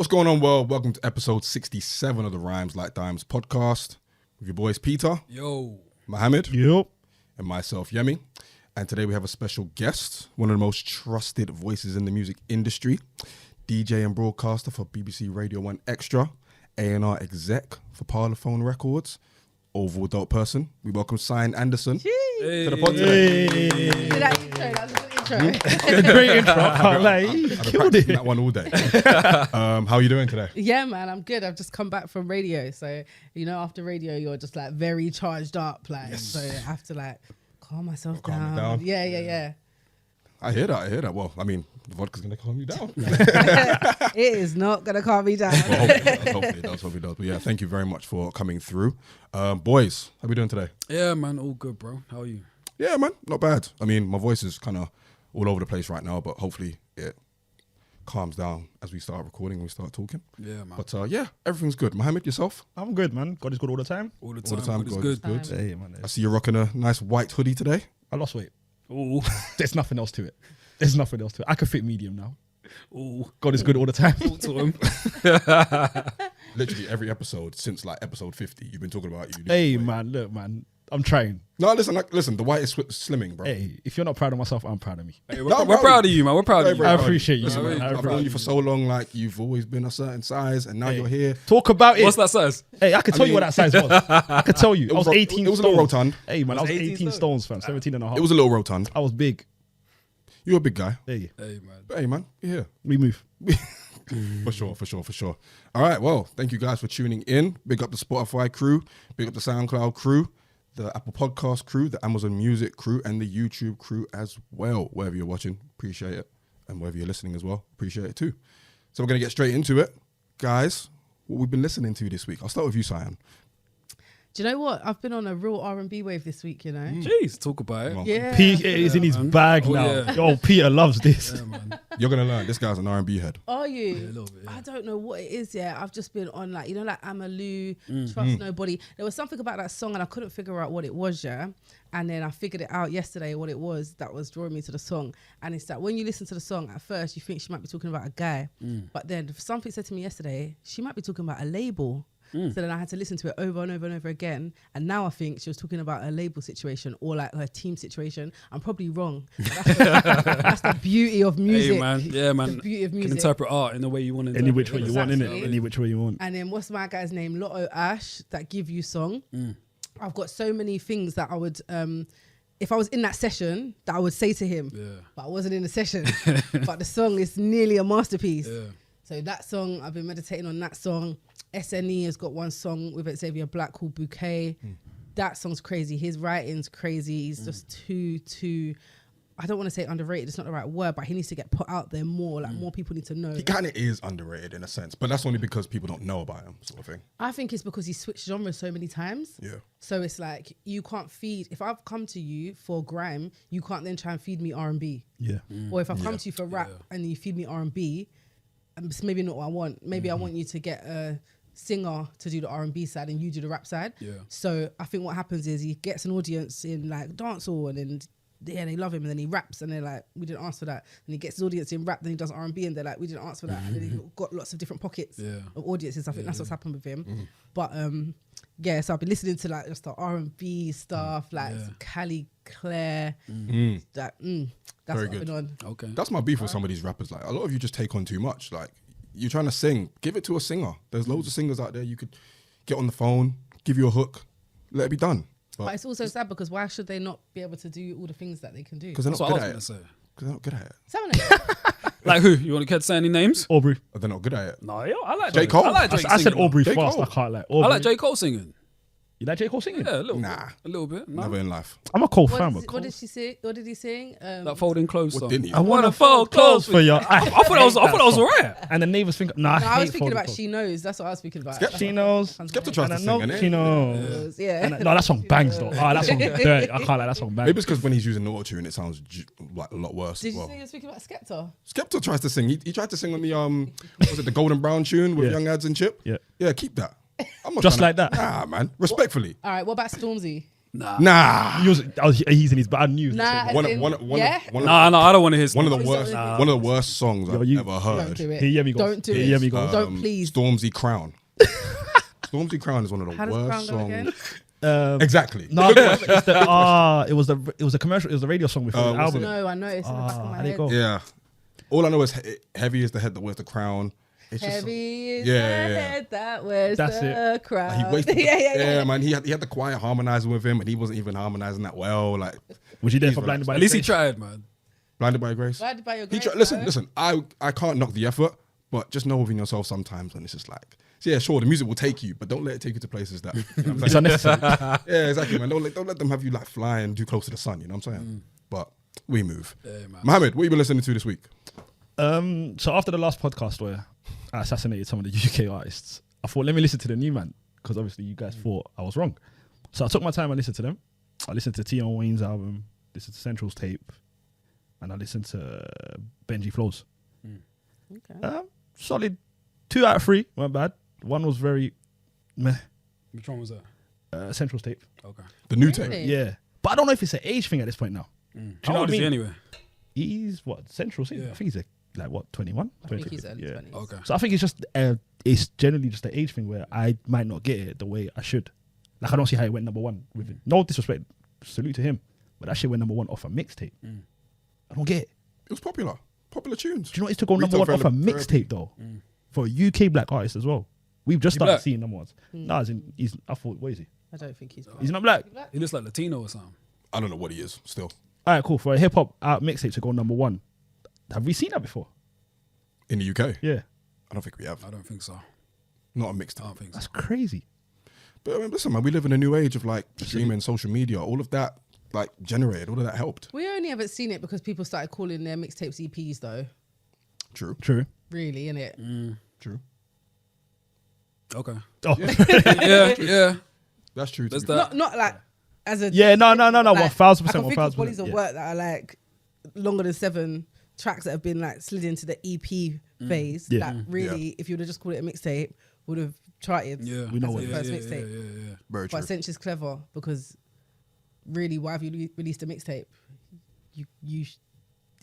What's going on, world? Welcome to episode 67 of the Rhymes Like Dimes podcast with your boys Peter, Yo, Mohammed, Yep. and myself, Yemi. And today we have a special guest, one of the most trusted voices in the music industry, DJ and broadcaster for BBC Radio 1 Extra, A&R exec for Parlophone Records, overall dope person. We welcome Sian Anderson to the pod today. That intro, that was a good intro. Great intro. I can't lie. You I've been killed practicing it. that one all day. How are you doing today? Yeah, man, I'm good. I've just come back from radio. So, you know, after radio, you're just like very charged up. Like, so I have to like calm myself Calm you down. down. Yeah. I hear that. Well, I mean, the vodka's going to calm you down. It is not going to calm me down. Well, hopefully it does. But yeah, thank you very much for coming through. Boys, how we doing today? yeah, man, all good, bro. How are you? Yeah, man, not bad. I mean, my voice is kind of all over the place right now, but hopefully it calms down as we start recording and we start talking. Yeah, man. But yeah, everything's good. Mohammed, yourself? I'm good, man. God is good all the time. all the All the time, God is God is good. good. Hey, man. I see you're rocking a nice white hoodie today. I lost weight. Ooh, There's nothing else to it. I can fit medium now. ooh. God is good all the time. Talk to him. Literally every episode since like episode 50, you've been talking about you. Hey, man. Look, man. I'm trying. No, listen, the white is slimming, bro. Hey, if you're not proud of myself, I'm proud of me. Hey, No, we're bro. proud of you, man. We're proud of you. Very I proud. appreciate you. Listen, man. man, I I've appreciate known you for so long, like you've always been a certain size and now you're here. Talk about it. What's that size? Hey, I can tell you what that size was. I can tell you. I was 18 It was a little stones. rotund. Hey, man. I was 18 18 stones, fam. 17 and a half. It was a little rotund. I was big. You're a big guy. Hey, Hey, man. But hey, man, you're here. we move. For sure. All right, well, thank you guys for tuning in. Big up the Spotify crew, big up the SoundCloud crew, the Apple Podcast crew, the Amazon Music crew, and the YouTube crew as well. Wherever you're watching, appreciate it. And wherever you're listening as well, appreciate it too. So we're going to get straight into it. Guys, what we've been listening to this week. I'll start with you, Sian. Do you know what? I've been on a real R&B wave this week, you know? Jeez, talk about it. Come on. Yeah. Pete is in his man. bag Oh, now. yeah. Yo, Peter loves this. Yeah, man. You're going to learn. This guy's an R&B head. Are you? Yeah, a little bit, yeah. I don't know what it is yet. I've just been on like, you know, like Amalu, Trust Nobody. There was something about that song and I couldn't figure out what it was, yeah? And then I figured it out yesterday what it was that was drawing me to the song. And it's that when you listen to the song, at first you think she might be talking about a guy. But then something said to me yesterday, she might be talking about a label. So then I had to listen to it over and over and over again. And now I think she was talking about a label situation or like her team situation. I'm probably wrong. That's the beauty of music. Hey, man. Yeah, man. The beauty of You can music. interpret art in the way you want to. Any which way you want, Exactly. innit? Any which way you want. And then what's my guy's name? Lotto Ash, that Give You song. I've got so many things that I would, if I was in that session, that I would say to him. Yeah. But I wasn't in the session. But the song is nearly a masterpiece. Yeah. So that song, I've been meditating on that song. SNE has got one song with Xavier Black called Bouquet. That song's crazy. His writing's crazy. He's just too, I don't want to say underrated. It's not the right word, but he needs to get put out there more. Like more people need to know. He kind of is underrated in a sense, but that's only because people don't know about him, sort of thing. I think it's because he switched genres so many times. Yeah. So it's like you can't feed. If I've come to you for grime, you can't then try and feed me R&B. Yeah. Or if I've come to you for rap and you feed me R&B, it's maybe not what I want. Maybe I want you to get a singer to do the R&B side and you do the rap side. Yeah. So I think what happens is he gets an audience in like dancehall and then they love him and then he raps and they're like, we didn't ask for that. And he gets his audience in rap, then he does R&B and they're like, we didn't ask for that. And then he's got lots of different pockets of audiences. I think that's what's happened with him. But yeah, so I've been listening to like just the R&B stuff, like Cali Claire. That's Very what I've good. been on. Okay. That's my beef with some of these rappers. Like, a lot of you just take on too much. Like, you're trying to sing, give it to a singer. There's loads of singers out there. You could get on the phone, give you a hook, let it be done. But it's also sad because why should they not be able to do all the things that they can do? Because they're That's not what good I at was it. gonna say. Because they're not good at it. Some of them. Like who? You want to say any names? Aubrey. Or they're not good at it. No, yo, I like J. Cole. I like Drake I said singing. Aubrey J. fast. Cole. I can't like I Aubrey. like J. Cole singing. You like J. Cole singing? Yeah, a little Nah. bit. A little bit. No. Never in life. I'm a Cole What, fan, is, but what did she say? What did he sing? That folding clothes What song. didn't he? I want to fold clothes for you. I thought that was alright. And the neighbors think, No, I was hate thinking folding about clothes. She Knows. That's what I was speaking about. Skepta. She knows. Skepta tries And to I sing, know innit? she knows. Yeah. No, that song bangs though. Oh, that song dirty. I can't like that song bangs. Maybe it's because when he's using auto-tune, it sounds like a lot worse Did as you well. say you were speaking about Skepta? Skepta tries to sing. He tried to sing on the, was it the Golden Brown tune with Yeah. Young Ads and Chip? Yeah. Yeah, keep that. I'm not Just trying like that? Nah, man. Respectfully. All right, what about Stormzy? Nah. He's in his bad news. Nah, One One, as of- in- one, of- one, yeah? of- one, Nah, of, I don't want to hear one of the Please worst, don't. one of the worst songs I've you- ever Don't heard. do it. Here Yemi goes. Don't do Here it. Yemi goes. Don't please. Stormzy Crown. Stormzy Crown is one of the How does worst Crown go again? songs. Exactly. No, it was the commercial. It was the radio song before the what's album. No, I know it's in the back of my how'd it head. go? Yeah. All I know is heavy is the head that wears the crown. It's just Heavy is Yeah, the yeah. head that wears That's the it. crowd. he wasted. yeah. Man. He had the choir harmonizing with him, and he wasn't even harmonizing that well. Like Was you there He's for Blinded by At least he Grace? tried, man. Blinded by Grace. Blinded by your He grace, listen, bro. listen. I can't knock the effort, but just know within yourself sometimes when it's just like, so yeah, sure, the music will take you, but don't let it take you to places that. You know what I'm It's saying? unnecessary. Yeah, exactly, man. Don't let them have you like flying too close to the sun. You know what I'm saying? But we move. Yeah, man. Mohammed, what you been listening to this week? So after the last podcast where I assassinated some of the UK artists, I thought let me listen to the new man because obviously you guys thought I was wrong. So I took my time and listened to them. I listened to Tion Wayne's album, listened to Central's tape, and I listened to BenjiFlow's. Okay. Solid 2 out of 3, weren't bad. One was very meh. Which one was that? Central's tape. Okay. The new Really? tape. Yeah. But I don't know if it's an age thing at this point now. How you know old what I is he mean? anyway? He's what? Central? Yeah. I think he's like what, 21? I think he's early 20s. Okay. So I think it's just it's generally just the age thing where I might not get it the way I should. Like I don't see how it went number 1 with it. No disrespect, salute to him, but that shit went number 1 off a mixtape. I don't get it. It was popular tunes. Do you know what it's to go number Retail 1 off a fairly- mixtape though? For a UK black artist as well. We've just He started black? seeing number ones. No, as in he's. I thought, what is he? I don't think he's black. He's not black. He looks like Latino or something. I don't know what he is still All right, cool. For a hip hop mixtape to go number 1, have we seen that before? in the UK. Yeah, I don't think we have. I don't think so. Not a mixed I don't think so. that's crazy. But I mean, listen, man, we live in a new age of like streaming, social media, all of that like generated, all of that helped. We only haven't seen it because people started calling their mixtapes EPs though. True. True. Really, innit? True. Okay. Oh, Yeah. That's true. There's To be that. Not like as a yeah. No. like, 1000%. I can think 1000%. of bodies of yeah. work that are like longer than 7 tracks that have been like slid into the EP phase. Yeah. That really, if you would have just called it a mixtape, would have charted. Yeah. We know as what a it first yeah, mixtape. yeah. Very true. But Cinch is clever because really, why have you released a mixtape? You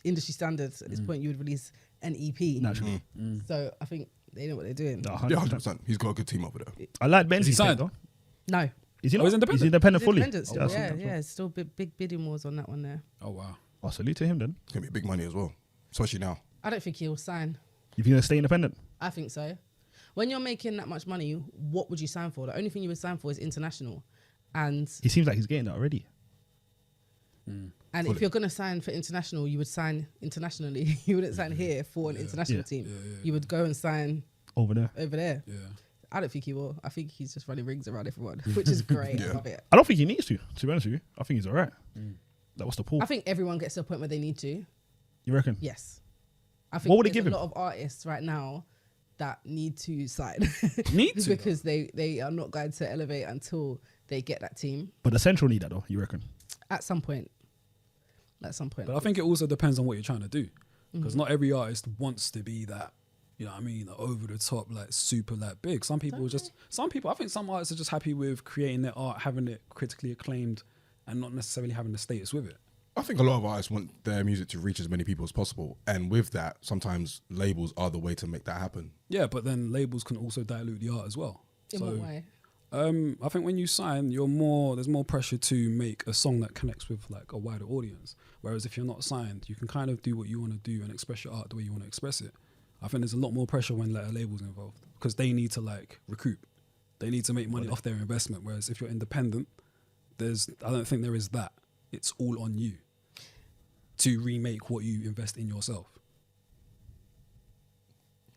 industry standards at this point, you would release an EP. Naturally. So I think they know what they're doing. No, Yeah, 100%. 100%. He's got a good team over there. I like Is he Benji's signed? though. No, Is he Oh, not? he's independent? He's independent He's fully. independent still. Oh, Yeah, that's- yeah. It's still big bidding wars on that one there. Oh wow. Oh, salute to him then. It's gonna be big money as well, especially now. I don't think he'll sign. If you're gonna stay independent, I think so. When you're making that much money, what would you sign for? The only thing you would sign for is international. And he seems like he's getting that already. if you're going to sign for international, you would sign internationally. You wouldn't sign here for an international Yeah. team. You would go and sign Over there. over there. Yeah. I don't think he will. I think he's just running rings around everyone, which is great. I love it. I don't think he needs to be honest with you. I think he's alright. Like, what's the pull? I think everyone gets to a point where they need to. You reckon? Yes. I think What would it there's give a him? lot of artists right now that need to sign. Need to, because they are not going to elevate until they get that team But the central need that though, you reckon? at some point. At some point. But I think it also depends on what you're trying to do, because not every artist wants to be that. You know what I mean? Like, over the top, like super, like big. Some people I think some artists are just happy with creating their art, having it critically acclaimed, and not necessarily having the status with it. I think a lot of artists want their music to reach as many people as possible, and with that, sometimes labels are the way to make that happen. Yeah, but then labels can also dilute the art as well. In what way? I think when you sign, there's more pressure to make a song that connects with like a wider audience. Whereas if you're not signed, you can kind of do what you want to do and express your art the way you want to express it. I think there's a lot more pressure when like a label's involved, because they need to like recoup. They need to make money off their investment. Whereas if you're independent, I don't think there is that. It's all on you to remake what you invest in yourself.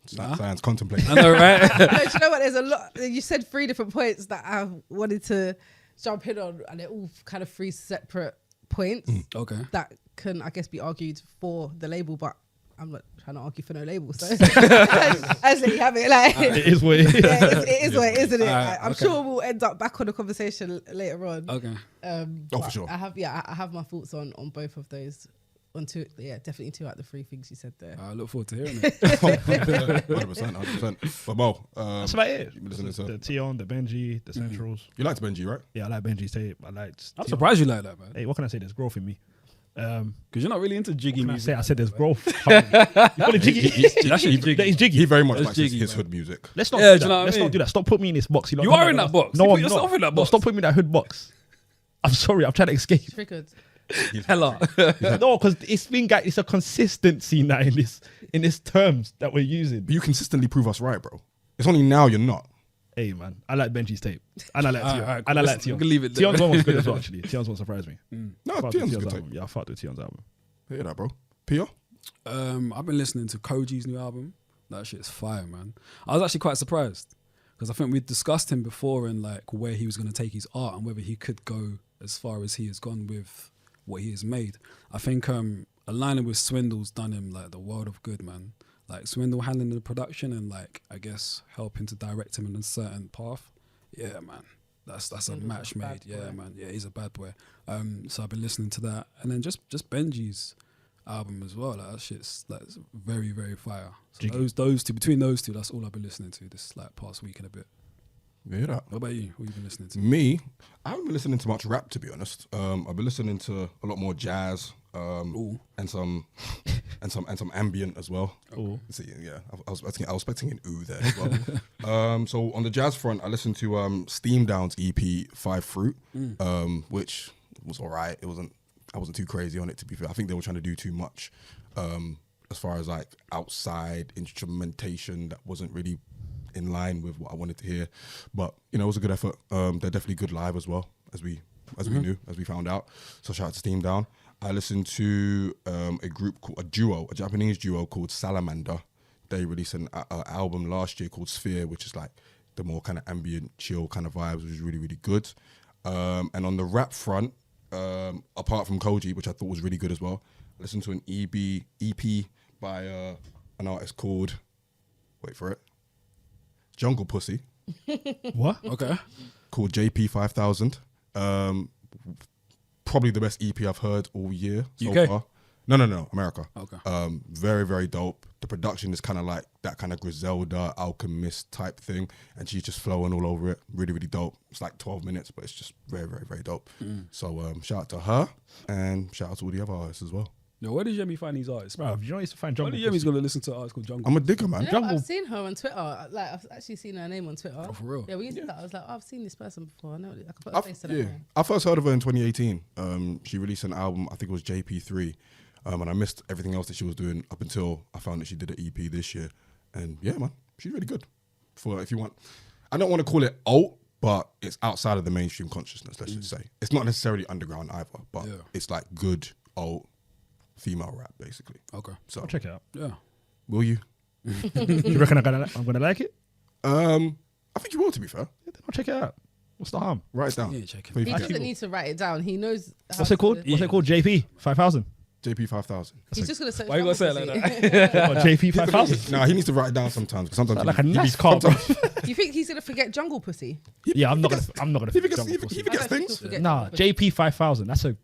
Science contemplating. I know, right? No, do you know what? There's a lot. You said 3 different points that I wanted to jump in on, and they're all kind of 3 separate points Okay. that can, I guess, be argued for the label, but I'm not trying to argue for no label. So as you have it, like It is what it is. yeah, it is what it is, isn't it? Alright, I'm okay. sure we'll end up back on the conversation later on. Okay. For But sure. I have my thoughts on both of those on two. Yeah, definitely 2 out of the 3 things you said there. I look forward to hearing it. 100%. But Mo, That's about it. you been listening to The Tion, the Benji, the Centrals. you liked Benji, right? Yeah, I like Benji's tape. I liked. I'm Tion. surprised you like that, man. Hey, what can I say? There's growth in me. Because you're not really into jiggy music. I said there's growth. You call it jiggy? That shit's jiggy. That is jiggy. He very much That's likes jiggy, his man. hood music. Let's not Yeah, do do you that. know what I Let's mean? not do that. Stop putting me in this box. You are in that box. No, You put I'm yourself not. in that No, box. stop putting me in that hood box. I'm sorry. I'm trying to escape. Triggered. Hella. No, because it's a consistency now in this terms that we're using. But you consistently prove us right, bro. It's only now you're not. Hey man, I like Benji's tape, and I like Tion, Alright, cool. and I like Listen, Tion. we can leave it there. Tion's one was good as well. Actually, Tion's one surprised me. No, Fucked with Tion's a Tion's good album. tape. Yeah, I fucked with Tion's album. I hear that, bro. Pia? I've been listening to Kojey's new album. That shit's fire, man. I was actually quite surprised because I think we discussed him before and like where he was going to take his art and whether he could go as far as he has gone with what he has made. I think aligning with Swindle's done him like the world of good, man. Like Swindle handling the production and like I guess helping to direct him in a certain path. Yeah, man. That's a Swindle's match a bad made. Yeah, boy. man. Yeah, he's a bad boy. So I've been listening to that, and then just Benji's album as well. Like that shit's like very very fire. So those two, between those two, that's all I've been listening to this like past week and a bit. You hear that? What about you? What have you been listening to? Me, I haven't been listening to much rap, to be honest. I've been listening to a lot more jazz, and some ambient as well. Ooh. See, yeah, I was expecting an ooh there as well. So on the jazz front, I listened to Steam Down's EP 5 Fruit, which was alright. I wasn't too crazy on it, to be fair. I think they were trying to do too much as far as like outside instrumentation that wasn't really in line with what I wanted to hear. But it was a good effort. They're definitely good live as well, as we found out. So shout out to Steam Down. I listened to a Japanese duo called Salamanda. They released an album last year called Sphere, which is like the more kind of ambient, chill kind of vibes, which is really, really good. And on the rap front, apart from Kojey, which I thought was really good as well, I listened to an EP by an artist called, wait for it, Junglepussy, What? Okay. called JP 5000. Probably the best EP I've heard all year so UK? far. No, America. Okay. Very, very dope. The production is kind of like that kind of Griselda, Alchemist type thing, and she's just flowing all over it. Really, really dope. It's like 12 minutes, but it's just very, very, very dope. So shout out to her, and shout out to all the other artists as well. Yo, where did Yemi find these artists? Bro, you know I used to find Why Jungle. did Yemi's gonna listen to artists called Jungle? I'm a digger, man. You know, Jungle- I've seen her on Twitter. Like I've actually seen her name on Twitter. Oh, for real? Yeah, we used to that. I was like, oh, I've seen this person before. I know. I could put a face to that name. I first heard of her in 2018. She released an album, I think it was JP3, and I missed everything else that she was doing up until I found that she did an EP this year. And yeah, man, she's really good. If you want, I don't want to call it alt, but it's outside of the mainstream consciousness. Let's just say it's not necessarily underground either, but it's like good alt female rap, basically. Okay. So I'll check it out. Yeah. will you? You reckon I'm gonna like it? I think you will. To be fair, Yeah, then I'll check it out. What's the harm? write it down. Yeah, check it. Please He do. doesn't need to write it down. He knows. What's it called? What's it called? JP 5000. JP 5000. He's just gonna say. Why you gonna say it like that? Or JP 5000. No, he needs to write it down sometimes. 'Cause sometimes Like a he be- NASCAR. sometimes- Do you think he's gonna forget Junglepussy? Yeah, I'm not gonna. He forgets, Jungle he Pussy. forgets I don't think things. he'll forget Nah, Junglepussy. JP 5000. That's a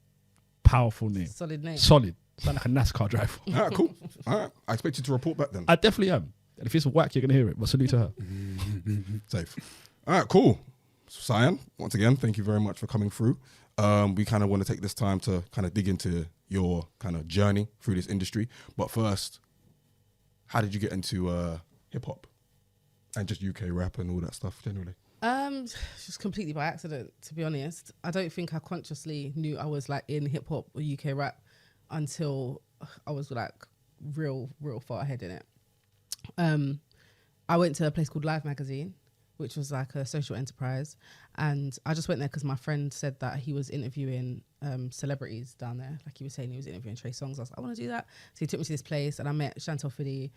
powerful name. Solid name. Solid. Sound like a NASCAR driver. All right, cool. All right, I expect you to report back then. I definitely am. And if it's whack, you're gonna hear it. But salute to her. Safe. All right, cool. Sian, once again, thank you very much for coming through. We kind of want to take this time to kind of dig into your kind of journey through this industry. But first, how did you get into hip hop and just UK rap and all that stuff generally? Just completely by accident, to be honest. I don't think I consciously knew I was like in hip hop or UK rap until I was like real far ahead in it. I went to a place called Live Magazine, which was like a social enterprise, and I just went there because my friend said that he was interviewing celebrities down there. Like he was saying he was interviewing Trey Songz. I was like, I want to do that. So he took me to this place, and I met Chantal Fiddy,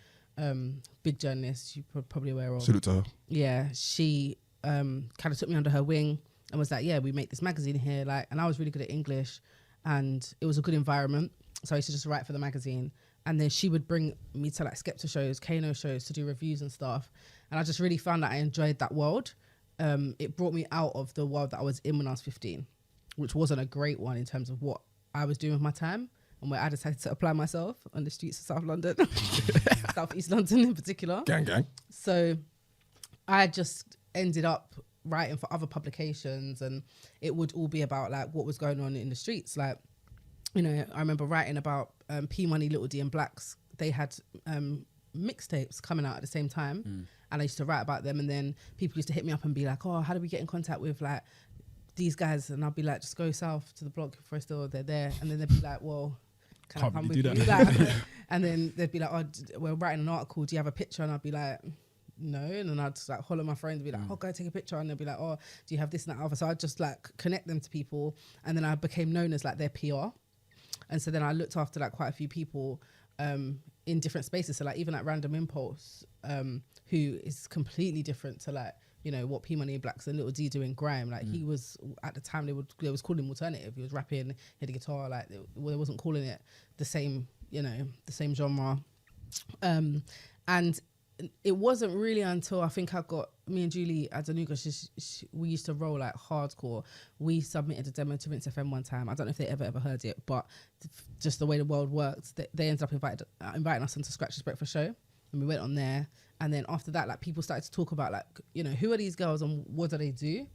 big journalist you're probably aware of. Salute to her. Yeah, she kind of took me under her wing and was like, yeah, we make this magazine here. Like, and I was really good at English, and it was a good environment. So I used to just write for the magazine. And then she would bring me to like Skepta shows, Kano shows to do reviews and stuff. And I just really found that I enjoyed that world. It brought me out of the world that I was in when I was 15, which wasn't a great one in terms of what I was doing with my time. and where I decided to apply myself on the streets of South London, South East London in particular. Gang. So I just ended up writing for other publications, and it would all be about like what was going on in the streets. Like, you know, I remember writing about P Money, Little D and Blacks. They had mixtapes coming out at the same time, and I used to write about them, and then people used to hit me up and be like, oh, how do we get in contact with like these guys? And I'll be like, just go south to the block for still they're there. And then they'd be like, well, can I come with you? Like, and then they'd be like, oh, we're writing an article, do you have a picture? And I'd be like, no. And then I'd just like holler my friends and be like, oh, go take a picture. And they'd be like, oh, do you have this and that other? So I'd just like connect them to people, and then I became known as like their PR. And so then I looked after like quite a few people in different spaces. So like even like Random Impulse, who is completely different to like, you know, what P Money, Blacks and Little D do in grime. Like he was, at the time they was calling him alternative. He was rapping, he had a guitar, like they wasn't calling it the same, you know, the same genre. And it wasn't really until I think I got, me and Julie Adanuga, we used to roll like hardcore. We submitted a demo to Rinse FM one time. I don't know if they ever heard it, but just the way the world worked, they ended up inviting us onto Scratch's Breakfast Show. And we went on there. And then after that, like people started to talk about like, you know, who are these girls and what do they do?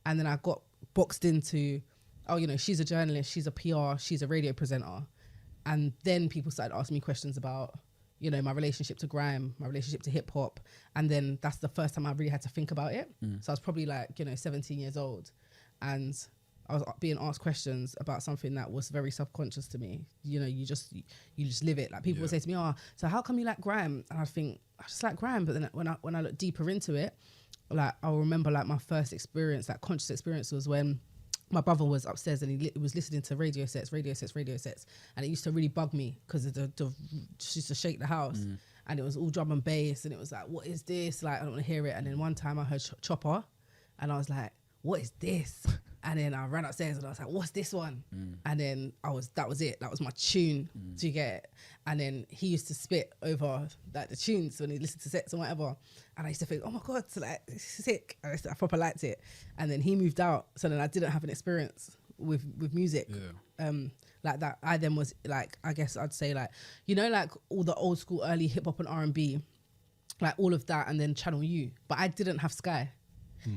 And then I got boxed into, oh, you know, she's a journalist, she's a PR, she's a radio presenter. And then people started asking me questions about, you know, my relationship to grime, my relationship to hip hop. And then that's the first time I really had to think about it. So I was probably like, you know, 17 years old. And I was being asked questions about something that was very subconscious to me. You know, you just live it. Like people would say to me, oh, so how come you like grime? And I think, I just like grime. But then when I look deeper into it, like I'll remember like my first experience, like conscious experience, was when my brother was upstairs and he was listening to radio sets. And it used to really bug me because it just used to shake the house. And it was all drum and bass. And it was like, what is this? Like, I don't want to hear it. And then one time I heard Chopper and I was like, what is this? And then I ran upstairs and I was like, what's this one? And then that was it. That was my tune to get it. And then he used to spit over like the tunes when he listened to sets and whatever. And I used to think, oh my God, so like, this is sick. I proper liked it. And then he moved out. So then I didn't have an experience with music. Like that. I then was like, I guess I'd say like, you know, like all the old school early hip hop and R&B, like all of that, and then Channel U. But I didn't have Sky.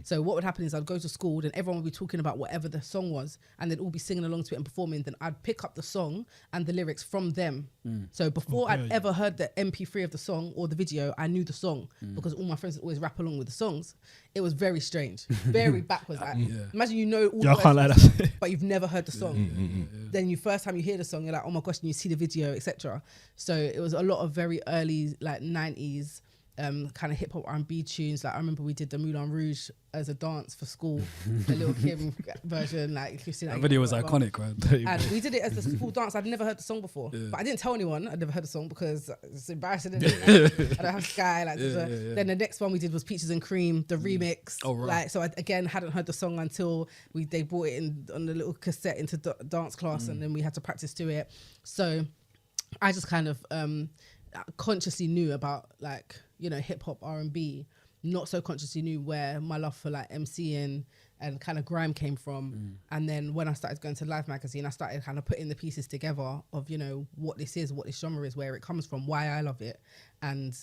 So what would happen is I'd go to school, then everyone would be talking about whatever the song was, and they'd all be singing along to it and performing. Then I'd pick up the song and the lyrics from them. So before I'd ever heard the MP3 of the song or the video, I knew the song because all my friends would always rap along with the songs. It was very strange, very backwards. Like, imagine you know all the words, but you've never heard the song. Then you first time you hear the song, you're like, oh my gosh, and you see the video, etc. So it was a lot of very early like 90s. Kind of hip hop R&B tunes. Like I remember we did the Moulin Rouge as a dance for school, the Lil Kim version. Like Christina, that video was iconic, man. And we did it as the school dance. I'd never heard the song before, but I didn't tell anyone I'd never heard the song because it's embarrassing. I don't have Sky. Like then the next one we did was Peaches and Cream, the remix. Oh right. Like so I again hadn't heard the song until they brought it in on the little cassette into dance class, and then we had to practice to it. So I just kind of consciously knew about like, you know, hip hop R&B, not so consciously knew where my love for like MCing and kind of grime came from. And then when I started going to Live magazine, I started kind of putting the pieces together of, you know, what this is, what this genre is, where it comes from, why I love it. And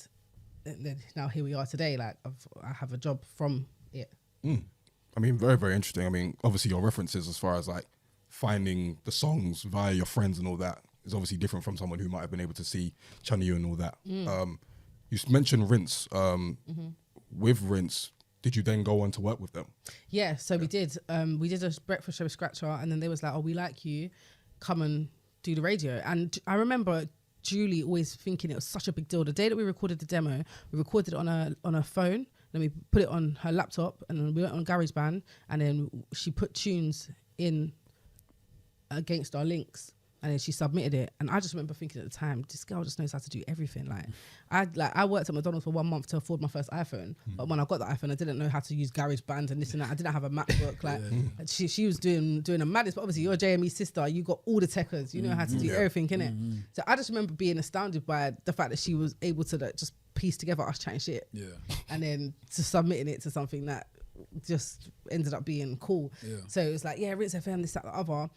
then now here we are today, like I have a job from it. I mean, very, very interesting. I mean, obviously your references as far as like finding the songs via your friends and all that is obviously different from someone who might have been able to see Channel U and all that. You mentioned Rinse. With Rinse, did you then go on to work with them? Yeah, so we did. We did a breakfast show with Scratcher, and then they was like, oh, we like you, come and do the radio. And I remember Julie always thinking it was such a big deal. The day that we recorded the demo, we recorded it on a phone, then we put it on her laptop, and then we went on GarageBand, and then she put tunes in against our links. And then she submitted it, and I just remember thinking at the time, this girl just knows how to do everything. I worked at McDonald's for 1 month to afford my first iPhone, but when I got the iPhone, I didn't know how to use GarageBand and this and that. I didn't have a MacBook. She was doing a madness. But obviously, you're JME's sister. You got all the techers. You know how to do everything, innit? So I just remember being astounded by the fact that she was able to like, just piece together us chatting shit, and then to submitting it to something that just ended up being cool. So it was like, Rinse FM, this, that, the other.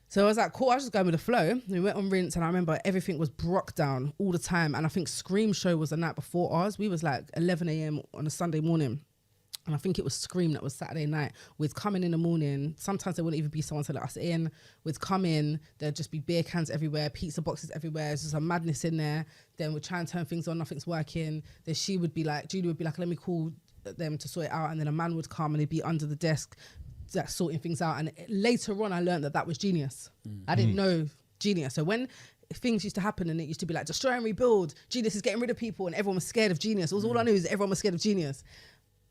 So I was like, cool, I was just going with the flow. We went on Rinse, and I remember everything was broke down all the time. And I think Scream show was the night before ours. We was like 11 a.m. on a Sunday morning. And I think it was Scream that was Saturday night. We'd come in the morning. Sometimes there wouldn't even be someone to let us in. We'd come in, there'd just be beer cans everywhere, pizza boxes everywhere. There's just a madness in there. Then we'd try and turn things on, nothing's working. Then Julie would be like, let me call them to sort it out. And then a man would come and he'd be under the desk, like, sorting things out. And later on, I learned that was genius. I didn't know genius. So when things used to happen and it used to be like, destroy and rebuild, Genius is getting rid of people, and everyone was scared of Genius. All I knew is that everyone was scared of Genius.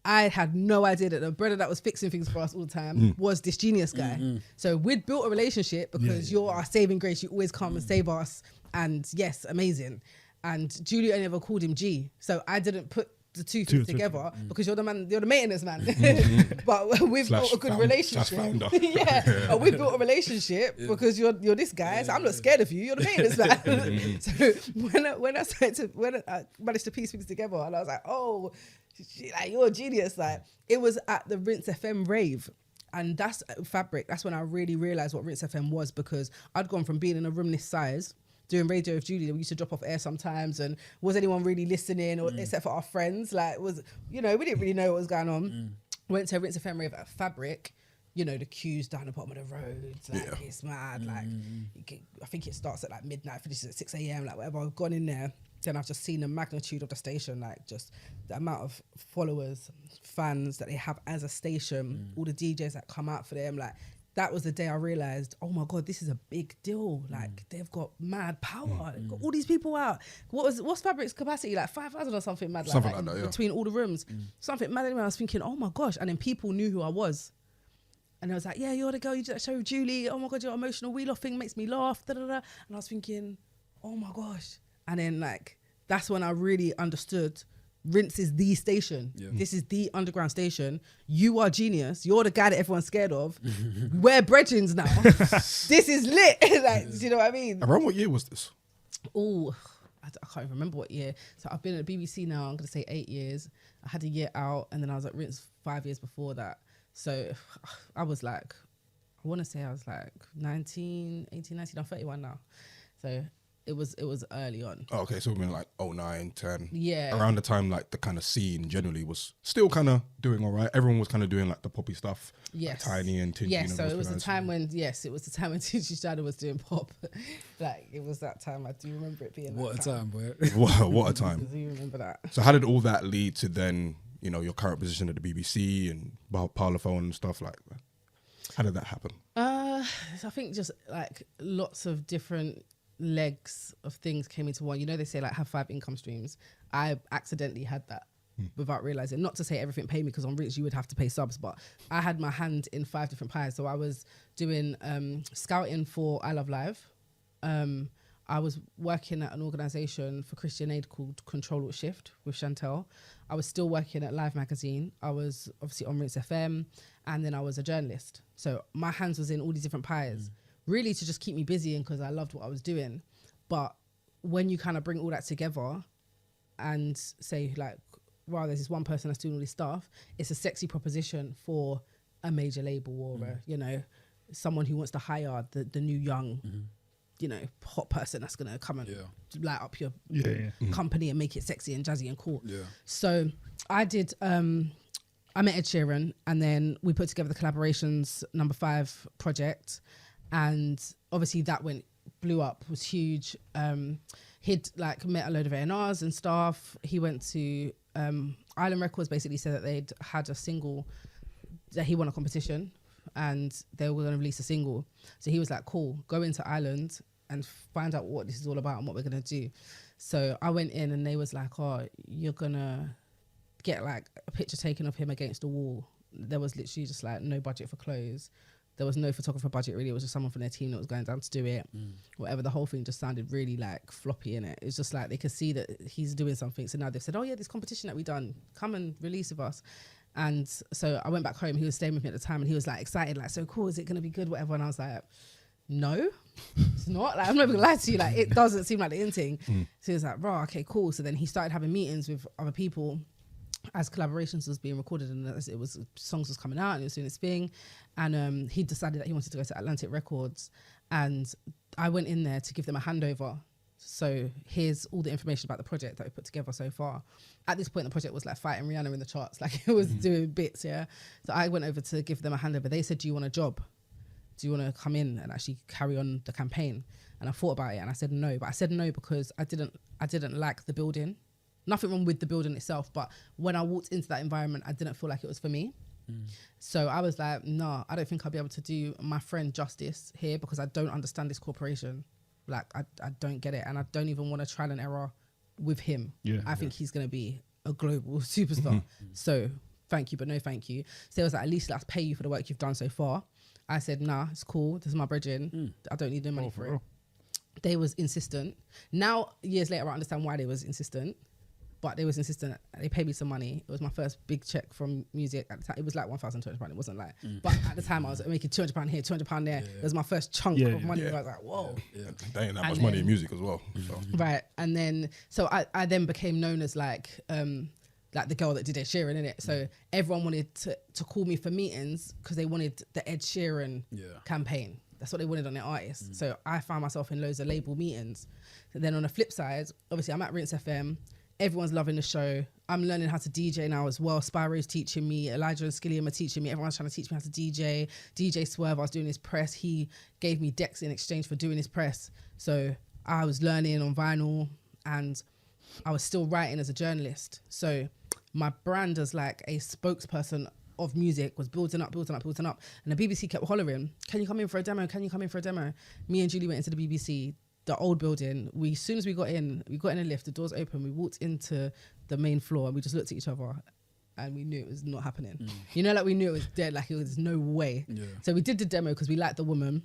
I had no idea that the brother that was fixing things for us all the time was this Genius guy. So we'd built a relationship because you're our saving grace. You always come and save us. And yes, amazing. And Julie only ever called him G. So I didn't put the two things together because you're the maintenance man. But we've built a good relationship. Yeah. We've built a relationship because you're this guy. So I'm not scared of you. You're the maintenance man. So when I managed to piece things together, and I was like, oh, like, you're a genius. Like, it was at the Rinse FM rave, and that's Fabric. That's when I really realized what Rinse FM was, because I'd gone from being in a room this size doing radio with Julie. We used to drop off air sometimes, and was anyone really listening, or except for our friends? Like, we didn't really know what was going on. Went to a Rinse FM rave at Fabric. The queues down the bottom of the roads, like, it's mad. Like, I think it starts at like midnight, finishes at 6 a.m. Like, whatever. I've gone in there. Then I've just seen the magnitude of the station, like just the amount of followers, fans that they have as a station, all the DJs that come out for them. Like, that was the day I realized, oh my God, this is a big deal. Like, they've got mad power. They've got all these people out. What's Fabric's capacity? Like 5,000 or something mad. Something like that, yeah. Between all the rooms. Something mad. Anyway, I was thinking, oh my gosh. And then people knew who I was. And I was like, yeah, you're the girl you did that show with Julie. Oh my God, your emotional wheel-off thing makes me laugh. Da, da, da. And I was thinking, oh my gosh. And then, like, that's when I really understood Rinse is the station. Yeah. This is the underground station. You are Genius. You're the guy that everyone's scared of. We're brethrens now. This is lit. Like, do you know what I mean? Around what year was this? Oh, I can't even remember what year. So I've been at the BBC now, I'm going to say 8 years. I had a year out, and then I was at Rinse 5 years before that. So I was like, I want to say I was like 19, 18, 19, I'm 31 now. So it was early on. Oh, okay, so we've been like 09, 10. Yeah. Around the time, like, the kind of scene generally was still kind of doing all right. Everyone was kind of doing like the poppy stuff. Yes. Like Tiny and Tingy. Yes, so it was the time when Tingy Shadow was doing pop. Like, it was that time. I do remember it being what that a time, boy. What a time. I do remember that. So how did all that lead to then, your current position at the BBC and Parlophone and stuff like that? How did that happen? So I think just like lots of different legs of things came into one. They say like have 5 income streams. I accidentally had that without realizing. Not to say everything paid me, because on Rich you would have to pay subs, but I had my hand in 5 different pies. So I was doing scouting for I Love Live. I was working at an organisation for Christian Aid called Control Alt Shift with Chantel. I was still working at Live Magazine. I was obviously on Rinse FM, and then I was a journalist. So my hands was in all these different pies, really to just keep me busy, and because I loved what I was doing. But when you kind of bring all that together and say like, wow, there's this one person that's doing all this stuff, it's a sexy proposition for a major label or someone who wants to hire the new young hot person that's going to come and light up your company and make it sexy and jazzy and cool. Yeah. So I did, I met Ed Sheeran, and then we put together the Collaborations No. 5 project. And obviously that blew up, was huge. He'd like met a load of A&Rs and stuff. He went to Island Records, basically said that they'd had a single, that he won a competition and they were going to release a single. So he was like, cool, go into Ireland and find out what this is all about and what we're going to do. So I went in and they was like, oh, you're going to get like a picture taken of him against the wall. There was literally just like no budget for clothes. There was no photographer budget really. It was just someone from their team that was going down to do it. Whatever, the whole thing just sounded really like floppy in it. It's just like they could see that he's doing something. So now they've said, oh yeah, this competition that we done, come and release with us. And so I went back home. He was staying with me at the time and he was like excited, like, so cool, is it going to be good, whatever? And I was like, no, it's not. Like, I'm not even gonna lie to you, like it doesn't seem like the in thing. So he was like, bro, okay, cool. So then he started having meetings with other people as Collaborations was being recorded and as songs was coming out and it was doing its thing. And he decided that he wanted to go to Atlantic Records. and I went in there to give them a handover. So here's all the information about the project that we put together so far. At this point, the project was like fighting Rihanna in the charts. Like it was doing bits, yeah. So I went over to give them a handover. They said, do you want a job? Do you want to come in and actually carry on the campaign? And I thought about it and I said no. But I said no because I didn't like the building. Nothing wrong with the building itself, but when I walked into that environment, I didn't feel like it was for me. So I was like, nah, I don't think I'll be able to do my friend justice here because I don't understand this corporation. Like, I don't get it. And I don't even want to trial and error with him. Yeah, I think he's going to be a global superstar. So thank you, but no thank you. So it was like, at least let's pay you for the work you've done so far. I said, nah, it's cool. This is my brethren. I don't need no money for it. They was insistent. Now, years later, I understand why they was insistent. But they was insistent. They paid me some money. It was my first big check from music at the time. It was like £1,200. It wasn't like, but at the time I was making £200 here, £200 there. It was my first chunk of money. I was like, whoa. That ain't that much money in music as well. So. Right. And then, so I then became known as like the girl that did Ed Sheeran, innit? So everyone wanted to call me for meetings because they wanted the Ed Sheeran campaign. That's what they wanted on their artists. So I found myself in loads of label meetings. And then on the flip side, obviously I'm at Rinse FM. Everyone's loving the show. I'm learning how to DJ now as well. Spyro's teaching me. Elijah and Skilliam are teaching me. Everyone's trying to teach me how to DJ. DJ Swerve, I was doing his press. He gave me decks in exchange for doing his press. So I was learning on vinyl and I was still writing as a journalist. So my brand as like a spokesperson of music was building up. And the BBC kept hollering, can you come in for a demo? Can you come in for a demo? Me and Julie went into the BBC, the old building. As soon as we got in a lift, the doors open, we walked into the main floor and we just looked at each other and we knew it was not happening. You know, like we knew it was dead, like it was no way. So we did the demo because we liked the woman.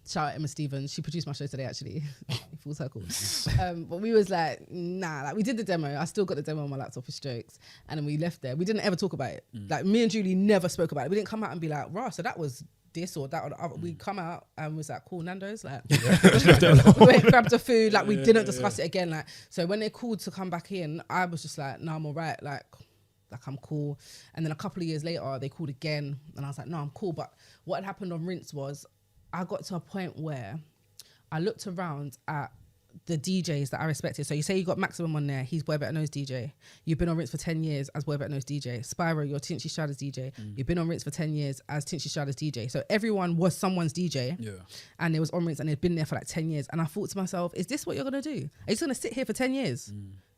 Shout out Emma Stevens, she produced my show today actually. Full circle. But we was like, nah, like we did the demo. I still got the demo on my laptop for jokes. And then we left there. We didn't ever talk about it. Like me and Julie never spoke about it. We didn't come out and be like, rah, so that was this or that or the other. We come out and was like, cool, Nando's, like we went, grabbed the food, like we didn't discuss it again. Like, so when they called to come back in, I was just like, no, I'm all right, like I'm cool. And then a couple of years later they called again and I was like, no, I'm cool. But what had happened on Rinse was I got to a point where I looked around at the DJs that I respected. So you say you got Maximum on there, he's Boy Better Knows DJ. You've been on Rinse for 10 years as Boy Better Knows DJ. Spyro, you're Tinchy Strada's DJ. You've been on Rinse for 10 years as Tinchy Strada's DJ. So everyone was someone's DJ. And they was on Rinse and they'd been there for like 10 years. And I thought to myself, is this what you're going to do? Are you just going to sit here for 10 years?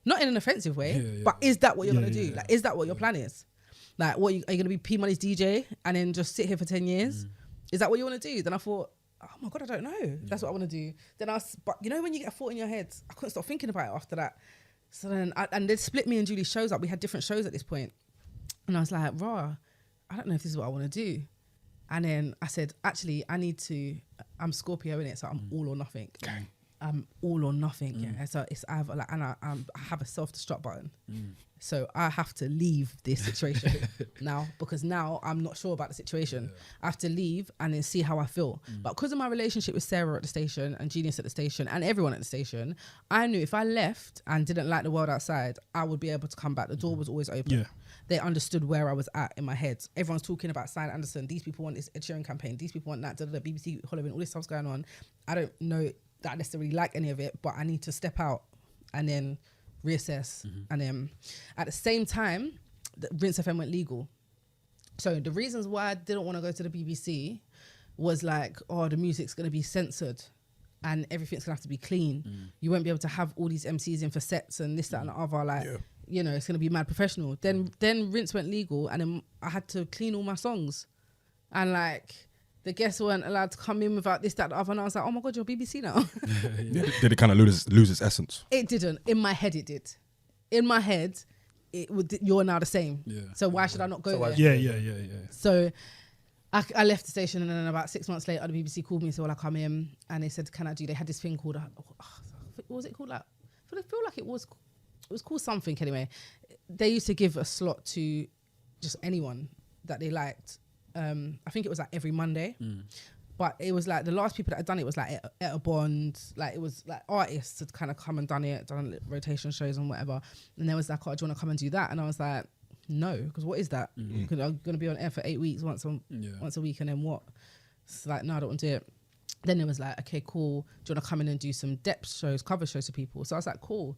Not in an offensive way, but is that what you're going to do? Like, is that what your plan is? Like, what are you going to be P Money's DJ and then just sit here for 10 years? Is that what you want to do? Then I thought, oh my God, I don't know. That's what I want to do. Then but you know when you get a thought in your head, I couldn't stop thinking about it after that. So then, and they split me and Julie's shows up. We had different shows at this point. And I was like, rah, I don't know if this is what I want to do. And then I said, actually, I'm Scorpio in it, so I'm all or nothing. I'm all or nothing, yeah. So I have a self-destruct button. So I have to leave this situation now because now I'm not sure about the situation. I have to leave and then see how I feel. But because of my relationship with Sarah at the station and Genius at the station and everyone at the station, I knew if I left and didn't like the world outside, I would be able to come back. The door was always open. They understood where I was at in my head. Everyone's talking about Sian Anderson. These people want this Ed Sheeran campaign. These people want that. The BBC hollering. All this stuff's going on. I don't know that I necessarily like any of it, but I need to step out and then reassess. And then at the same time, the Rinse FM went legal. So the reasons why I didn't want to go to the BBC was like, oh, the music's going to be censored and everything's going to have to be clean. You won't be able to have all these MCs in for sets and this, that and the other. Like, you know, it's going to be mad professional. Then Rinse went legal and then I had to clean all my songs. And like, the guests weren't allowed to come in without this, that, the other. And I was like, oh my God, you're BBC now. Did it kind of lose its essence? It didn't. In my head, it did. In my head, you're now the same. So why should I not go there? Yeah. So I left the station and then about 6 months later, the BBC called me. So I come in and they said, can I do, they had this thing called, what was it called? Like, I feel like it was called something anyway. They used to give a slot to just anyone that they liked. I think it was like every Monday, but it was like the last people that had done it was like Etta Bond, like it was like artists had kind of come and done rotation shows and whatever. And there was like, oh, do you want to come and do that? And I was like, no, because what is that? Because I'm going to be on air for 8 weeks once a week, and then what? It's like, no, I don't want to do it. then it was like, okay, cool. Do you want to come in and do some depth shows, cover shows for people? So I was like, cool.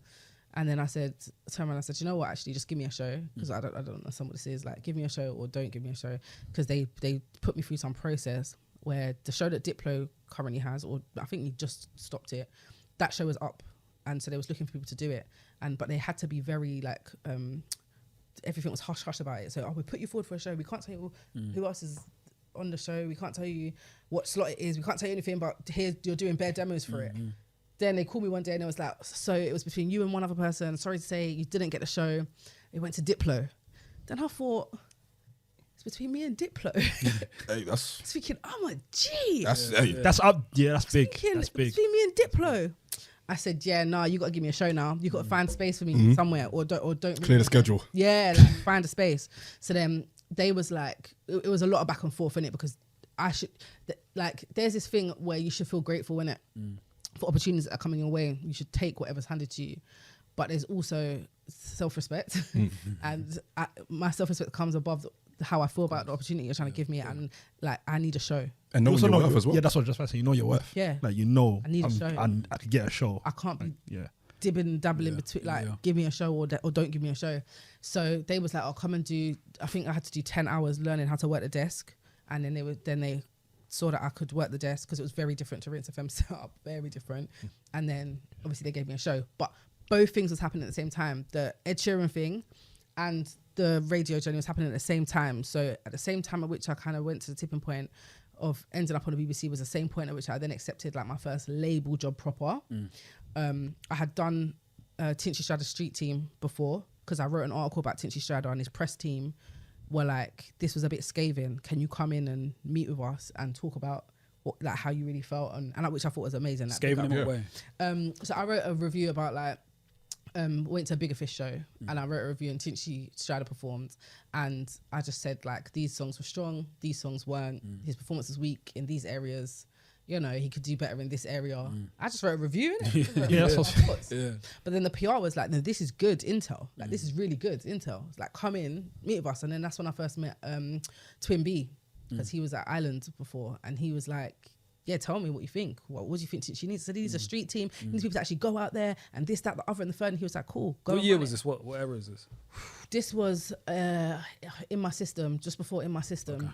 And then I said, turned around and I said, you know what, actually, just give me a show. Because I don't know what this is. Like, give me a show or don't give me a show. Because they put me through some process where the show that Diplo currently has, or I think he just stopped it, that show was up. And so they was looking for people to do it. But they had to be very like, everything was hush about it. So, we put you forward for a show. We can't tell you who else is on the show. We can't tell you what slot it is. We can't tell you anything, but here you're doing bare demos for it. Then they called me one day and it was like, so it was between you and one other person. Sorry to say, you didn't get the show. It went to Diplo. Then I thought, it's between me and Diplo. Hey, that's... Thinking, I'm a G. That's up. Yeah, that's big. That's big. Between me and Diplo. I said, yeah, nah, you got to give me a show now. You got to find space for me somewhere or don't. Clear the schedule. Yeah, like, find a space. So then they was like, it was a lot of back and forth in it because I should, like, there's this thing where you should feel grateful in it for opportunities that are coming your way. You should take whatever's handed to you. But there's also self-respect. And my self-respect comes above how I feel about the opportunity you're trying to give me. And like, I need a show. And knowing your worth as well. Yeah, that's what I was just about to say. You know your worth. Yeah. Like, you know, I need a show. And I could get a show. I can't be dibbing and dabbling between, like, Yeah. give me a show or don't give me a show. So they was like, I'll come and do, I think I had to do 10 hours learning how to work the desk. And then they saw that I could work the desk because it was very different to Rinse FM setup, very different. And then obviously they gave me a show. But both things was happening at the same time. The Ed Sheeran thing and the radio journey was happening at the same time. So at the same time at which I kind of went to the tipping point of ending up on the BBC was the same point at which I then accepted like my first label job proper. I had done Tinchy Strada's street team before because I wrote an article about Tinchy Strada and his press team were like, this was a bit scathing. Can you come in and meet with us and talk about like how you really felt and which I thought was amazing. Like, Scathing in what way? So I wrote a review about like, went to a Bigger Fish show and I wrote a review and Tinchy Strada performed and I just said like these songs were strong, these songs weren't, his performance was weak in these areas, you know, he could do better in this area. I just wrote a review innit? But then the PR was like, no, this is good intel, like this is really good intel. It's like, come in, meet with us. And then that's when I first met Twin B because he was at Island before and he was like, yeah, tell me what you think. What do you think she needs? So these a street team. He needs people to actually go out there and this, that, the other, and the third. And he was like, cool. Go. What year was this? What era is this? This was In My System, just before In My System.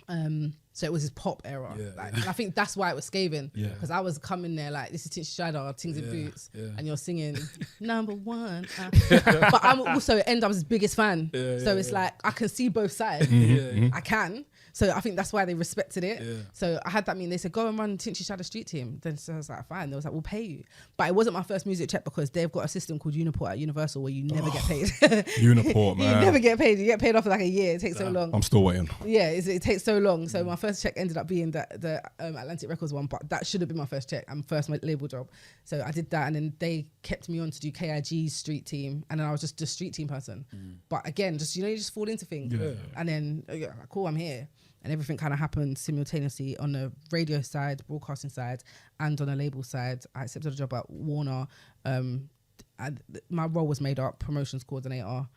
Okay. So it was his pop era. Yeah, like, and I think that's why it was scathing. Yeah. Because I was coming there like, this is Tinchy Strada, Tings in Boots. Yeah. And you're singing number one. But I'm also NW's biggest fan. So it's like, I can see both sides. I can. So I think that's why they respected it. Yeah. So I had that meeting. They said, go and run Tinchy Strada street team. Then so I was like, fine. They was like, we'll pay you. But it wasn't my first music check because they've got a system called Uniport at Universal where you never get paid. Uniport, man. You never get paid. You get paid after like a year. It takes so long. I'm still waiting. Yeah, it takes so long. So my first check ended up being the Atlantic Records one, but that should have been my first check and first my label job. So I did that and then they kept me on to do KIG's street team and then I was just a street team person. But again, just, you know, you just fall into things. And then, cool, I'm here. And everything kind of happened simultaneously on the radio side, broadcasting side, and on the label side. I accepted a job at Warner. My role was made up, promotions coordinator.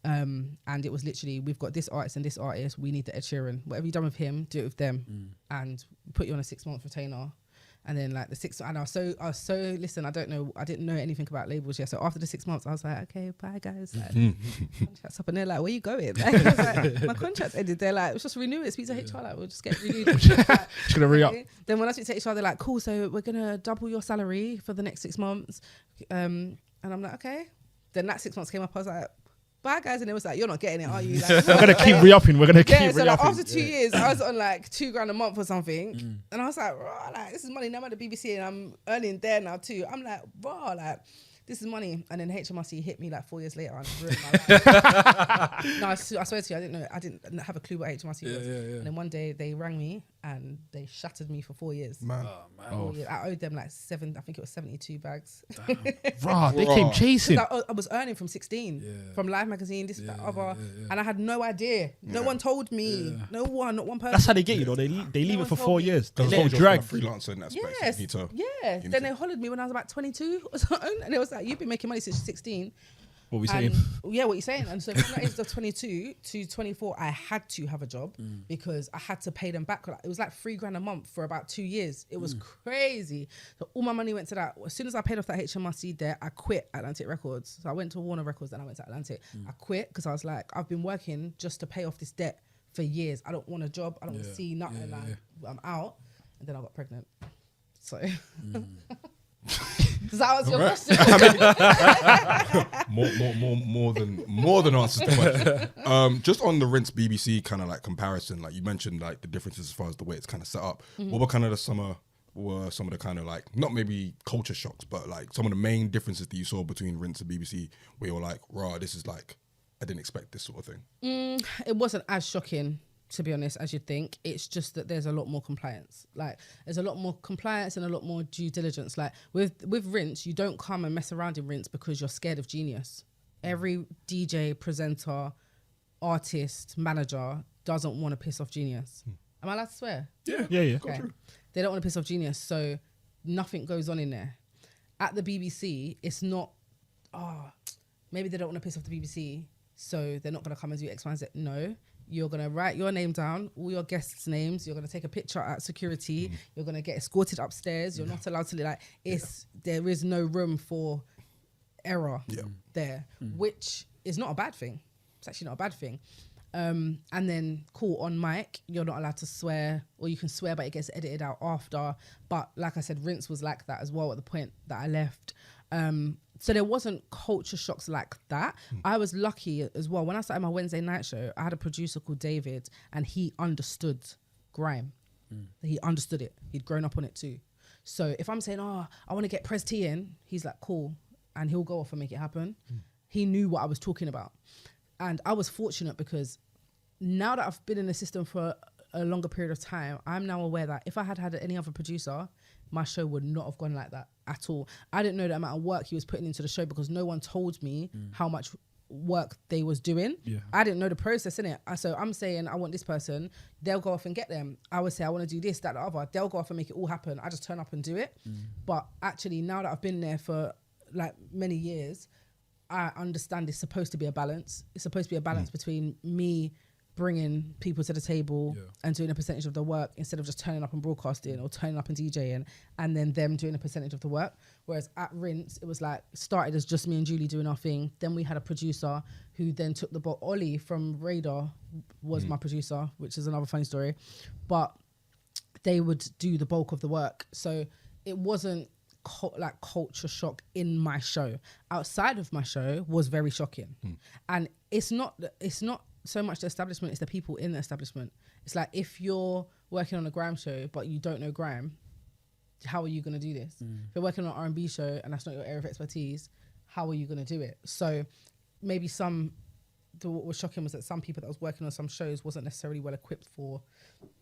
And it was literally, we've got this artist and this artist. We need the Ed Sheeran. Whatever you've done with him, do it with them. And put you on a 6-month retainer. And then like I was so listen, I didn't know anything about labels yet. So after the 6 months, I was like, okay, bye guys. Like, contract's up and they're like, where you going? Like, I was like, my contract's ended. They're like, let's just renew it. Speak to HR, like, we'll just get renewed. Like, just gonna re-up. Then when I speak to HR, they're like, cool, so we're gonna double your salary for the next 6 months. And I'm like, okay. Then that 6 months came up, I was like, bye guys, and it was like, you're not getting it, are you? Like, we're gonna keep re-upping. We're gonna keep so re-upping. like after 2 years, I was on like $2,000 a month or something, and I was like, raw, like this is money. Now I'm at the BBC and I'm earning there now too. I'm like, raw, like this is money. And then HMRC hit me like 4 years later and ruined my life. No, I swear to you, I didn't have a clue what HMRC was. And then one day they rang me and they shattered me for 4 years. Man. I owed them like I think it was 72 bags. Right, they came chasing. I was earning from 16 from Live Magazine, this, that, other, and I had no idea. No one told me. Not one person. That's how they get you, though. They leave it for 4 years. They Because let it drag. freelancer in that space. Yes. You need to, Then they hollered me when I was about 22 or something, and it was like, you've been making money since you're 16. What we saying? Yeah, what you're saying. And so from the age of 22 to 24, I had to have a job because I had to pay them back. It was like $3,000 a month for about 2 years. It was crazy. So all my money went to that. As soon as I paid off that HMRC debt, I quit Atlantic Records. So I went to Warner Records, then I went to Atlantic. I quit because I was like, I've been working just to pay off this debt for years. I don't want a job. I don't want to see nothing. I'm out. And then I got pregnant. So... Because that was your question. more than answers the question. Just on the Rinse BBC kind of like comparison, like you mentioned, like the differences as far as the way it's kind of set up. What were kind of some of the kind of like, not maybe culture shocks, but like some of the main differences that you saw between Rinse and BBC, where you're like, "Raw, this is like, I didn't expect this sort of thing." It wasn't as shocking, to be honest, as you'd think. It's just that there's a lot more compliance. Like, there's a lot more compliance and a lot more due diligence. Like, with Rinse, you don't come and mess around in Rinse because you're scared of Genius. Every DJ, presenter, artist, manager doesn't want to piss off Genius. Am I allowed to swear? Yeah. Okay. They don't want to piss off Genius, so nothing goes on in there. At the BBC, it's not, maybe they don't want to piss off the BBC, so they're not going to come and do X, Y, and Z. No. You're going to write your name down, all your guests' names. You're going to take a picture at security. You're going to get escorted upstairs. You're not allowed to, there is no room for error there, which is not a bad thing. It's actually not a bad thing. And then, on mic, you're not allowed to swear, or you can swear, but it gets edited out after. But like I said, Rinse was like that as well at the point that I left. So there wasn't culture shocks like that. I was lucky as well. When I started my Wednesday night show, I had a producer called David, and he understood grime. He understood it. He'd grown up on it too. So if I'm saying, I want to get Prez Tion, he's like, cool. And he'll go off and make it happen. He knew what I was talking about. And I was fortunate because now that I've been in the system for a longer period of time, I'm now aware that if I had any other producer, my show would not have gone like that at all. I didn't know the amount of work he was putting into the show because no one told me how much work they was doing. I didn't know the process, innit? So I'm saying I want this person, they'll go off and get them. I would say I want to do this, that, the other. They'll go off and make it all happen. I just turn up and do it. But actually, now that I've been there for like many years, I understand it's supposed to be a balance. It's supposed to be a balance between me bringing people to the table and doing a percentage of the work instead of just turning up and broadcasting or turning up and DJing and then them doing a percentage of the work. Whereas at Rinse, it was like, started as just me and Julie doing our thing. Then we had a producer who then took the ball. Ollie from Radar was my producer, which is another funny story. But they would do the bulk of the work. So it wasn't like culture shock in my show. Outside of my show was very shocking. And it's not so much the establishment, it's the people in the establishment. It's like, if you're working on a grime show but you don't know grime, how are you going to do this? If you're working on an R&B show and that's not your area of expertise, how are you going to do it? So maybe what was shocking was that some people that was working on some shows wasn't necessarily well equipped for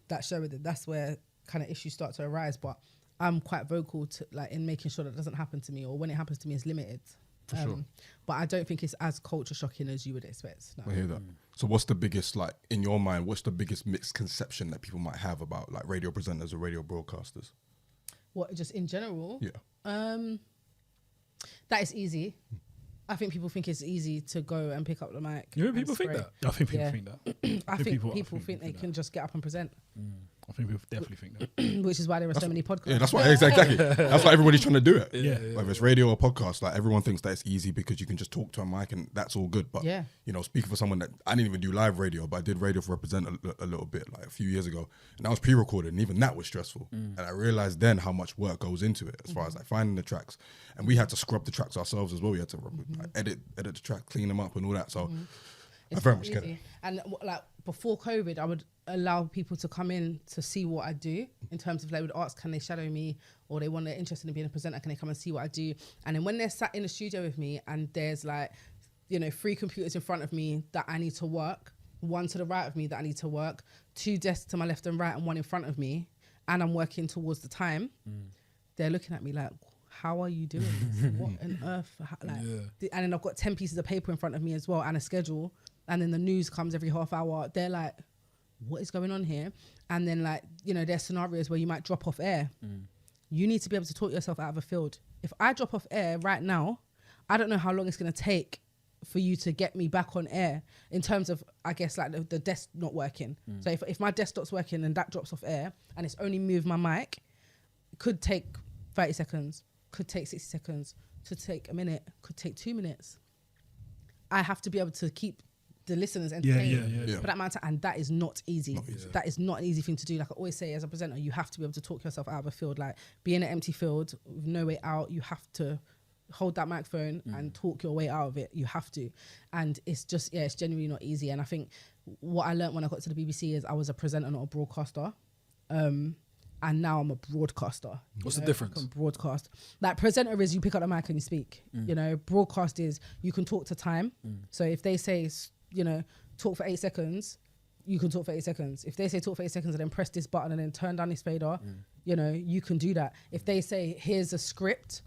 that show. That's where kind of issues start to arise. But I'm quite vocal to, like, in making sure that doesn't happen to me, or when it happens to me, it's limited. For sure. But I don't think it's as culture shocking as you would expect. No. I hear that. So what's the biggest, like, in your mind, what's the biggest misconception that people might have about like radio presenters or radio broadcasters? What, just in general? Yeah. That is easy. I think people think it's easy to go and pick up the mic. You know, people think that. I think people think that. I think people think they can just get up and present. I think people definitely think that. Which is why there are so many podcasts. Yeah, that's why, exactly. That's why everybody's trying to do it. Yeah. Whether it's radio or podcast, like, everyone thinks that it's easy because you can just talk to a mic and that's all good. But, you know, speaking for someone that, I didn't even do live radio, but I did radio for Represent a little bit, like a few years ago. And that was pre-recorded, and even that was stressful. And I realized then how much work goes into it as far as like finding the tracks. And we had to scrub the tracks ourselves as well. We had to like, edit the track, clean them up and all that. So I very much get it. And like, before COVID, I would allow people to come in to see what I do in terms of, like, would ask, can they shadow me, or they're interested in being a presenter, can they come and see what I do? And then when they're sat in the studio with me and there's, like, you know, 3 computers in front of me that I need to work, 1 to the right of me that I need to work, 2 desks to my left and right and 1 in front of me, and I'm working towards the time, they're looking at me like, how are you doing this? What on earth? And then I've got 10 pieces of paper in front of me as well, and a schedule, and then the news comes every half hour. They're like, what is going on here? And then, like, you know, there's scenarios where you might drop off air. You need to be able to talk yourself out of a field. If I drop off air right now, I don't know how long it's going to take for you to get me back on air in terms of, I guess, like the desk not working. So if my desk stops working and that drops off air and it's only moved my mic, it could take 30 seconds, could take 60 seconds, could take a minute, could take 2 minutes. I have to be able to keep the listeners entertained for that amount of time, and that is not easy. That is not an easy thing to do. Like I always say, as a presenter, you have to be able to talk yourself out of a field. Like be in an empty field with no way out, you have to hold that microphone and talk your way out of it. You have to. And it's just, it's genuinely not easy. And I think what I learned when I got to the BBC is I was a presenter, not a broadcaster. And now I'm a broadcaster. What's the difference? I can broadcast. Like presenter is you pick up the mic and you speak. You know, broadcast is you can talk to time. So if they say, you know, talk for 8 seconds, you can talk for 8 seconds. If they say talk for 8 seconds and then press this button and then turn down this fader, you know, you can do that. If they say here's a script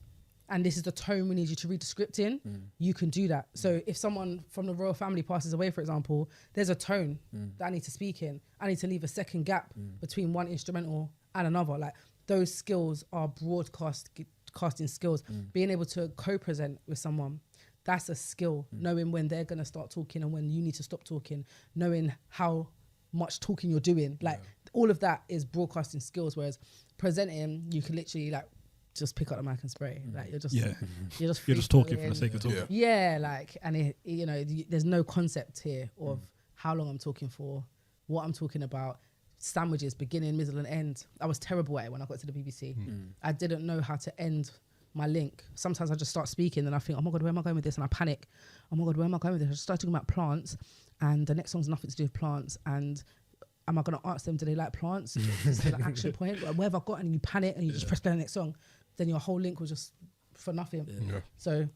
and this is the tone we need you to read the script in, you can do that. So if someone from the royal family passes away, for example, there's a tone that I need to speak in. I need to leave a second gap between one instrumental and another. Like those skills are broadcasting skills. Being able to co-present with someone, that's a skill. Knowing when they're gonna start talking and when you need to stop talking, knowing how much talking you're doing. Like all of that is broadcasting skills. Whereas presenting, you can literally like just pick up the mic and spray. Like you're just you're just talking for the sake of talking. Yeah, like, and it, you know, there's no concept here of how long I'm talking for, what I'm talking about. Sandwiches, beginning, middle, and end. I was terrible at it when I got to the BBC. I didn't know how to end my link. Sometimes I just start speaking and I think, oh my God, where am I going with this? And I panic. Oh my God, where am I going with this? I just start talking about plants and the next song's nothing to do with plants. And am I going to ask them, do they like plants? Is there an action point? Where have I got? And you panic and you just press play on the next song. Then your whole link was just for nothing. So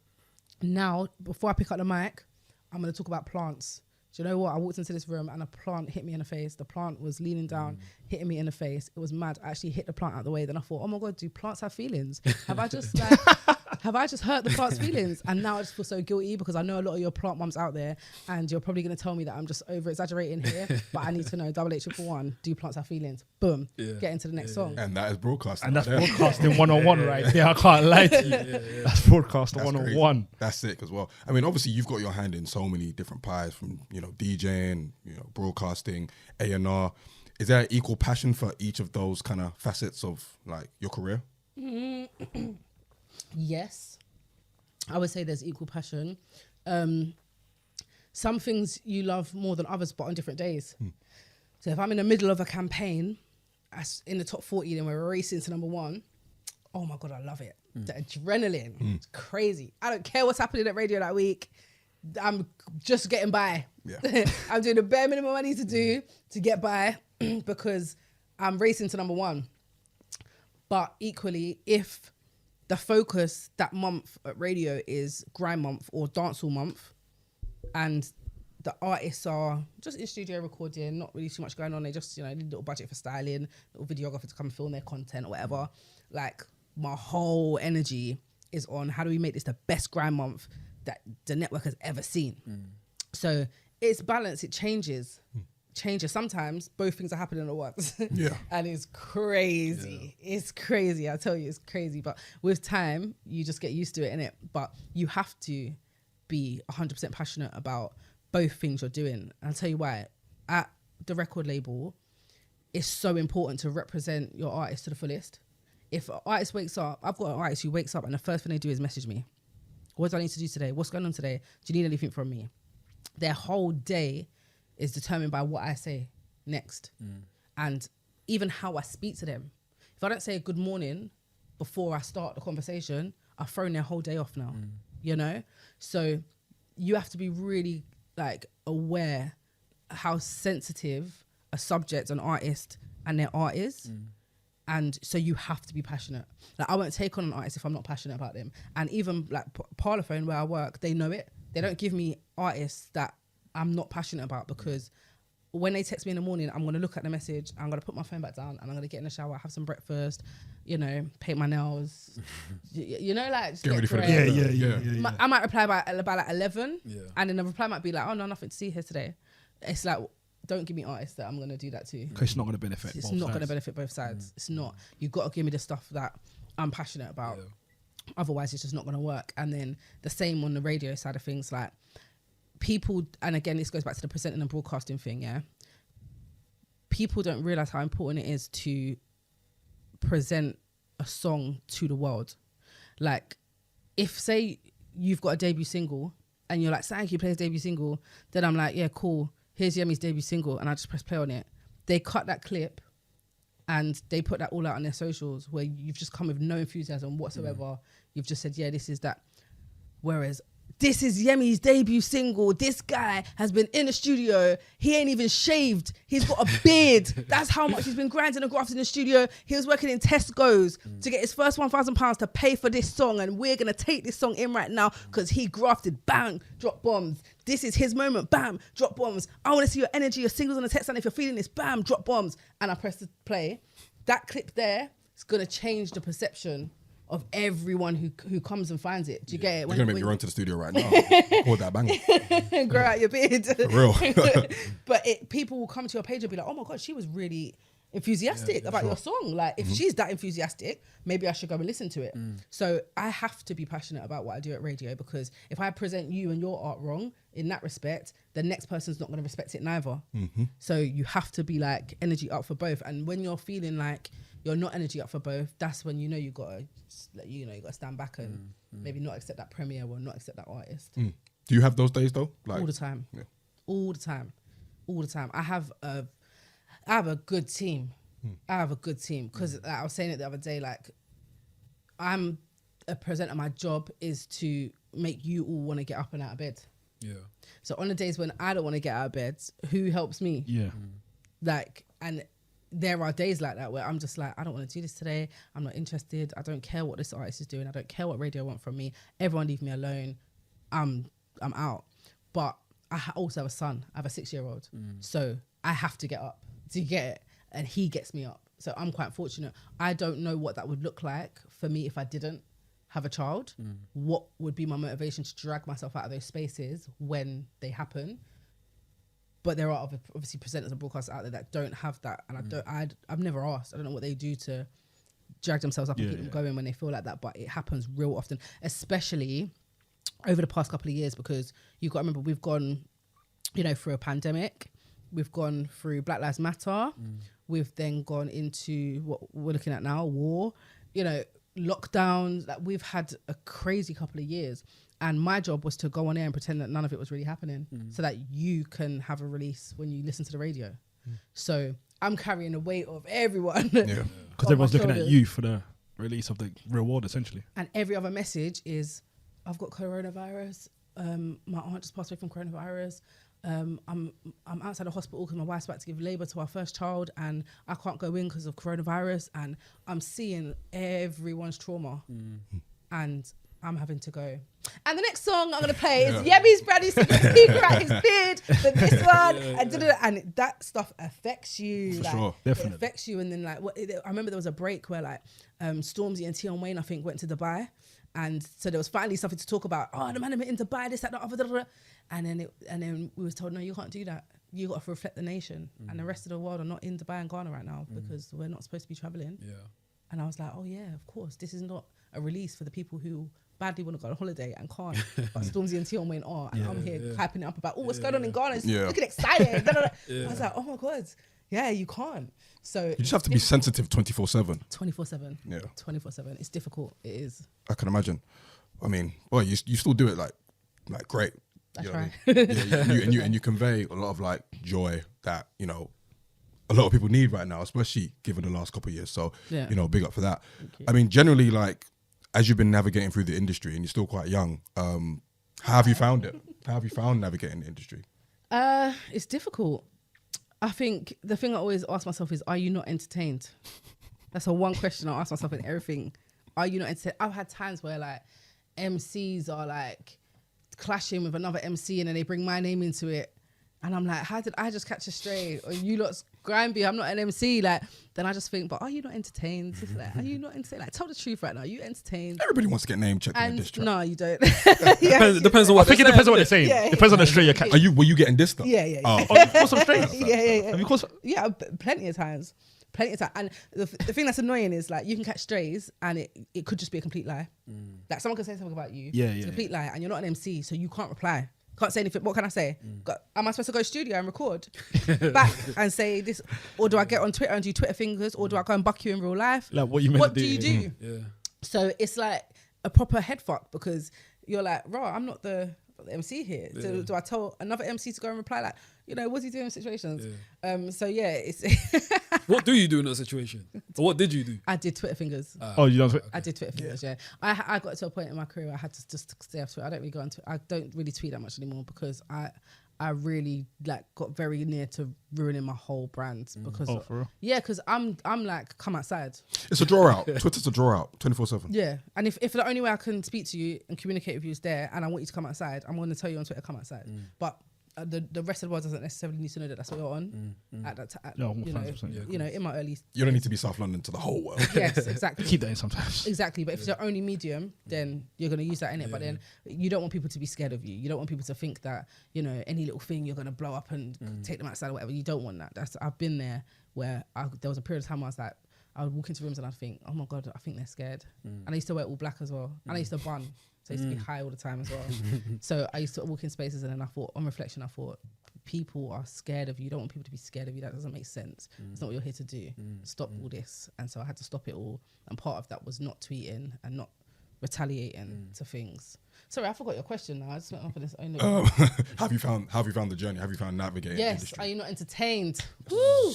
now, before I pick up the mic, I'm going to talk about plants. Do you know what? I walked into this room and a plant hit me in the face. The plant was leaning down, hitting me in the face. It was mad. I actually hit the plant out of the way. Then I thought, oh my God, do plants have feelings? Have I just hurt the plant's feelings? And now I just feel so guilty because I know a lot of your plant mums out there and you're probably going to tell me that I'm just over exaggerating here, but I need to know, 88811, do plants have feelings? Boom. Get into the next song. And that is broadcasting. And that's broadcasting 101 right there. I can't lie to you. That's broadcasting 101. That's sick as well. I mean, obviously you've got your hand in so many different pies from, you know, DJing, you know, broadcasting, A&R. Is there equal passion for each of those kind of facets of like your career? Yes, I would say there's equal passion. Some things you love more than others, but on different days. So if I'm in the middle of a campaign, in the top 40, then we're racing to number 1. Oh my God, I love it. The adrenaline, it's crazy. I don't care what's happening at radio that week. I'm just getting by. I'm doing the bare minimum I need to do to get by because I'm racing to number 1. But equally, if the focus that month at radio is grime month or dancehall month, and the artists are just in studio recording, not really too much going on. They just, you know, need a little budget for styling, little videographer to come and film their content or whatever. Like my whole energy is on how do we make this the best grime month that the network has ever seen. So it's balanced. It changes. Sometimes both things are happening at once. And it's crazy. It's crazy. I tell you, it's crazy. But with time, you just get used to it, innit? But you have to be 100% passionate about both things you're doing. And I'll tell you why. At the record label, it's so important to represent your artist to the fullest. If an artist wakes up, I've got an artist who wakes up and the first thing they do is message me. What do I need to do today? What's going on today? Do you need anything from me? Their whole day is determined by what I say next. And even how I speak to them. If I don't say good morning before I start the conversation, I've thrown their whole day off now, you know? So you have to be really like aware how sensitive a subject, an artist and their art is. And so you have to be passionate. Like I won't take on an artist if I'm not passionate about them. And even like Parlophone where I work, they know it. They don't give me artists that I'm not passionate about, because when they text me in the morning, I'm going to look at the message, I'm going to put my phone back down and I'm going to get in the shower, have some breakfast, you know, paint my nails, you know, like just get ready for the day. Yeah. I might reply by like 11 and then the reply might be like, oh no, nothing to see here today. It's like, don't give me artists that I'm going to do that to. Because it's not going to benefit It's both not sides. going to benefit both sides. It's not. You've got to give me the stuff that I'm passionate about. Otherwise, it's just not going to work. And then the same on the radio side of things. Like people, and again, this goes back to the presenting and broadcasting thing, yeah? People don't realize how important it is to present a song to the world. Like, if, say, you've got a debut single, and you're like, thank you, play his debut single, then I'm like, yeah, cool, here's Yemi's debut single, and I just press play on it. They cut that clip, and they put that all out on their socials, where you've just come with no enthusiasm whatsoever. You've just said, yeah, this is that. Whereas, this is Yemi's debut single. This guy has been in the studio. He ain't even shaved. He's got a beard. That's how much he's been grinding and grafting in the studio. He was working in Tesco's to get his first £1,000 to pay for this song. And we're going to take this song in right now because he grafted. Bang, drop bombs. This is his moment. Bam, drop bombs. I want to see your energy, your singles on the text. And if you're feeling this, bam, drop bombs. And I press the play. That clip there is going to change the perception of everyone who comes and finds it. Do you get it? You're going to make me run to the studio right now. Hold that banger. And grow out your beard. For real. But people will come to your page and be like, oh my God, she was really enthusiastic about your song. Like, if she's that enthusiastic, maybe I should go and listen to it. So I have to be passionate about what I do at radio, because if I present you and your art wrong in that respect, the next person's not going to respect it neither. So you have to be like energy up for both. And when you're feeling like you're not energy up for both, that's when you gotta stand back and maybe not accept that premiere or not accept that artist. Do you have those days though? Like, all the time. Yeah. All the time. I have a good team. I have a good team, because I was saying it the other day, like, I'm a presenter. My job is to make you all want to get up and out of bed. Yeah. So on the days when I don't want to get out of bed, who helps me? Yeah. Like, and there are days like that where I'm just like, I don't want to do this today. I'm not interested. I don't care what this artist is doing. I don't care what radio want from me. Everyone leave me alone. I'm out. But I also have a son. I have a 6-year-old. So I have to get up. Do you get it? And he gets me up. So I'm quite fortunate. I don't know what that would look like for me if I didn't have a child. What would be my motivation to drag myself out of those spaces when they happen? But there are obviously presenters and broadcasters out there that don't have that, and I've never asked. I don't know what they do to drag themselves up and keep them going when they feel like that. But it happens real often, especially over the past couple of years, because you've got to remember, we've gone, through a pandemic, we've gone through Black Lives Matter, we've then gone into what we're looking at now, war, lockdowns. Like, we've had a crazy couple of years. And my job was to go on air and pretend that none of it was really happening, so that you can have a release when you listen to the radio. So I'm carrying the weight of everyone. Yeah. Because everyone's looking at you for the release of the reward, essentially. And every other message is, I've got coronavirus. My aunt just passed away from coronavirus. I'm outside the hospital because my wife's about to give labour to our first child, and I can't go in because of coronavirus. And I'm seeing everyone's trauma. And I'm having to go. And the next song I'm going to play is Yemi's brand new single, Speaker at his beard, for this one. And that stuff affects you. For like, sure. Definitely. It affects you. And then, like, I remember there was a break where, like, Stormzy and Tion, I think, went to Dubai. And so there was finally something to talk about. Oh, the man in Dubai, this, that, the other. And then we was told, no, you can't do that. You got to reflect the nation. And the rest of the world are not in Dubai and Ghana right now because we're not supposed to be traveling. Yeah. And I was like, oh yeah, of course. This is not a release for the people who badly want to go on holiday and can't. But Stormzy and Tion are. And I'm here hyping it up about, what's going on in Ghana? It's looking exciting. I was like, oh my God. Yeah, you can't. So you just have to be sensitive 24/7. 24/7. Yeah. 24/7. It's difficult. It is. I can imagine. I mean, boy, you still do it like great. That's You know what right. I mean? and you convey a lot of like joy that, a lot of people need right now, especially given the last couple of years. So, big up for that. I mean, generally, like, as you've been navigating through the industry and you're still quite young, how have you found it? How have you found navigating the industry? It's difficult. I think the thing I always ask myself is, are you not entertained? That's the one question I ask myself in everything. Are you not entertained? I've had times where, like, MCs are, like, clashing with another MC and then they bring my name into it. And I'm like, how did I just catch a stray? Or you lot's grimy, I'm not an MC. Like, then I just think, but are you not entertained? Like, are you not entertained? Like, tell the truth right now. Are you entertained? Everybody wants to get name checked in this track. No, you don't. Depends on what I think it depends on what they're saying. Yeah, Depends on the stray you're catching. Were you getting this stuff? Yeah. Oh. Oh, you've caught some strays? Yeah. Have you caught some? Yeah, plenty of times. And the thing that's annoying is, like, you can catch strays and it could just be a complete lie. Like, someone could say something about you. Yeah, It's a complete lie, and you're not an MC, so you can't reply. Can't say anything. What can I say? Am I supposed to go studio and record back and say this, or do I get on Twitter and do Twitter fingers, or do I go and buck you in real life? Like what you meant What to do you do? Yeah. So it's like a proper head fuck, because you're like, raw, I'm not the MC here. So Yeah. do I tell another MC to go and reply like, what's he doing in situations? Yeah. So yeah, it's What do you do in that situation? Or what did you do? I did Twitter fingers. Oh, you don't. I did Twitter fingers, yeah. I got to a point in my career where I had to just stay off Twitter. I don't really go on Twitter. I don't really tweet that much anymore, because I really like got very near to ruining my whole brand because For real? yeah, because I'm like, come outside. It's a draw out. Twitter's a draw out 24/7. Yeah, and if the only way I can speak to you and communicate with you is there, and I want you to come outside, I'm going to tell you on Twitter, come outside. But the rest of the world doesn't necessarily need to know that that's what you're on at that time. No, 100%, yeah, in my early. You don't need to be South London to the whole world. Yes, exactly. Keep that in sometimes. Exactly, but if it's your only medium, then you're going to use that in it. But then you don't want people to be scared of you. You don't want people to think that any little thing you're going to blow up and take them outside or whatever. You don't want that. I've been there where there was a period of time where I was like, I would walk into rooms and I'd think, oh my God, I think they're scared. And I used to wear all black as well. And I used to bun. So I used to be high all the time as well. So I used to walk in spaces, and then I thought, on reflection, people are scared of you. You don't want people to be scared of you. That doesn't make sense. It's not what you're here to do. Stop all this. And so I had to stop it all. And part of that was not tweeting and not retaliating to things. Sorry, I forgot your question now. I just went off on this own little... Have you found the journey? Have you found navigating the Yes. industry? Are you not entertained? Woo!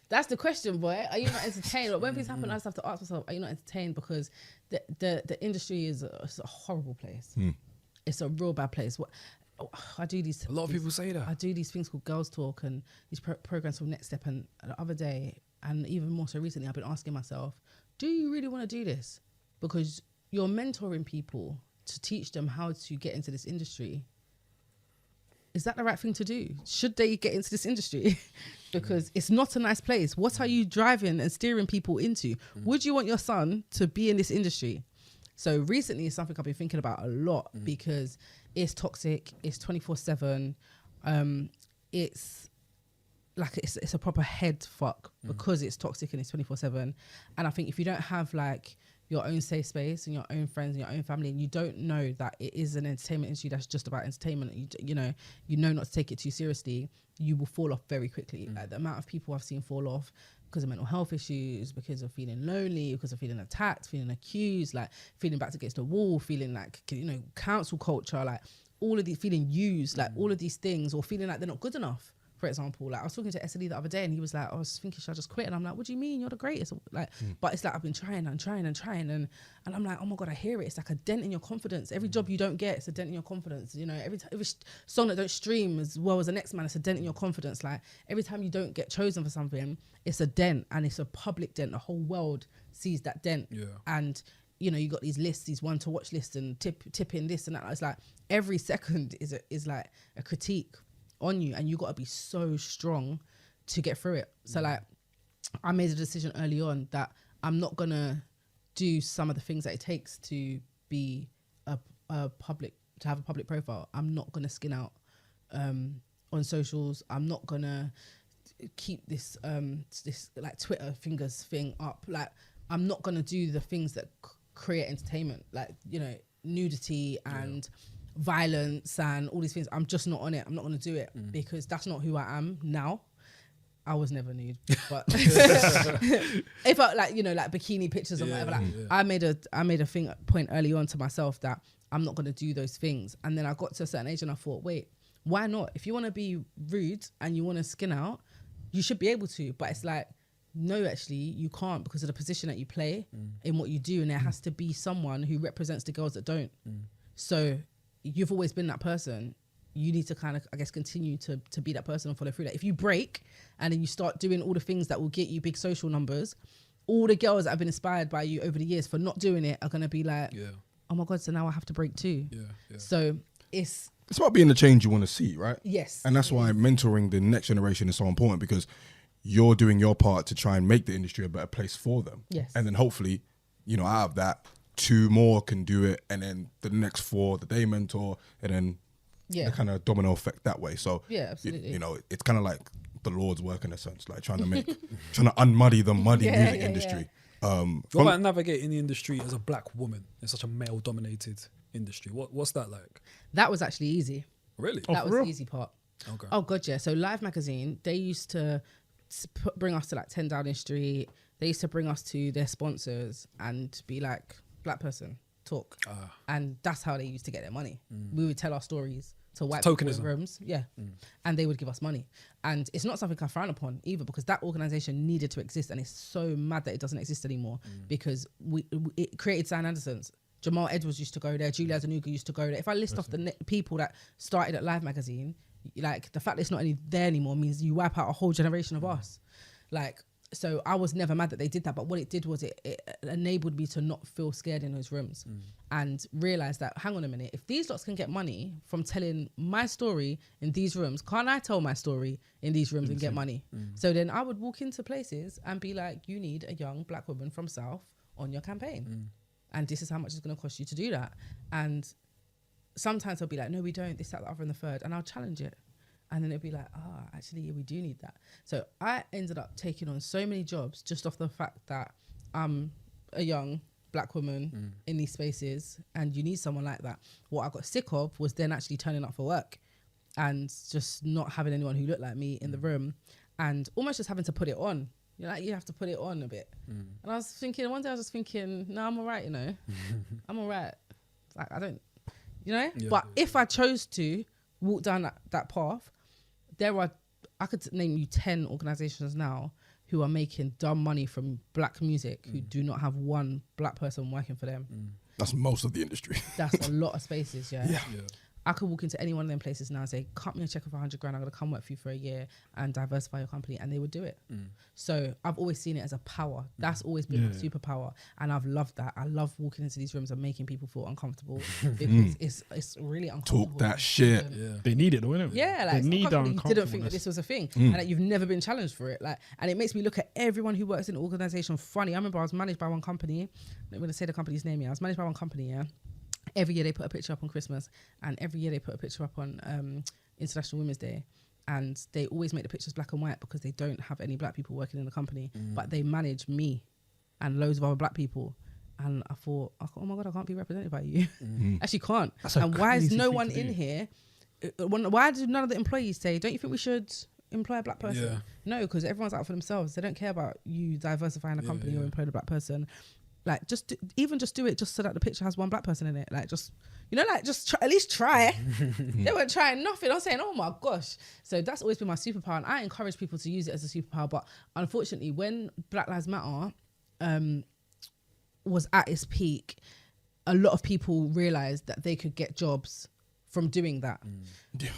That's the question, boy. Are you not entertained? Like, when things happen, I just have to ask myself, are you not entertained? Because the industry is a horrible place. It's a real bad place. I do these... A lot of people say that. I do these things called Girls Talk and these programs from Next Step. And the other day, and even more so recently, I've been asking myself, do you really want to do this? Because you're mentoring people to teach them how to get into this industry. Is that the right thing to do? Should they get into this industry? Because it's not a nice place. What are you driving and steering people into? Would you want your son to be in this industry? So recently, it's something I've been thinking about a lot because it's toxic. It's 24/7. It's like it's a proper head fuck because it's toxic and it's 24/7. And I think if you don't have like your own safe space and your own friends and your own family, and you don't know that it is an entertainment industry that's just about entertainment, you know not to take it too seriously, you will fall off very quickly. Like the amount of people I've seen fall off because of mental health issues, because of feeling lonely, because of feeling attacked, feeling accused, like feeling backed against the wall, feeling like, council culture, like all of these, feeling used, like all of these things, or feeling like they're not good enough. For example, like I was talking to SLE the other day and he was like, I was thinking, should I just quit? And I'm like, what do you mean? You're the greatest. Like, but it's like, I've been trying and trying and trying. And I'm like, oh my God, I hear it. It's like a dent in your confidence. Every job you don't get, it's a dent in your confidence. Every song that don't stream as well as the next man, it's a dent in your confidence. Like every time you don't get chosen for something, it's a dent, and it's a public dent. The whole world sees that dent. Yeah. And you got these lists, these one to watch lists and tipping this and that. It's like every second is like a critique on you, and you got to be so strong to get through it. So like I made a decision early on that I'm not gonna do some of the things that it takes to be to have a public profile. I'm not gonna skin out on socials. I'm not gonna keep this like Twitter fingers thing up. Like I'm not gonna do the things that create entertainment, like nudity and violence and all these things. I'm just not on it. I'm not going to do it because that's not who I am now. I was never nude, but if I like bikini pictures or whatever, I made a point early on to myself that I'm not going to do those things. And then I got to a certain age and I thought, wait, why not? If you want to be rude and you want to skin out, you should be able to. But it's like, no, actually, you can't, because of the position that you play in what you do, and there has to be someone who represents the girls that don't. So you've always been that person. You need to kind of, I guess, continue to be that person and follow through that. If you break and then you start doing all the things that will get you big social numbers, all the girls that have been inspired by you over the years for not doing it are going to be like, oh my God, so now I have to break too. So it's about being the change you want to see, right? Yes. And that's why mentoring the next generation is so important, because you're doing your part to try and make the industry a better place for them. Yes. And then hopefully, out of that, 2 more can do it, and then the next 4 that they mentor, and then the kind of domino effect that way. So absolutely. It's kind of like the Lord's work in a sense, like trying to unmuddy the muddy music industry. What about navigating the industry as a black woman in such a male-dominated industry? What's that like? That was actually easy. Really? Oh, That for was real? the easy part. Okay. Oh god, yeah. So Live Magazine, they used to bring us to like 10 Downing Street. They used to bring us to their sponsors and be like, black person, talk. And that's how they used to get their money. We would tell our stories to white people in tokenism. rooms. Yeah. And they would give us money. And it's not something I frown upon either, because that organization needed to exist. And it's so mad that it doesn't exist anymore because it created Sian Anderson's. Jamal Edwards used to go there. Julia Zanuga used to go there. If I list off the people that started at Live Magazine, like the fact that it's not there anymore means you wipe out a whole generation of us. Like, so I was never mad that they did that, but what it did was it enabled me to not feel scared in those rooms and realize that, hang on a minute, if these lots can get money from telling my story in these rooms, can't I tell my story in these rooms and get money? So then I would walk into places and be like, you need a young black woman from South on your campaign. And this is how much it's going to cost you to do that. And sometimes I'll be like, no, we don't, this, that, the other, and the third. And I'll challenge it. And then it'll be like, actually, yeah, we do need that. So I ended up taking on so many jobs just off the fact that I'm a young black woman in these spaces and you need someone like that. What I got sick of was then actually turning up for work and just not having anyone who looked like me in the room and almost just having to put it on. You're like, you have to put it on a bit. And I was thinking, one day I was just thinking, no, I'm all right, you know. I'm all right. Like, I don't, you know. Yeah, but if I chose to walk down that path, I could name you 10 organizations now who are making dumb money from black music who do not have one black person working for them. That's most of the industry. That's a lot of spaces, yeah. Yeah. I could walk into any one of them places now and say, cut me a check of 100 grand, I'm going to come work for you for a year and diversify your company, and they would do it. So I've always seen it as a power. That's always been my superpower, and I've loved that. I love walking into these rooms and making people feel uncomfortable because it's really uncomfortable. Talk that shit. They need it though, innit? Yeah, like they it's need uncomfortable that you didn't think that uncomfortableness. this was a thing and that you've never been challenged for it. Like, and it makes me look at everyone who works in the organization funny. I remember I was managed by one company. I'm not going to say the company's name here. I was managed by one company, yeah. Every year they put a picture up on Christmas, and every year they put a picture up on International Women's Day, and they always make the pictures black and white because they don't have any black people working in the company, but they manage me and loads of other black people. And I thought, oh my God, I can't be represented by you. Actually can't. And why is no one in here? Why do none of the employees say, don't you think we should employ a black person? Yeah. No, because everyone's out for themselves. They don't care about you diversifying a company or employing a black person. Like, just do it just so that the picture has one black person in it. Like, just, you know, like, just at least try. They weren't trying nothing. I'm saying, oh my gosh. So that's always been my superpower. And I encourage people to use it as a superpower. But unfortunately, when Black Lives Matter was at its peak, a lot of people realized that they could get jobs from doing that. Yeah.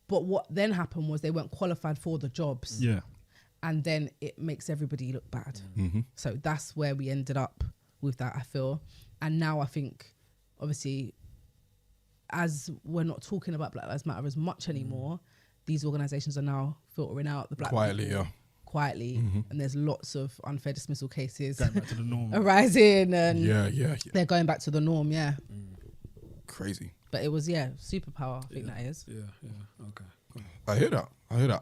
But what then happened was they weren't qualified for the jobs. Yeah. And then it makes everybody look bad. So that's where we ended up with that, I feel. And now I think, obviously, as we're not talking about Black Lives Matter as much anymore, these organisations are now filtering out the black Quietly, people yeah. quietly, and there's lots of unfair dismissal cases Going back to the norm. arising, and Yeah. they're going back to the norm, Crazy. But it was, superpower, I think that is. Yeah. Okay. I hear that.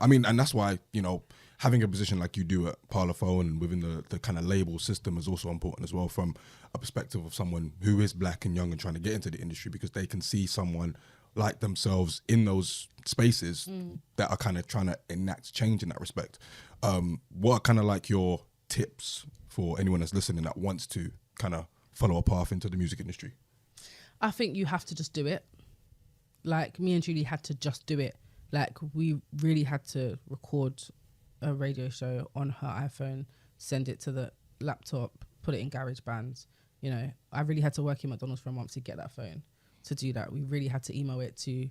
I mean, and that's why, you know, having a position like you do at Parlophone and within the kind of label system is also important as well, from a perspective of someone who is black and young and trying to get into the industry, because they can see someone like themselves in those spaces that are kind of trying to enact change in that respect. What are kind of like your tips for anyone that's listening that wants to kind of follow a path into the music industry? I think you have to just do it. Like, me and Julie had to just do it. Like, we really had to record a radio show on her iPhone, send it to the laptop, put it in GarageBand. You know, I really had to work in McDonald's for a month to get that phone. To do that, we really had to email it to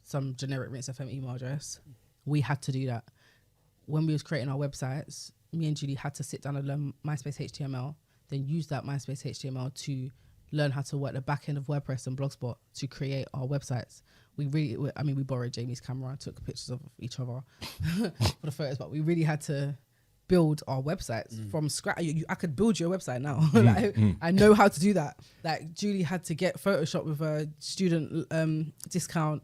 some generic Rinse FM email address. We had to do that. When we was creating our websites, me and Julie had to sit down and learn MySpace HTML, then use that MySpace HTML to learn how to work the back end of WordPress and Blogspot to create our websites. We borrowed Jamie's camera, took pictures of each other for the photos, but we really had to build our websites from scratch. I could build your website now. I know how to do that. Like, Julie had to get Photoshop with a student discount,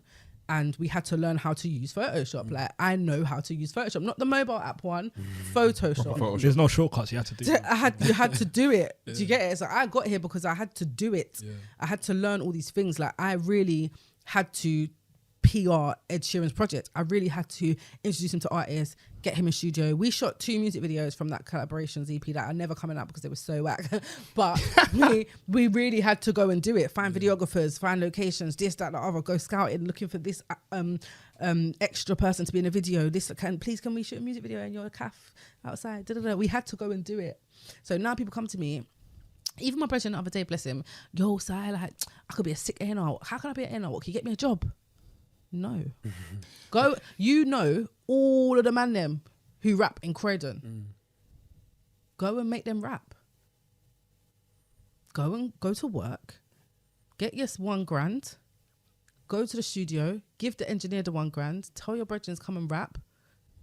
and we had to learn how to use Photoshop. Like, I know how to use Photoshop, not the mobile app one, Photoshop. There's no shortcuts you had to do. You had to do it. Do you get it? So I got here because I had to do it. I had to learn all these things. Like, I really had to PR Ed Sheeran's project. I really had to introduce him to artists, get him in studio. We shot 2 music videos from that collaborations EP that are never coming out because they were so whack. But we really had to go and do it. Find videographers, find locations, this, that, the other. Go scouting, looking for this extra person to be in a video. This can we shoot a music video in your calf outside? Da-da-da. We had to go and do it. So now people come to me. Even my brother the other day, bless him, yo, Si, like, I could be a sick A&R. How can I be an A&R? What, can you get me a job? No. Go, you know, all of the man them who rap in Croydon. Go and make them rap. Go to work. Get your $1,000. Go to the studio. Give the engineer the $1,000. Tell your brethren come and rap.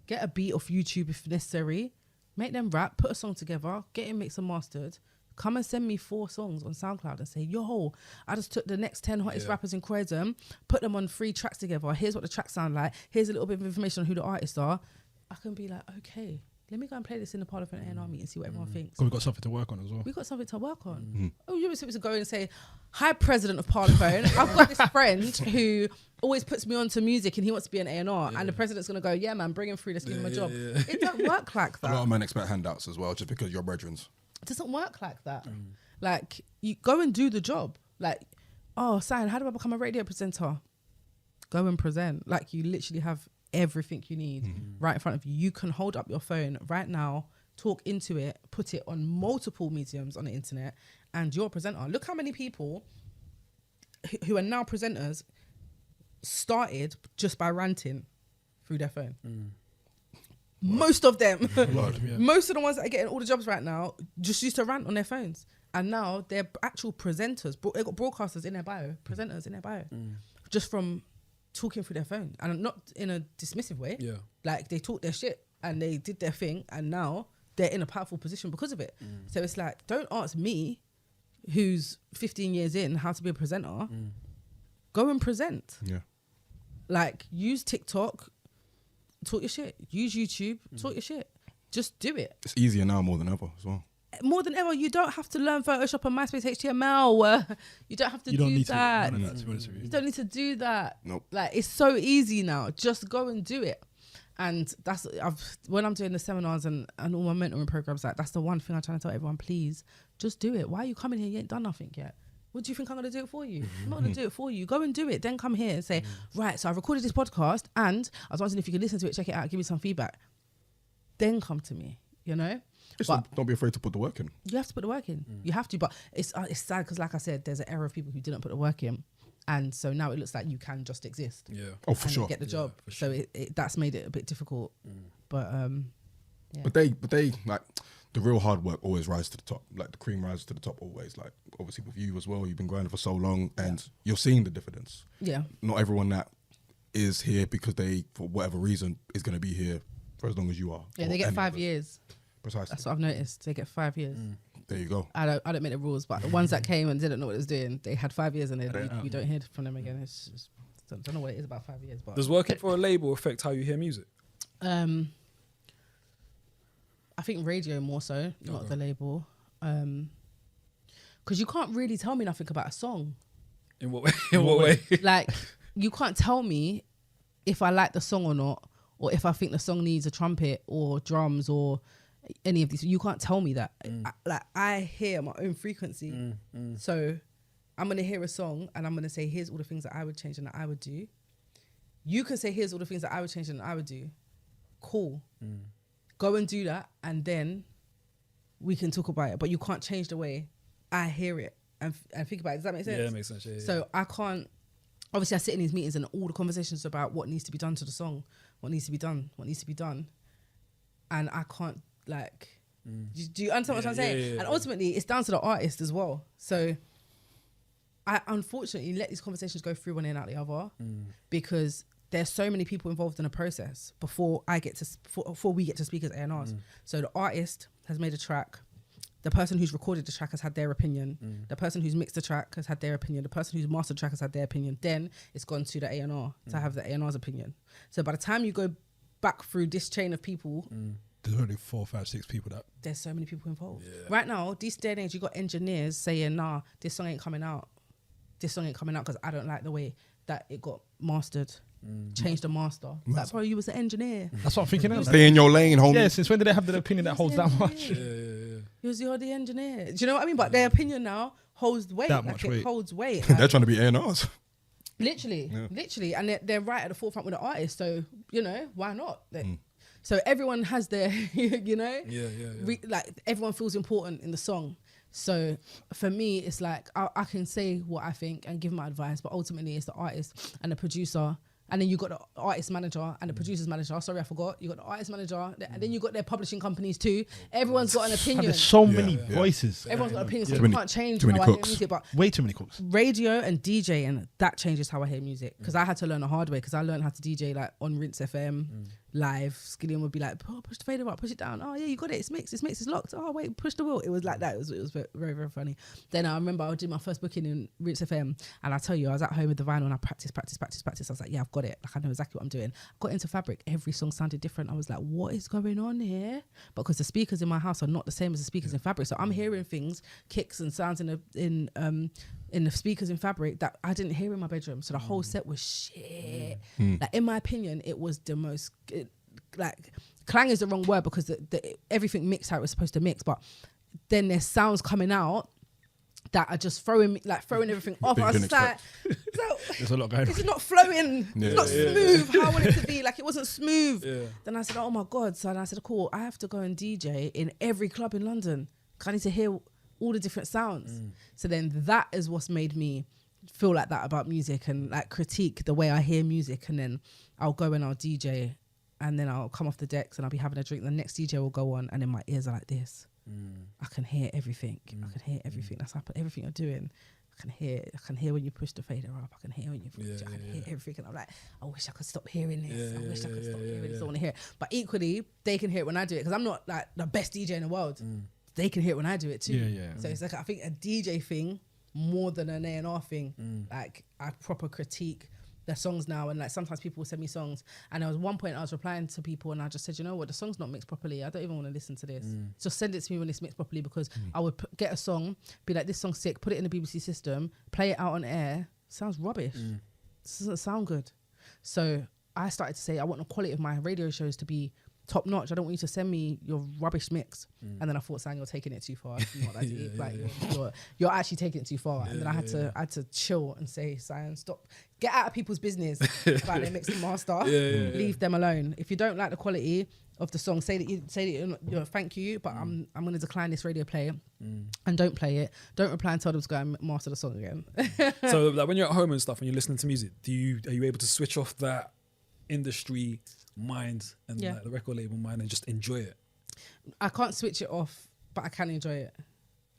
Get a beat off YouTube if necessary. Make them rap. Put a song together. Get it mixed and mastered. Come and send me 4 songs on SoundCloud and say, yo, I just took the next 10 hottest rappers in Croydon, put them on 3 tracks together. Here's what the tracks sound like. Here's a little bit of information on who the artists are. I can be like, okay, let me go and play this in the Parlophone A&R meeting and see what everyone thinks. We've got something to work on as well. We've got something to work on. Oh, you were supposed to go and say, hi, president of Parlophone. I've got this friend who always puts me on to music and he wants to be an A&R. And the president's going to go, yeah, man, bring him through. Let's give him a job. It doesn't work like that. A lot of men expect handouts as well, just because you're brethrens. It doesn't work like that. Like, you go and do the job. Like, oh, Sian, how do I become a radio presenter? Go and present. Like, you literally have everything you need right in front of you. You can hold up your phone right now, talk into it, put it on multiple mediums on the internet, and you're a presenter. Look how many people who are now presenters started just by ranting through their phone. Most of them, most of the ones that are getting all the jobs right now just used to rant on their phones. And now they're actual presenters. They've got broadcasters in their bio, presenters in their bio, just from talking through their phone. And not in a dismissive way. Yeah. Like, they talked their shit and they did their thing and now they're in a powerful position because of it. So it's like, don't ask me, who's 15 years in, how to be a presenter. Go and present. Yeah. Like, use TikTok, talk your shit. Use YouTube, talk your shit. Just do it. It's easier now more than ever as well. More than ever, you don't have to learn Photoshop and MySpace HTML. You don't have to do that. You don't need to do that. Nope. Like, it's so easy now. Just go and do it. And that's when I'm doing the seminars and all my mentoring programs, like, that's the one thing I'm trying to tell everyone, please, just do it. Why are you coming here? You ain't done nothing yet. What do you think I'm going to do it for you? I'm not going to do it for you. Go and do it. Then come here and say, right, so I recorded this podcast and I was wondering if you could listen to it, check it out, give me some feedback. Then come to me, you know? Don't be afraid to put the work in. You have to put the work in. You have to, but it's sad because, like I said, there's an era of people who didn't put the work in. And so now it looks like you can just exist. Yeah. Oh, for sure. Get the job. So that's made it a bit difficult. But yeah. But they like, the real hard work always rises to the top. Like, the cream rises to the top always. Like, obviously with you as well, you've been grinding for so long and you're seeing the dividends. Yeah. Not everyone that is here because they, for whatever reason, is going to be here for as long as you are. Yeah, they get 5 years. Precisely. That's what I've noticed. They get 5 years. There you go. I don't make the rules, but the ones that came and didn't know what it was doing, they had 5 years and you don't hear from them again. It's just, I don't know what it is about 5 years. But does working for a label affect how you hear music? I think radio more so, not the label. Because you can't really tell me nothing about a song. In what way? In what way? Like, you can't tell me if I like the song or not, or if I think the song needs a trumpet or drums or any of these. You can't tell me that. I hear my own frequency. So I'm going to hear a song and I'm going to say, here's all the things that I would change and that I would do. You can say, here's all the things that I would change and that I would do. Cool. Go and do that and then we can talk about it. But you can't change the way I hear it and think about it. Does that make sense? Yeah, it makes sense. Yeah, so I can't, obviously I sit in these meetings and all the conversations about what needs to be done to the song, what needs to be done. And I can't, like, do you understand what I'm saying? And ultimately it's down to the artist as well. So I unfortunately let these conversations go through one end out the other because there's so many people involved in a process before we get to speak as A&Rs. So the artist has made a track. The person who's recorded the track has had their opinion. The person who's mixed the track has had their opinion. The person who's mastered the track has had their opinion. Then it's gone to the A&R to have the A&R's opinion. So by the time you go back through this chain of people, there's only 4, 5, 6 people that. There's so many people involved. Yeah. Right now, this day and age, you got engineers saying, nah, this song ain't coming out. This song ain't coming out because I don't like the way that it got mastered. change the master. It's like, bro, you was the engineer. That's what I'm thinking. Stay in your lane, homie. Yeah, since when did they have the opinion that holds that much? You're the engineer. Do you know what I mean? But their opinion now holds weight. That like much it weight. holds weight. They're Like, trying to be A&Rs. literally, and they're right at the forefront with the artist. So why not? So everyone has their, like everyone feels important in the song. So for me, it's like I can say what I think and give my advice, but ultimately it's the artist and the producer. And then you got the artist manager and the producer's manager. Sorry, I forgot. You got the artist manager, and then you got their publishing companies too. Everyone's got an opinion. There's so many voices. Everyone's got an opinion, so Too you many- can't change too many how I hear cooks. music. But Way too many cooks. radio and DJ, and that changes how I hear music. Because I had to learn the hard way. Because I learned how to DJ like on Rinse FM live. Skillian would be like, "Oh, push the fader up, push it down. Oh yeah, you got it. It's mixed. It's locked. Oh wait, push the wheel." It was like that. It was very, very funny. Then I remember I did my first booking in Rinse FM, and I tell you, I was at home with the vinyl and I practice. I was like, yeah, I've got it. Like I know exactly what I'm doing. Got into Fabric. Every song sounded different. I was like, what is going on here? Because the speakers in my house are not the same as the speakers in Fabric. So I'm hearing things, kicks and sounds in the speakers in Fabric that I didn't hear in my bedroom. So the whole set was shit. Like in my opinion, it was the most like clang is the wrong word because everything mixed how it was supposed to mix. But then there's sounds coming out that are just throwing everything off. I was just like, There's a lot going on. it's not flowing, it's not smooth how I want it to be. Like it wasn't smooth. Then I said, oh my God. So I said, cool, I have to go and DJ in every club in London. I need to hear all the different sounds. So then that is what's made me feel like that about music and like critique the way I hear music. And then I'll go and I'll DJ and then I'll come off the decks and I'll be having a drink. The next DJ will go on and then my ears are like this. I can hear everything. I can hear everything that's happening, everything you're doing. I can hear when you push the fader up. I can hear when you push I can hear everything. And I'm like, I wish I could stop hearing this. I wish I could stop hearing this. I want to hear it. But equally, they can hear it when I do it because I'm not like the best DJ in the world. They can hear it when I do it too. So it's like I think a DJ thing more than an A&R thing. Like I proper critique their songs now, and like sometimes people will send me songs, and there was one point I was replying to people and I just said, you know what, the song's not mixed properly. I don't even want to listen to this. Just send it to me when it's mixed properly, because I would get a song, be like, this song's sick, put it in the BBC system, play it out on air, sounds rubbish. This doesn't sound good. So I started to say I want the quality of my radio shows to be top notch. I don't want you to send me your rubbish mix. And then I thought, Sang, you're taking it too far. You're not that deep. Like you're actually taking it too far. And then I had to chill and say, Sang, stop. Get out of people's business about their mix and master. Leave them alone. If you don't like the quality of the song, say that you're thank you, but I'm going to decline this radio play and don't play it. Don't reply and tell them to go and master the song again. So like when you're at home and stuff and you're listening to music, are you able to switch off that industry mind and like the record label mind and just enjoy it? I can't switch it off, but I can enjoy it.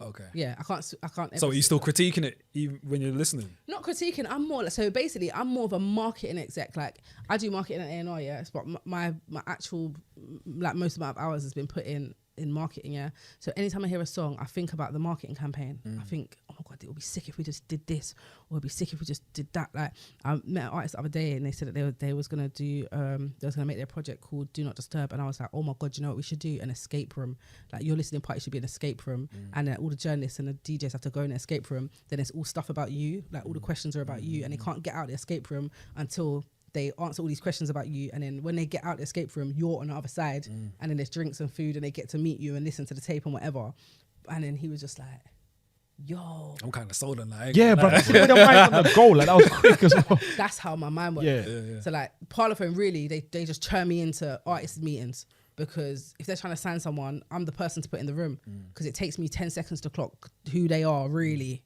Okay. Yeah, I can't. So are you still critiquing it even when you're listening? Not critiquing. I'm more so basically I'm more of a marketing exec. Like I do marketing at A&R, yes, but my actual like most amount of hours has been put in marketing, yeah. So anytime I hear a song, I think about the marketing campaign. I think, oh my God, it would be sick if we just did this, or it'd be sick if we just did that. Like I met an artist the other day and they said that they was gonna do they was gonna make their project called Do Not Disturb, and I was like, oh my God, you know what we should do? An escape room. Like your listening party should be an escape room, and all the journalists and the DJs have to go in an escape room. Then it's all stuff about you, like all the questions are about you, and they can't get out of the escape room until they answer all these questions about you, and then when they get out the escape room, you're on the other side, and then there's drinks and food, and they get to meet you and listen to the tape and whatever. And then he was just like, yo, I'm kind of sold on that. Yeah, but with the mind on the goal, like that was quick as well. that's how my mind works. Yeah. So like Parlophone, really, they just turn me into artist meetings, because if they're trying to sign someone, I'm the person to put in the room, because it takes me 10 seconds to clock who they are really.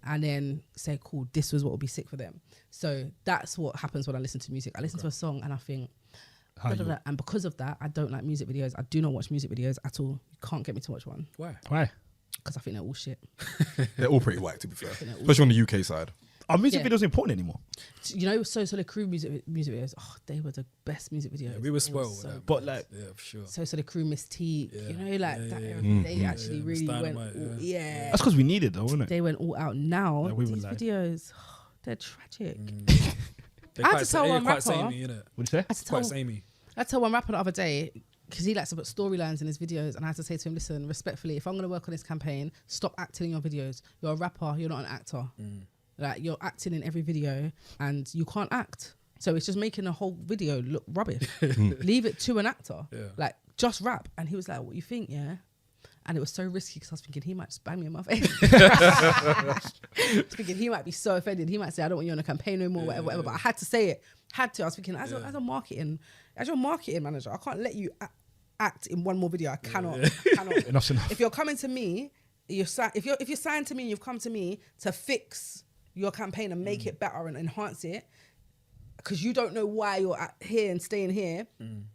And then say, cool, this was what would be sick for them. So that's what happens when I listen to music. I listen to a song and I think, and because of that, I don't like music videos. I do not watch music videos at all. You can't get me to watch one. Why? Because I think they're all shit. They're all pretty whack, to be fair, especially on the UK side. Are music videos important anymore? You know, So the Crew music videos, they were the best music videos. Yeah, we were spoiled with so that. But like, yeah, for sure. So the Crew, Mystique, you know, like that. They actually really went. That's because we need it though, wasn't it? They went all out. Now Like, we these were like- videos, they're tragic. They're I had quite, to tell yeah, one quite rapper. samey, innit? What'd you say? I had to Quite tell, samey. I told one rapper the other day, because he likes to put storylines in his videos, and I had to say to him, listen, respectfully, if I'm going to work on this campaign, stop acting in your videos. You're a rapper, you're not an actor. Like, you're acting in every video, and you can't act. So it's just making a whole video look rubbish. Leave it to an actor. Yeah. Like, just rap. And he was like, what you think, yeah? And it was so risky because I was thinking he might just bang me in my face. I was thinking he might be so offended. He might say, I don't want you on a campaign no more, whatever. But I had to say it. I was thinking, as your marketing manager, I can't let you act in one more video. I cannot. Enough's enough. If you're coming to me, if you're signed to me and you've come to me to fix your campaign and make it better and enhance it, because you don't know why you're here and staying here,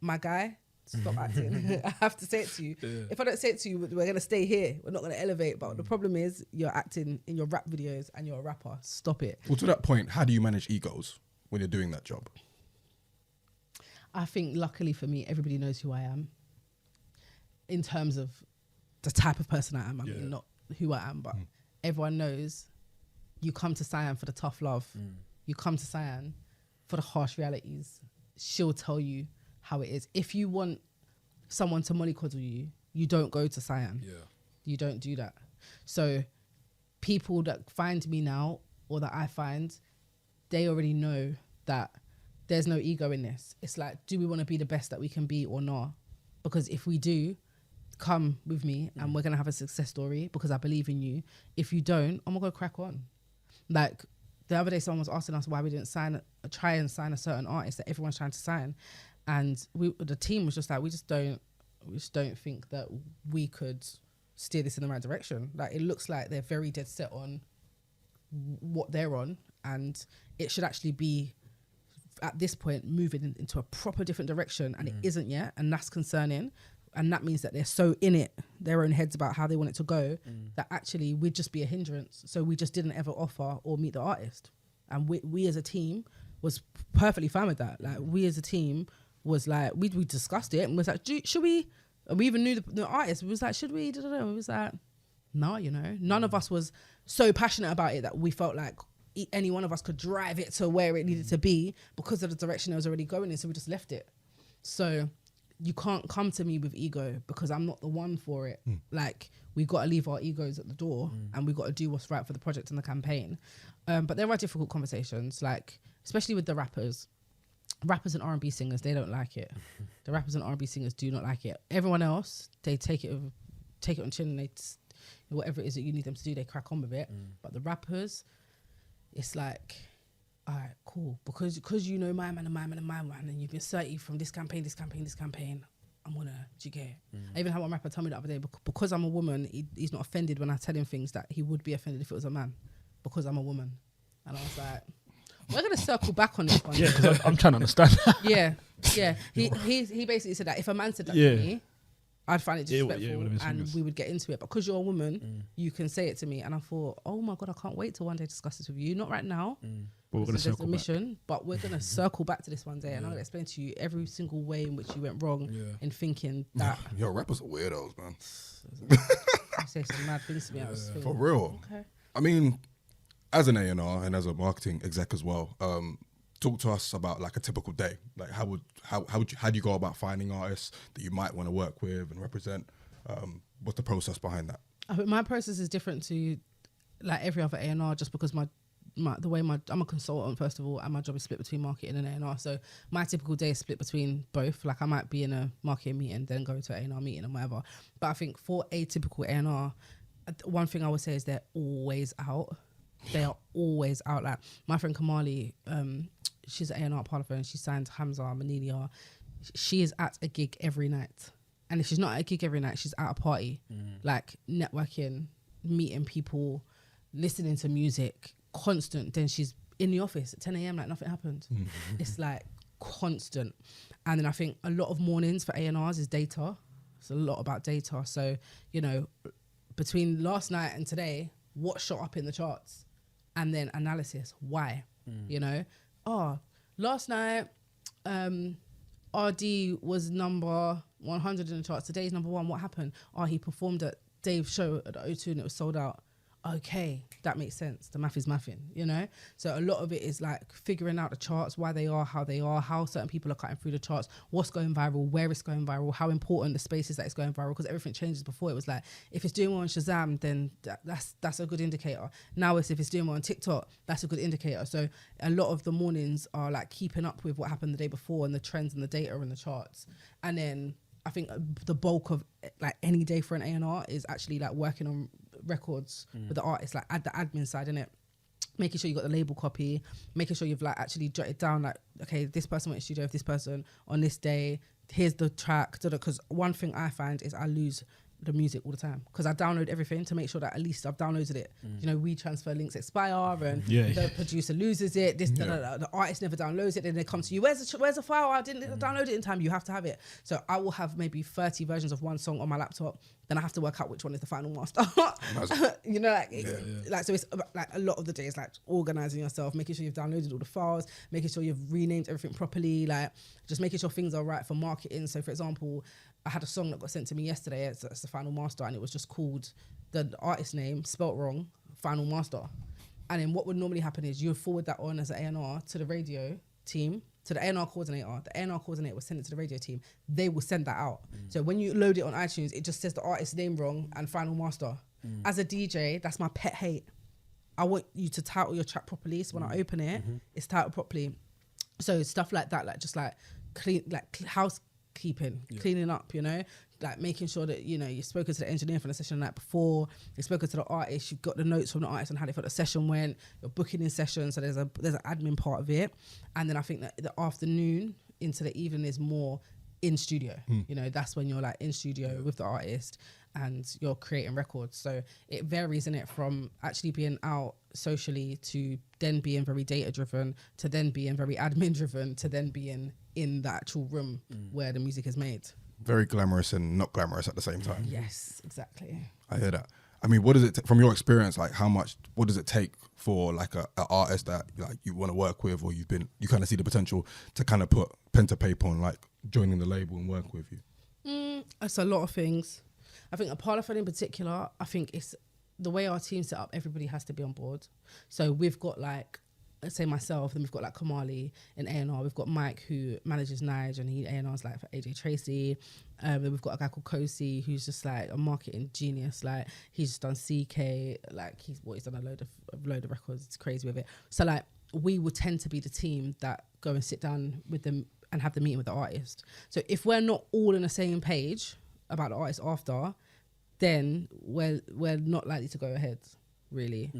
my guy, stop acting. I have to say it to you. Yeah. If I don't say it to you, we're going to stay here. We're not going to elevate. But the problem is you're acting in your rap videos and you're a rapper. Stop it. Well, to that point, how do you manage egos when you're doing that job? I think luckily for me, everybody knows who I am in terms of the type of person I am. I mean, not who I am, but everyone knows you come to Sian for the tough love. You come to Sian for the harsh realities. She'll tell you how it is. If you want someone to mollycoddle you, you don't go to Sian. Yeah. You don't do that. So people that find me now or that I find, they already know that there's no ego in this. It's like, do we want to be the best that we can be or not? Because if we do, come with me and we're going to have a success story because I believe in you. If you don't, I'm going to crack on. Like the other day, someone was asking us why we didn't try and sign a certain artist that everyone's trying to sign. And the team was just like, we just don't think that we could steer this in the right direction. Like, it looks like they're very dead set on what they're on, and it should actually be at this point moving into a proper different direction, and it isn't yet, and that's concerning. And that means that they're so in it, their own heads about how they want it to go, that actually we'd just be a hindrance. So we just didn't ever offer or meet the artist. And we as a team was perfectly fine with that. Like, we as a team was like, we discussed it and was like, should we? And we even knew the artist. We was like, should we? It was like, no, none of us was so passionate about it that we felt like any one of us could drive it to where it needed to be because of the direction it was already going in. So we just left it. So you can't come to me with ego because I'm not the one for it. Like, we got to leave our egos at the door and we got to do what's right for the project and the campaign. But there are difficult conversations, like, especially with the rappers and R&B singers, they don't like it. The rappers and R&B singers do not like it. Everyone else, they take it on chin, and whatever it is that you need them to do, they crack on with it. But the rappers, it's like, all right, cool. Because you know my man and my man and my man, and you've been certain from this campaign, I'm gonna, do you get it? I even had one rapper tell me the other day, because I'm a woman, he's not offended when I tell him things that he would be offended if it was a man, because I'm a woman. And I was like, we're gonna circle back on this one. Yeah, because I'm trying to understand. yeah. He basically said that if a man said that to me, I'd find it disrespectful and we would get into it. But because you're a woman, you can say it to me. And I thought, oh my God, I can't wait till one day to discuss this with you. Not right now. But we're going to circle back. But we're going to circle back to this one day. And I'll explain to you every single way in which you went wrong in thinking that. Yo, rappers are weirdos, man. You say some mad things to me. For real. Okay. I mean, as an A&R and as a marketing exec as well, talk to us about like a typical day. Like, how do you go about finding artists that you might want to work with and represent? What's the process behind that? I think my process is different to like every other A&R, just because the way I'm a consultant first of all, and my job is split between marketing and A&R. So my typical day is split between both. Like, I might be in a marketing meeting, then go to an A&R meeting and whatever. But I think for a typical A&R, one thing I would say is they're always out. They are always out. Like, my friend Kamali, she's an A&R Parlophone. She signed Hamza, Manilia. She is at a gig every night. And if she's not at a gig every night, she's at a party. Like, networking, meeting people, listening to music, constant. Then she's in the office at 10 a.m. like nothing happened. It's like constant. And then I think a lot of mornings for A&Rs is data. It's a lot about data. So, between last night and today, what shot up in the charts? And then analysis. Why? Last night, RD was number 100 in the charts. Today's number 1. What happened? He performed at Dave's show at the O2 and it was sold out. okay, that makes sense. The math is mathing, you know? So a lot of it is like figuring out the charts, why they are, how certain people are cutting through the charts, what's going viral, where it's going viral, how important the space is that it's going viral, because everything changes. Before it was like, if it's doing well on Shazam, then that's a good indicator. Now if it's doing well on TikTok, that's a good indicator. So a lot of the mornings are like keeping up with what happened the day before and the trends and the data and the charts. And then I think the bulk of like any day for an A&R is actually like working on records with the artist, like at the admin side, innit? Making sure you got the label copy, making sure you've like actually jotted down like, okay, this person went to studio with this person on this day, here's the track, because one thing I find is I lose the music all the time because I download everything to make sure that at least I've downloaded it. You know, we transfer links expire and the producer loses it. The artist never downloads it. Then they come to you, where's the file? I didn't download it in time. You have to have it. So I will have maybe 30 versions of one song on my laptop. Then I have to work out which one is the final master. You know, like so it's like a lot of the day is like organizing yourself, making sure you've downloaded all the files, making sure you've renamed everything properly, like just making sure things are right for marketing. So for example, I had a song that got sent to me yesterday as the final master, and it was just called the artist name spelt wrong, final master. And then what would normally happen is you would forward that on as an A&R to the radio team, to the A&R coordinator. The A&R coordinator will send it to the radio team. They will send that out. So when you load it on iTunes, it just says the artist name wrong and final master. As a DJ, that's my pet hate. I want you to title your track properly. So when I open it, it's titled properly. So stuff like that, like just like clean, like housekeeping, cleaning up, you know, like making sure that, you know, you've spoken to the engineer from the session the night before, you've spoken to the artist, you've got the notes from the artist on how they thought the session went, you're booking in sessions, so there's an admin part of it. And then I think that the afternoon into the evening is more in studio. You know, that's when you're like in studio with the artist and you're creating records. So it varies in it from actually being out socially to then being very data driven, to then being very admin driven, to then being in the actual room where the music is made. Very glamorous and not glamorous at the same time. Yes, exactly. I hear that. I mean, what is it from your experience? Like, what does it take for like a artist that like you want to work with, or you kind of see the potential to kind of put pen to paper on like joining the label and work with you? It's a lot of things. I think a Parlophone in particular, I think it's the way our team's set up, everybody has to be on board. So we've got like, let's say myself, then we've got like Kamali in A&R. We've got Mike who manages Nige and he A&R's like for AJ Tracy. Then we've got a guy called Kojey who's just like a marketing genius. Like he's just done CK, like he's done a load of records. It's crazy with it. So like we would tend to be the team that go and sit down with them and have the meeting with the artist. So if we're not all on the same page about the artist after, then we're not likely to go ahead, really.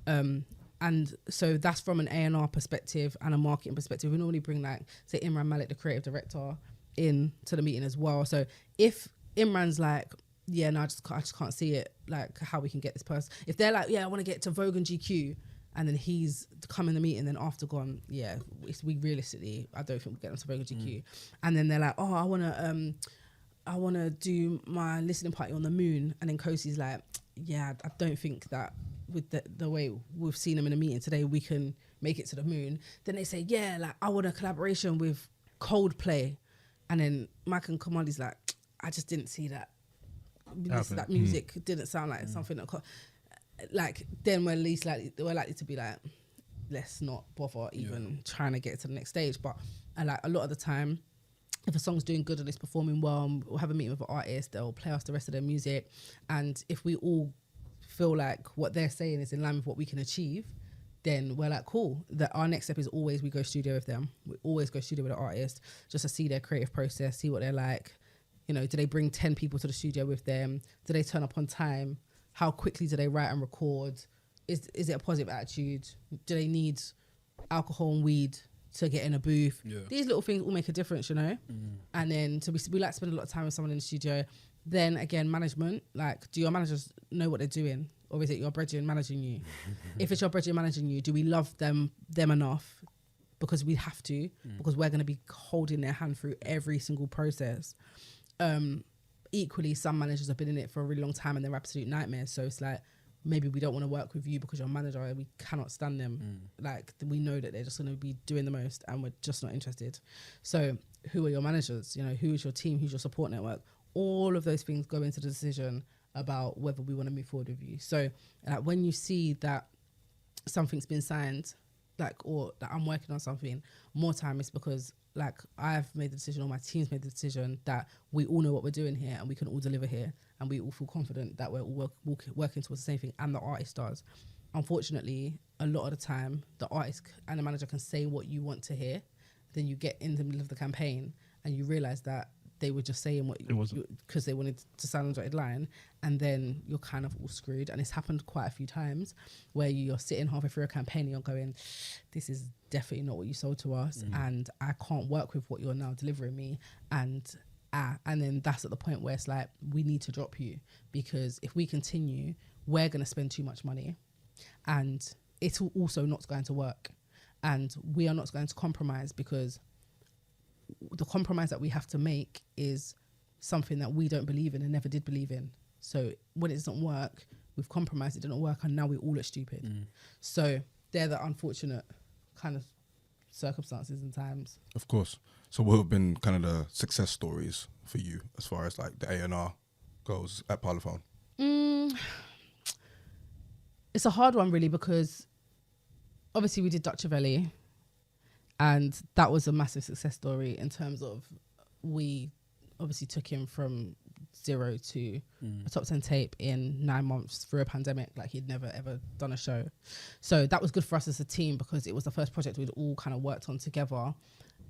And so that's from an A&R perspective and a marketing perspective. We normally bring like, say, Imran Malik, the creative director, in to the meeting as well. So if Imran's like, yeah, no, I just can't see it, like how we can get this person. If they're like, yeah, I want to get to Vogue and GQ, and then he's come in the meeting, then after gone, yeah, we realistically, I don't think we'll get them to Vogue and GQ. And then they're like, oh, I want to do my listening party on the moon. And then Kosey's like, yeah, I don't think that with the way we've seen them in a meeting today, we can make it to the moon. Then they say, yeah, like I want a collaboration with Coldplay. And then Mike and Kamali's like, I just didn't see that. That music didn't sound like something that like, then we're likely to be like, let's not bother even trying to get to the next stage. But like a lot of the time, if a song's doing good and it's performing well, we'll have a meeting with an artist, they'll play us the rest of their music. And if we all feel like what they're saying is in line with what we can achieve, then we're like, cool. Our next step is always we go studio with them. We always go studio with an artist just to see their creative process, see what they're like. You know, do they bring 10 people to the studio with them? Do they turn up on time? How quickly do they write and record? Is it a positive attitude? Do they need alcohol and weed to get in a booth? These little things all make a difference, you know? And then so we like to spend a lot of time with someone in the studio. Then again, management, like, do your managers know what they're doing? Or is it your brethren managing you? If it's your brethren managing you, do we love them enough? Because we have to, because we're going to be holding their hand through every single process. Equally, some managers have been in it for a really long time and they're absolute nightmares. So it's like, maybe we don't want to work with you because you're a manager and we cannot stand them. Like, we know that they're just going to be doing the most and we're just not interested. So who are your managers? You know, who is your team? Who's your support network? All of those things go into the decision about whether we want to move forward with you. So like when you see that something's been signed, like, or that I'm working on something, more time is because like I've made the decision, or my team's made the decision, that we all know what we're doing here and we can all deliver here, and we all feel confident that we're all working towards the same thing, and the artist does. Unfortunately, a lot of the time, the artist and the manager can say what you want to hear, then you get in the middle of the campaign and you realise that they were just saying what you, because they wanted to sound on the dotted line, and then you're kind of all screwed. And it's happened quite a few times where you're sitting halfway through a campaign and you're going, this is definitely not what you sold to us, and I can't work with what you're now delivering me, and then that's at the point where it's like, we need to drop you, because if we continue, we're going to spend too much money, and it's also not going to work, and we are not going to compromise, because the compromise that we have to make is something that we don't believe in and never did believe in. So when it doesn't work, we've compromised, it didn't work, and now we all look stupid. So they're the unfortunate kind of circumstances and times. Of course. So what have been kind of the success stories for you as far as like the A&R goes at Parlophone? It's a hard one really, because obviously we did Dutch Valley, and that was a massive success story in terms of we obviously took him from 0 to a top 10 tape in 9 months through a pandemic. Like, he'd never ever done a show. So that was good for us as a team, because it was the first project we'd all kind of worked on together,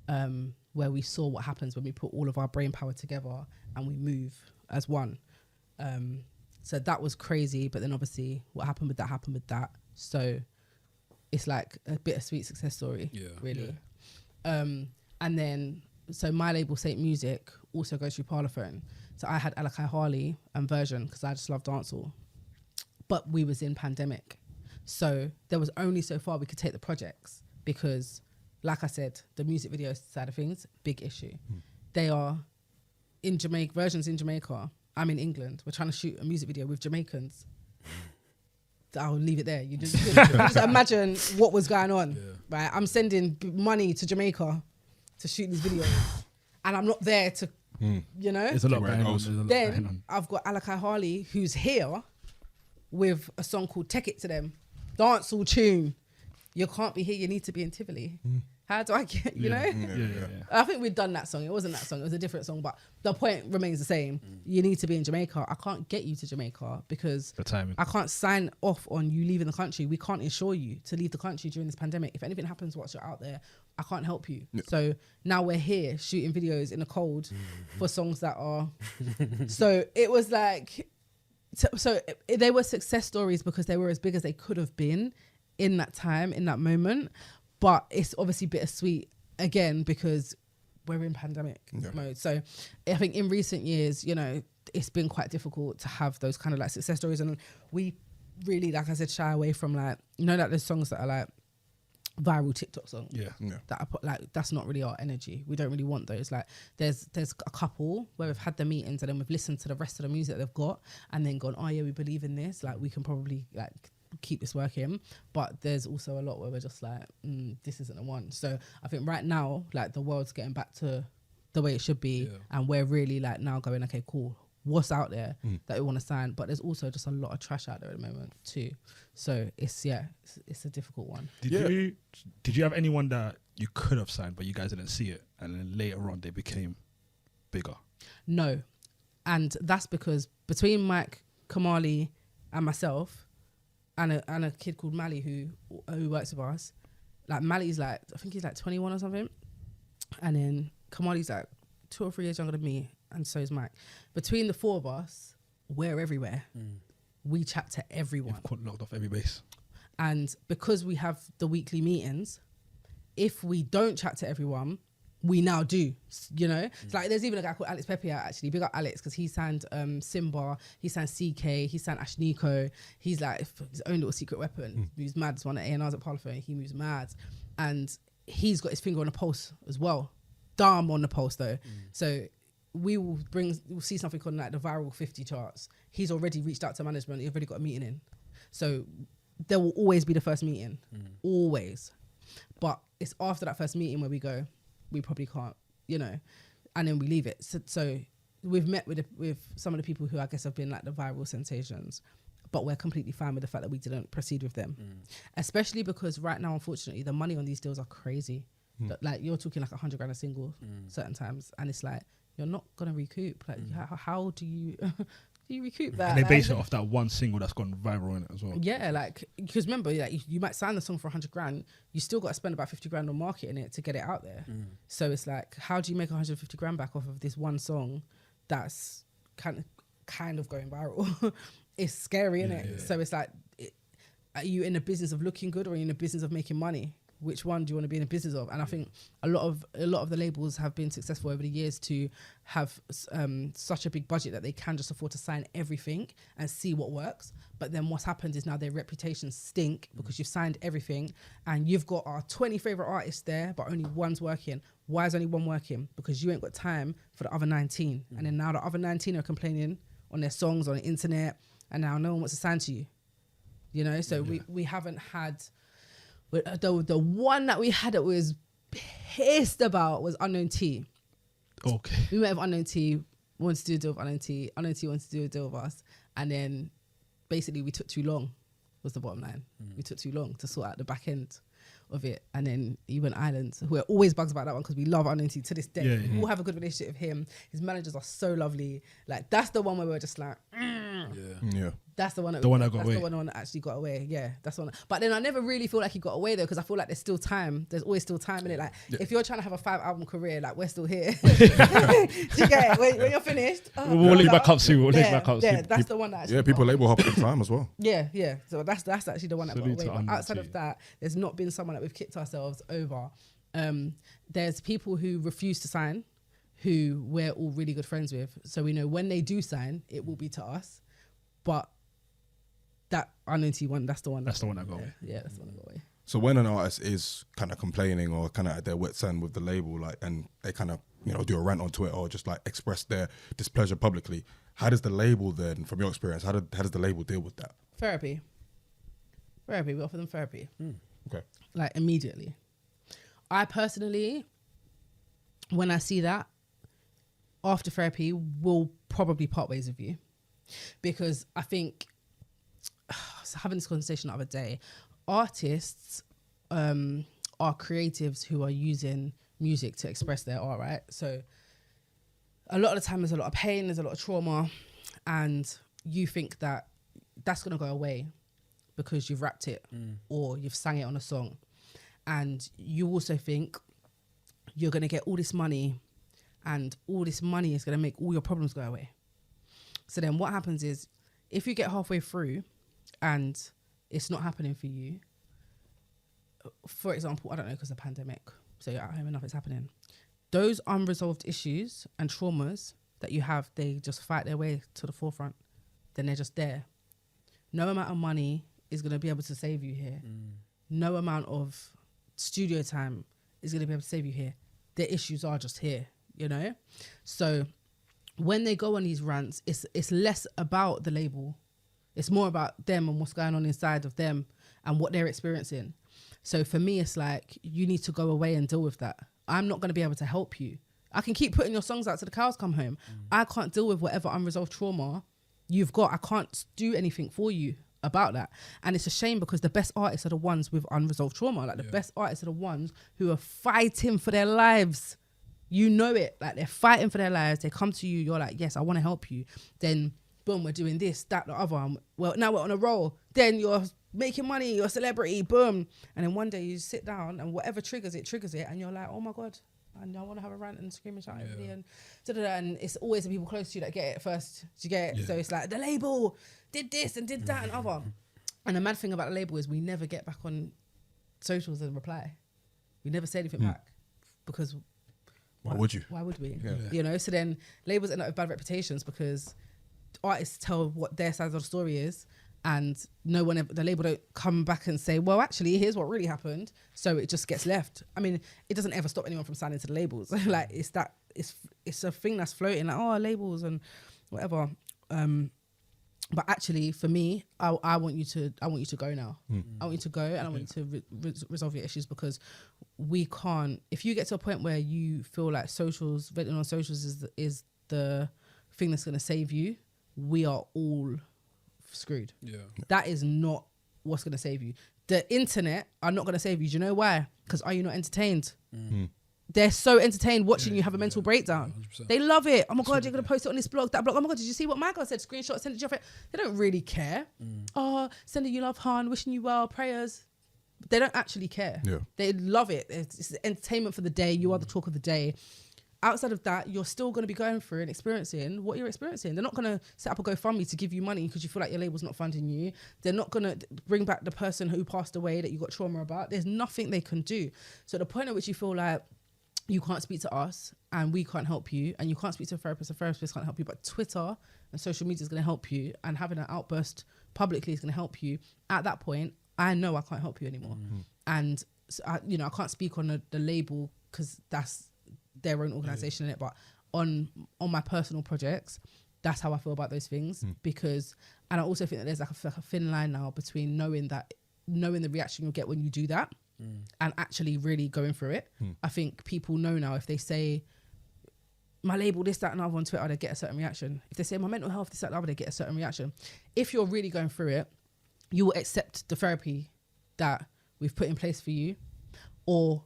where we saw what happens when we put all of our brain power together and we move as one. So that was crazy. But then obviously what happened with that. So it's like a bittersweet success story, really. And then, so my label, Saint Music, also goes through Parlophone. So I had Alakai Harley and Version, because I just love dancehall. But we was in pandemic. So there was only so far we could take the projects, because, like I said, the music video side of things, big issue. They are in Jamaica, Version's in Jamaica. I'm in England. We're trying to shoot a music video with Jamaicans. I'll leave it there. You just imagine what was going on, right? I'm sending money to Jamaica to shoot these videos, and I'm not there to, you know? There's a lot going on. Then I've got Alakai Harley, who's here with a song called Take It to Them, dancehall tune. You can't be here, you need to be in Tivoli. How do I get, you know? I think we'd done that song. It wasn't that song, it was a different song, but the point remains the same. You need to be in Jamaica. I can't get you to Jamaica because The timing. I can't sign off on you leaving the country. We can't insure you to leave the country during this pandemic. If anything happens whilst you're out there, I can't help you. So now we're here shooting videos in the cold for songs that are... So it was like... So they were success stories because they were as big as they could have been in that time, in that moment. But it's obviously bittersweet again because we're in pandemic mode. So I think in recent years, you know, it's been quite difficult to have those kind of like success stories. And we really, like I said, shy away from like, you know, like there's songs that are like viral TikTok songs. That I put, like, that's not really our energy. We don't really want those. Like there's a couple where we've had the meetings and then we've listened to the rest of the music that they've got and then gone, oh yeah, we believe in this. Like we can probably like keep this working. But there's also a lot where we're just like, this isn't the one. So I think right now, like the world's getting back to the way it should be. And we're really like now going, okay, cool. What's out there that we want to sign? But there's also just a lot of trash out there at the moment too. So it's a difficult one. Did you have anyone that you could have signed but you guys didn't see it and then later on they became bigger? No. And that's because between Mike, Kamali and myself and a kid called Mali who works with us, like Mali's like, I think he's like 21 or something. And then Kamali's like 2 or 3 years younger than me. And so is Mike. Between the 4 of us, we're everywhere. We chat to everyone. You've locked off every base. And because we have the weekly meetings, if we don't chat to everyone, we now do, you know? It's like there's even a guy called Alex Pepia, actually. Big up Alex, because he signed Simba, he signed CK, he signed Ash Nico. He's like his own little secret weapon. He moves mad. It's one at A&R's at Parlophone. He moves mad. And he's got his finger on the pulse as well. Damn on the pulse though. So we'll see something on like the viral 50 charts. He's already reached out to management. He's already got a meeting in. So there will always be the first meeting, always. But it's after that first meeting where we go, we probably can't, you know, and then we leave it. So we've met with some of the people who I guess have been like the viral sensations, but we're completely fine with the fact that we didn't proceed with them, especially because right now, unfortunately, the money on these deals are crazy. Like you're talking like 100 grand a single certain times, and it's like you're not gonna recoup. Like how do you do you recoup that? And they like, base it off that one single that's gone viral in it as well. Yeah, like because remember, like you might sign the song for 100 grand, you still got to spend about 50 grand on marketing it to get it out there. So it's like, how do you make 150 grand back off of this one song that's kind of going viral? It's scary, isn't it? So it's like, are you in the business of looking good or are you in the business of making money? Which one do you want to be in the business of? And I think a lot of the labels have been successful over the years to have such a big budget that they can just afford to sign everything and see what works. But then what's happened is now their reputations stink because you've signed everything and you've got our 20 favorite artists there, but only one's working. Why is only one working? Because you ain't got time for the other 19. And then now the other 19 are complaining on their songs on the internet, and now no one wants to sign to you. You know, so we haven't had. The one that we had that was pissed about was Unknown T. Okay. We met with Unknown T, wanted to do a deal with Unknown T. Unknown T wanted to do a deal with us. And then basically we took too long, was the bottom line. We took too long to sort out the back end of it. And then Even Island, who are always bugs about that one because we love Unknown T to this day. We all have a good relationship with him. His managers are so lovely. Like, that's the one where we're just like, Yeah. That's the one that got away. the one that actually got away. Yeah, that's the one. But then I never really feel like he got away though, because I feel like there's still time. There's always still time in it. Like if you're trying to have a 5-album career, like we're still here. Do you get it? When you're finished, we'll link back up soon. We'll link back up soon. Yeah, that's the one that actually people label hop at the time as well. Yeah. So that's actually the one that Salute got to away. But Unknown outside T. of that, there's not been someone that we've kicked ourselves over. There's people who refuse to sign, who we're all really good friends with. So we know when they do sign, it will be to us. But that Unknown T one, that's the one. That's the one that got away. Yeah, that's the one that got away. So when an artist is kind of complaining or kind of at their wit's end with the label, like, and they kind of, do a rant on Twitter or just like express their displeasure publicly, how does the label then, from your experience, how does the label deal with that? Therapy. We offer them therapy. Okay. Like immediately. I personally, when I see that, after therapy, will probably part ways with you. Because I think, I was having this conversation the other day, artists are creatives who are using music to express their art, right? So a lot of the time there's a lot of pain, there's a lot of trauma, and you think that that's going to go away because you've rapped it or you've sang it on a song. And you also think you're going to get all this money and all this money is going to make all your problems go away. So then what happens is, if you get halfway through and it's not happening for you, for example, I don't know, because of the pandemic, so you're at home enough, it's happening. Those unresolved issues and traumas that you have, they just fight their way to the forefront. Then they're just there. No amount of money is going to be able to save you here. No amount of studio time is going to be able to save you here. The issues are just here, So when they go on these rants, it's less about the label. It's more about them and what's going on inside of them and what they're experiencing. So for me, it's like, you need to go away and deal with that. I'm not going to be able to help you. I can keep putting your songs out till the cows come home. I can't deal with whatever unresolved trauma you've got. I can't do anything for you about that. And it's a shame because the best artists are the ones with unresolved trauma. Like the best artists are the ones who are fighting for their lives. You know it, like they're fighting for their lives. They come to you, you're like, yes, I want to help you. Then boom, we're doing this, that, the other. Well, now we're on a roll. Then you're making money, you're a celebrity, boom. And then one day you sit down and whatever triggers it. And you're like, oh my God, and I want to have a rant and scream and shout at everybody and da-da-da. And it's always the people close to you that get it first. Do you get it? Yeah. So it's like, the label did this and did that and other. And the mad thing about the label is we never get back on socials and reply. We never say anything back because... Why would you? Why would we? Yeah. So then labels end up with bad reputations because artists tell what their side of the story is, and no one, the label don't come back and say, well, actually, here's what really happened. So it just gets left. I mean, it doesn't ever stop anyone from signing to the labels. Like it's a thing that's floating, like, oh, labels and whatever. But actually, for me, I want you to go now. I want you to go, and I want you to resolve your issues, because we can't. If you get to a point where you feel like venting on socials is the thing that's going to save you, we are all screwed. Yeah. That is not what's going to save you. The internet are not going to save you. Do you know why? Because are you not entertained? They're so entertained watching you have a mental breakdown. 100%. They love it. Oh my God, you're going to post it on this blog, that blog. Oh my God, did you see what my girl said? Screenshot, send it to your friend. They don't really care. Oh, sending you love, Han, wishing you well, prayers. They don't actually care. Yeah. They love it. It's entertainment for the day. You are the talk of the day. Outside of that, you're still going to be going through and experiencing what you're experiencing. They're not going to set up a GoFundMe to give you money because you feel like your label's not funding you. They're not going to bring back the person who passed away that you got trauma about. There's nothing they can do. So the point at which you feel like you can't speak to us and we can't help you, and you can't speak to a therapist can't help you, but Twitter and social media is going to help you, and having an outburst publicly is going to help you. At that point, I know I can't help you anymore. And so I can't speak on the label because that's their own organisation in it, but on my personal projects, that's how I feel about those things. Because, and I also think that there's like a thin line now between knowing the reaction you'll get when you do that and actually really going through it. I think people know now, if they say my label this, that and other on Twitter, they get a certain reaction. If they say my mental health this, that and other, they get a certain reaction. If you're really going through it, you will accept the therapy that we've put in place for you, or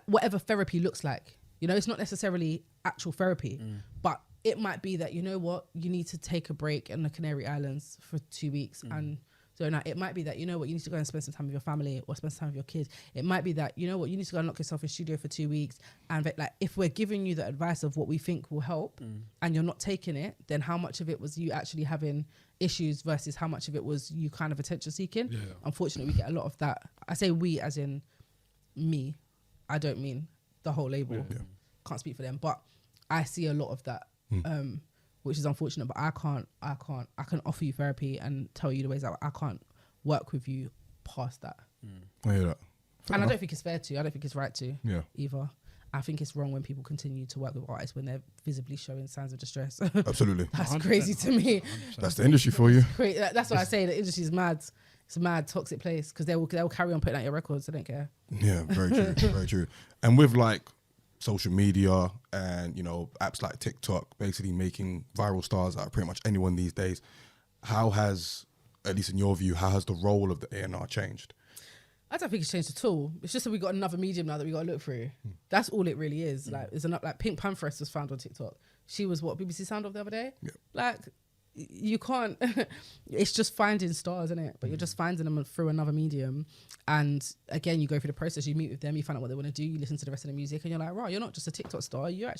whatever therapy looks like. It's not necessarily actual therapy, but it might be that, you know what, you need to take a break in the Canary Islands for 2 weeks. And so now it might be that, you know what, you need to go and spend some time with your family or spend some time with your kids. It might be that, you know what, you need to go and lock yourself in studio for 2 weeks. And like, if we're giving you the advice of what we think will help and you're not taking it, then how much of it was you actually having issues versus how much of it was you kind of attention seeking? Yeah. Unfortunately, we get a lot of that. I say we as in me. I don't mean the whole label. Can't speak for them, but I see a lot of that, which is unfortunate. But I can offer you therapy and tell you the ways that I can't work with you past that. I hear that. And I don't think it's fair to. I don't think it's right to. Yeah. Either. I think it's wrong when people continue to work with artists when they're visibly showing signs of distress. Absolutely. That's crazy to me. 100%. That's the industry for you. That's why I say the industry is mad. It's a mad, toxic place because they'll carry on putting out your records. They don't care. Yeah, very true. Very true. And with like social media and, apps like TikTok basically making viral stars out of pretty much anyone these days, how has, at least in your view, how has the role of the A&R changed? I don't think it's changed at all. It's just that we got another medium now that we got to look through. That's all it really is. Like, it's like Pink Pantheress was found on TikTok. She was BBC Sound of the other day. Yeah. Like, you can't. It's just finding stars, isn't it? But you're just finding them through another medium. And again, you go through the process. You meet with them. You find out what they want to do. You listen to the rest of the music, and you're like, right, you're not just a TikTok star. You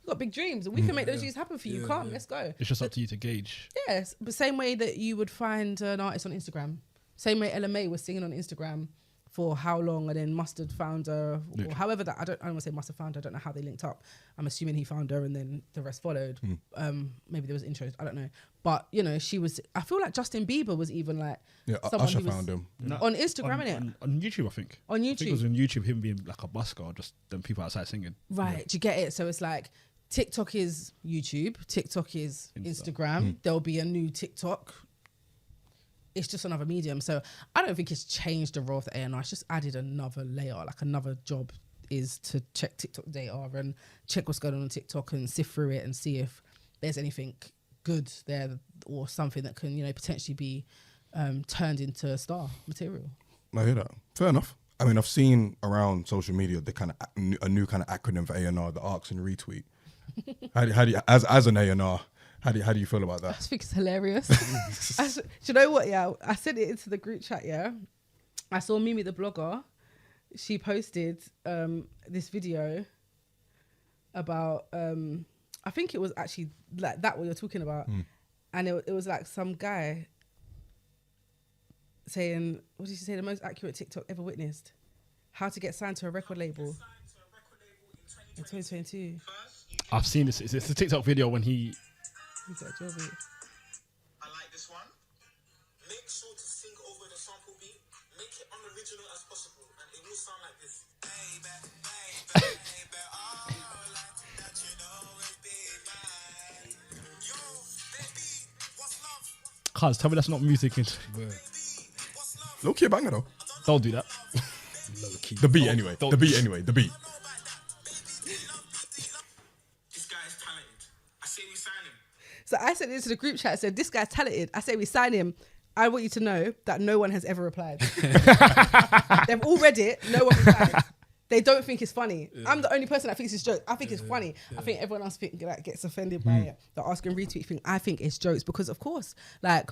got big dreams, and we can make those dreams happen for you. Come, let's go. It's just up to you to gauge. Yes, but same way that you would find an artist on Instagram. Same way LMA was singing on Instagram for how long, and then Mustard found her, or however that, I don't want to say Mustard found her, I don't know how they linked up. I'm assuming he found her and then the rest followed. Maybe there was intros, I don't know. But, she was, I feel like Justin Bieber was even like, Usher found him. On Instagram, innit? On YouTube, I think. On YouTube. I think it was on YouTube, him being like a busker, or just them people outside singing. Right, do you get it? So it's like, TikTok is YouTube, TikTok is Instagram. There'll be a new TikTok. It's just another medium. So I don't think it's changed the role of the A&R. It's just added another layer, like another job is to check TikTok data and check what's going on TikTok and sift through it and see if there's anything good there or something that can, potentially be turned into star material. I hear that. Fair enough. I mean, I've seen around social media the kind of a new kind of acronym for A&R, the arcs and retweet. How do you, as an A&R, how do you feel about that? I just think it's hilarious. Do you know what? Yeah, I sent it into the group chat. Yeah, I saw Mimi the blogger. She posted this video about I think it was actually like that what you're talking about, and it was like some guy saying, what did she say? The most accurate TikTok ever witnessed. How to get signed to a record label in 2022. I've seen this. It's a TikTok video when he. I like this one. Make sure to sing over the sample beat. Make it unoriginal as possible, and it will sound like this. Cuz, tell me that's not music. Low key a banger though. Don't do that. The beat anyway. The beat anyway. The beat. This guy is talented. I say we sign him. I sent it into the group chat. I said, this guy's talented. I say we sign him. I want you to know that no one has ever replied. They've all read it. No one replied. They don't think it's funny. Yeah. I'm the only person that thinks it's jokes. I think it's funny. Yeah. I think everyone else gets offended by it. The ask and retweet thing. I think it's jokes because, of course, like,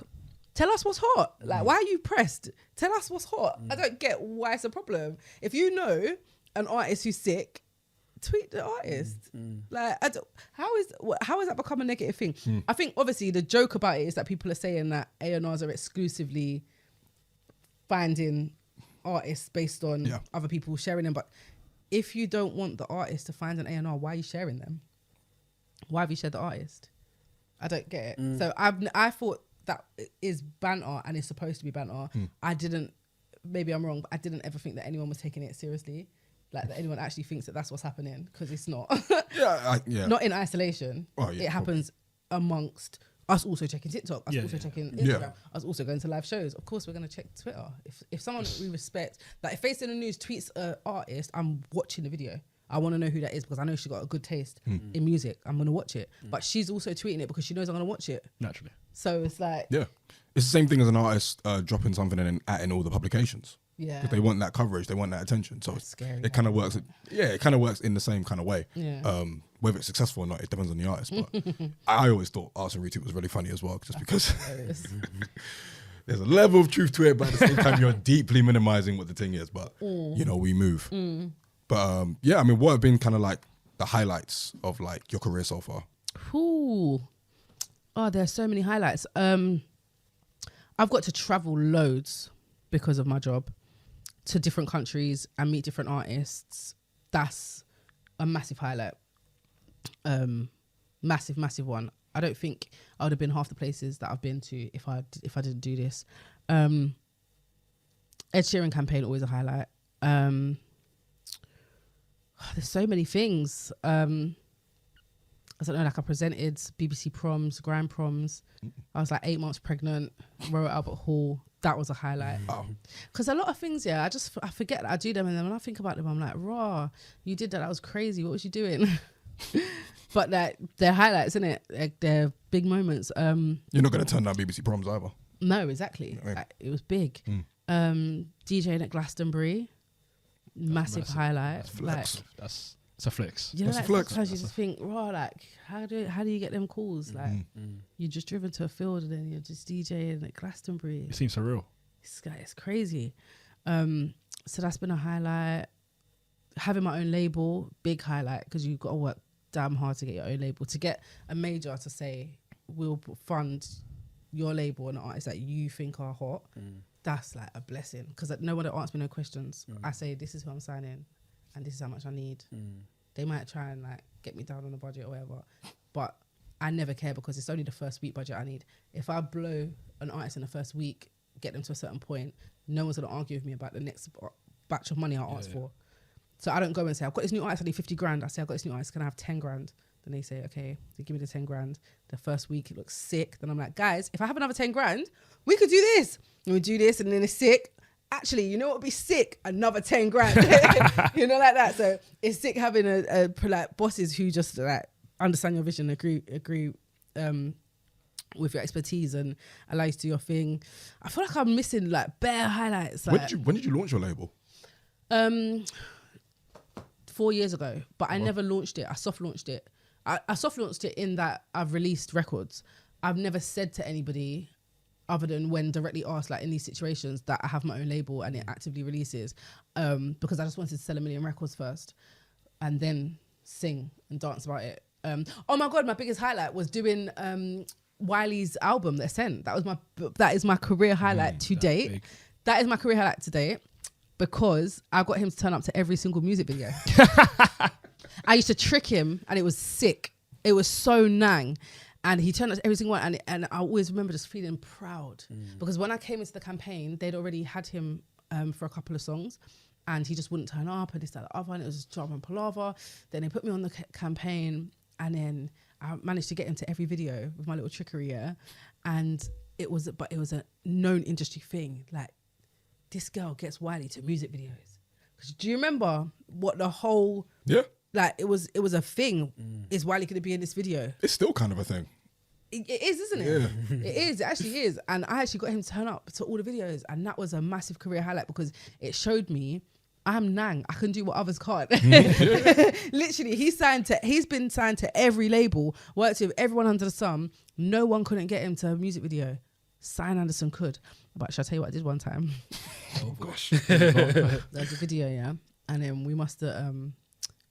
tell us what's hot. Like, why are you pressed? Tell us what's hot. I don't get why it's a problem. If you know an artist who's sick, tweet the artist. Like, how is that become a negative thing? I think obviously the joke about it is that people are saying that A&Rs are exclusively finding artists based on other people sharing them. But if you don't want the artist to find an A&R, why are you sharing them? Why have you shared the artist? I don't get it. So I thought that is banter and it's supposed to be banter. I didn't, maybe I'm wrong, but I didn't ever think that anyone was taking it seriously. Like that anyone actually thinks that that's what's happening, because it's not. Not in isolation. Oh, yeah, it happens amongst us also checking TikTok, us also checking Instagram, us also going to live shows. Of course, we're going to check Twitter. If someone we respect, like if Face in the News tweets an artist, I'm watching the video. I want to know who that is because I know she's got a good taste in music. I'm going to watch it. But she's also tweeting it because she knows I'm going to watch it. Naturally. So it's like... Yeah. It's the same thing as an artist dropping something and then atting all the publications. Yeah. Because they want that coverage, they want that attention. So it kind of works. It kind of works in the same kind of way. Yeah. Whether it's successful or not, it depends on the artist. But I always thought Arts and Retweet was really funny as well, just because there's a level of truth to it, but at the same time, you're deeply minimizing what the thing is. But, you know, we move. But yeah, I mean, what have been kind of like the highlights of like your career so far? Ooh. Oh, there's so many highlights. I've got to travel loads because of my job to different countries and meet different artists. That's a massive highlight. Massive one. I don't think I would have been half the places that I've been to if I didn't do this. Ed Sheeran campaign, always a highlight. There's so many things. I don't know, like I presented BBC proms, Grand proms. I was like 8 months pregnant, Royal Albert Hall. That was a highlight. Because a lot of things, I forget that I do them, and then when I think about them, I'm like, raw, you did that. That was crazy. What was you doing? But they're highlights, isn't it? Like, they're big moments. You're not going to turn down BBC proms either. No, exactly. You know what I mean? Like, it was big. DJing at Glastonbury, massive highlight. That's flex. Like, it's a flex. You know, like, sometimes you just think, raw, like, how do you get them calls? Like, you're just driven to a field and then you're just DJing at Glastonbury. It seems surreal. It's crazy. So that's been a highlight. Having my own label, big highlight, because you've got to work damn hard to get your own label. To get a major to say, we'll fund your label and artists that you think are hot, that's like a blessing. Because no one asks me no questions. I say, this is who I'm signing and this is how much I need. They might try and like get me down on the budget or whatever, but I never care because it's only the first week budget I need. If I blow an artist in the first week, get them to a certain point, no one's going to argue with me about the next batch of money I asked for. So I don't go and say, I've got this new artist, I need 50 grand. I say, I've got this new artist, can I have 10 grand? Then they say, okay, they give me the 10 grand. The first week it looks sick. Then I'm like, guys, if I have another 10 grand, we could do this. And we do this and then it's sick. Actually, you know what would be sick? Another 10 grand. You know, like that. So it's sick having a like bosses who just like understand your vision, agree with your expertise and allow you to do your thing. I feel like I'm missing like bare highlights. Like, when did you launch your label? 4 years ago, but I never launched it. I soft launched it. I soft launched it in that I've released records. I've never said to anybody other than when directly asked, like in these situations, that I have my own label and it actively releases, because I just wanted to sell 1 million records first and then sing and dance about it. Oh my God, my biggest highlight was doing Wiley's album, The Ascent. That is my career highlight to date. Big. That is my career highlight to date because I got him to turn up to every single music video. I used to trick him and it was sick. It was so nang. And he turned up to every single one, and I always remember just feeling proud because when I came into the campaign, they'd already had him for a couple of songs, and he just wouldn't turn up, and this, that, the other, and it was just drama and palaver. Then they put me on the campaign, and then I managed to get him to every video with my little trickery, and it was a known industry thing. Like, this girl gets Wiley to music videos. Do you remember what the whole... Yeah. Like, it was a thing. Is Wiley going to be in this video? It's still kind of a thing. It is, isn't it? It is. It actually is. And I actually got him to turn up to all the videos, and that was a massive career highlight because it showed me I'm Nang. I can do what others can't. Literally, he's been signed to every label, worked with everyone under the sun. No one couldn't get him to a music video. Sian Anderson could. But shall I tell you what I did one time? Oh gosh. There's a video, yeah, and then we must have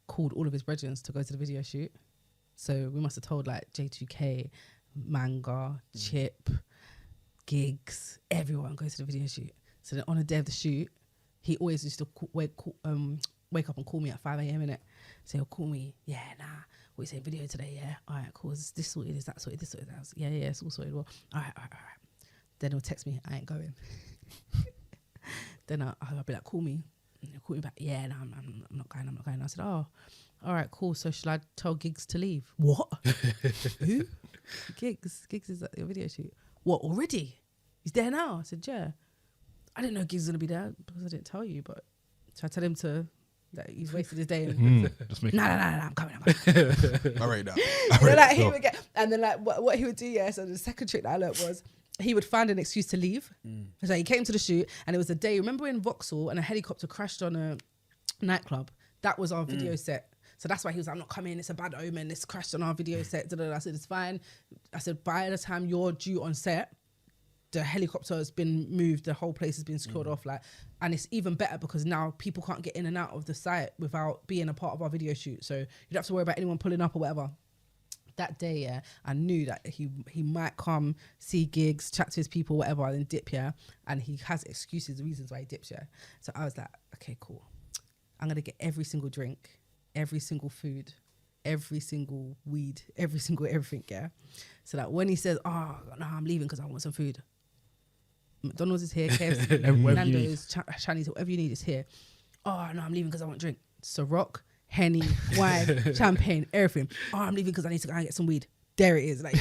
called all of his brethren to go to the video shoot. So we must have told like J2K, Manga, Chip, Gigs, everyone go to the video shoot. So then on the day of the shoot, he always used to wake up and call me at 5 a.m. innit? So he'll call me, yeah, nah, what you say, video today, yeah? All right, cool, is this sorted, is that sorted, this sorted, that was, yeah, it's all sorted, well, all right. Then he'll text me, I ain't going. Then I'll be like, call me. And he'll call me back, yeah, no, I'm not going. I said, oh, all right, cool, so shall I tell Gigs to leave? What? Who? Gigs is at your video shoot. What, already? He's there now? I said, yeah. I didn't know Gigs was going to be there because I didn't tell you, but should I tell him that he's wasted his day? And no, I'm coming. All right now. He would get, and then like what he would do, yeah, so the second trick that I learned was he would find an excuse to leave. So he came to the shoot and it was the day, remember when Vauxhall and a helicopter crashed on a nightclub? That was our video set. So that's why he was like, I'm not coming, it's a bad omen, this crashed on our video set. I said, it's fine. I said, by the time you're due on set, the helicopter has been moved, the whole place has been secured off, like, and it's even better because now people can't get in and out of the site without being a part of our video shoot. So you don't have to worry about anyone pulling up or whatever. That day, yeah, I knew that he might come, see Gigs, chat to his people, whatever, and then dip, yeah. And he has excuses, reasons why he dips, yeah. So I was like, okay, cool. I'm gonna get every single drink, every single food, every single weed, every single everything, yeah. So that when he says, oh no, I'm leaving because I want some food. McDonald's is here, KFC, Nando's, Chinese, whatever you need is here. Oh no, I'm leaving because I want drink. Ciroc, Henny, wine, champagne, everything. Oh, I'm leaving because I need to go and get some weed. There it is. Like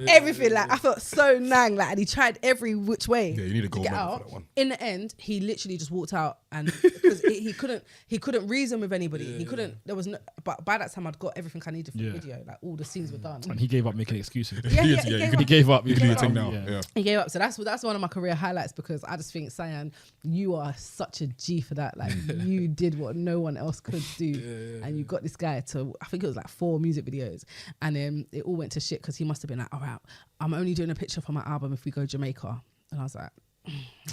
everything. Like I felt so Nang. Like, and he tried every which way. Yeah, you need a gold get medal out. for that one. In the end, he literally just walked out, and because he couldn't reason with anybody. He couldn't. There was no. But by that time, I'd got everything I needed for the video. Like all the scenes were done. And he gave up making excuses. He gave up. You do your thing now. Yeah. He gave up. So that's one of my career highlights because I just think, Sian, you are such a G for that. Like you did what no one else could do, and you got this guy to. I think it was like 4 music videos, and then it all went to shit because he must have been like, all right, I'm only doing a picture for my album if we go Jamaica. And I was like,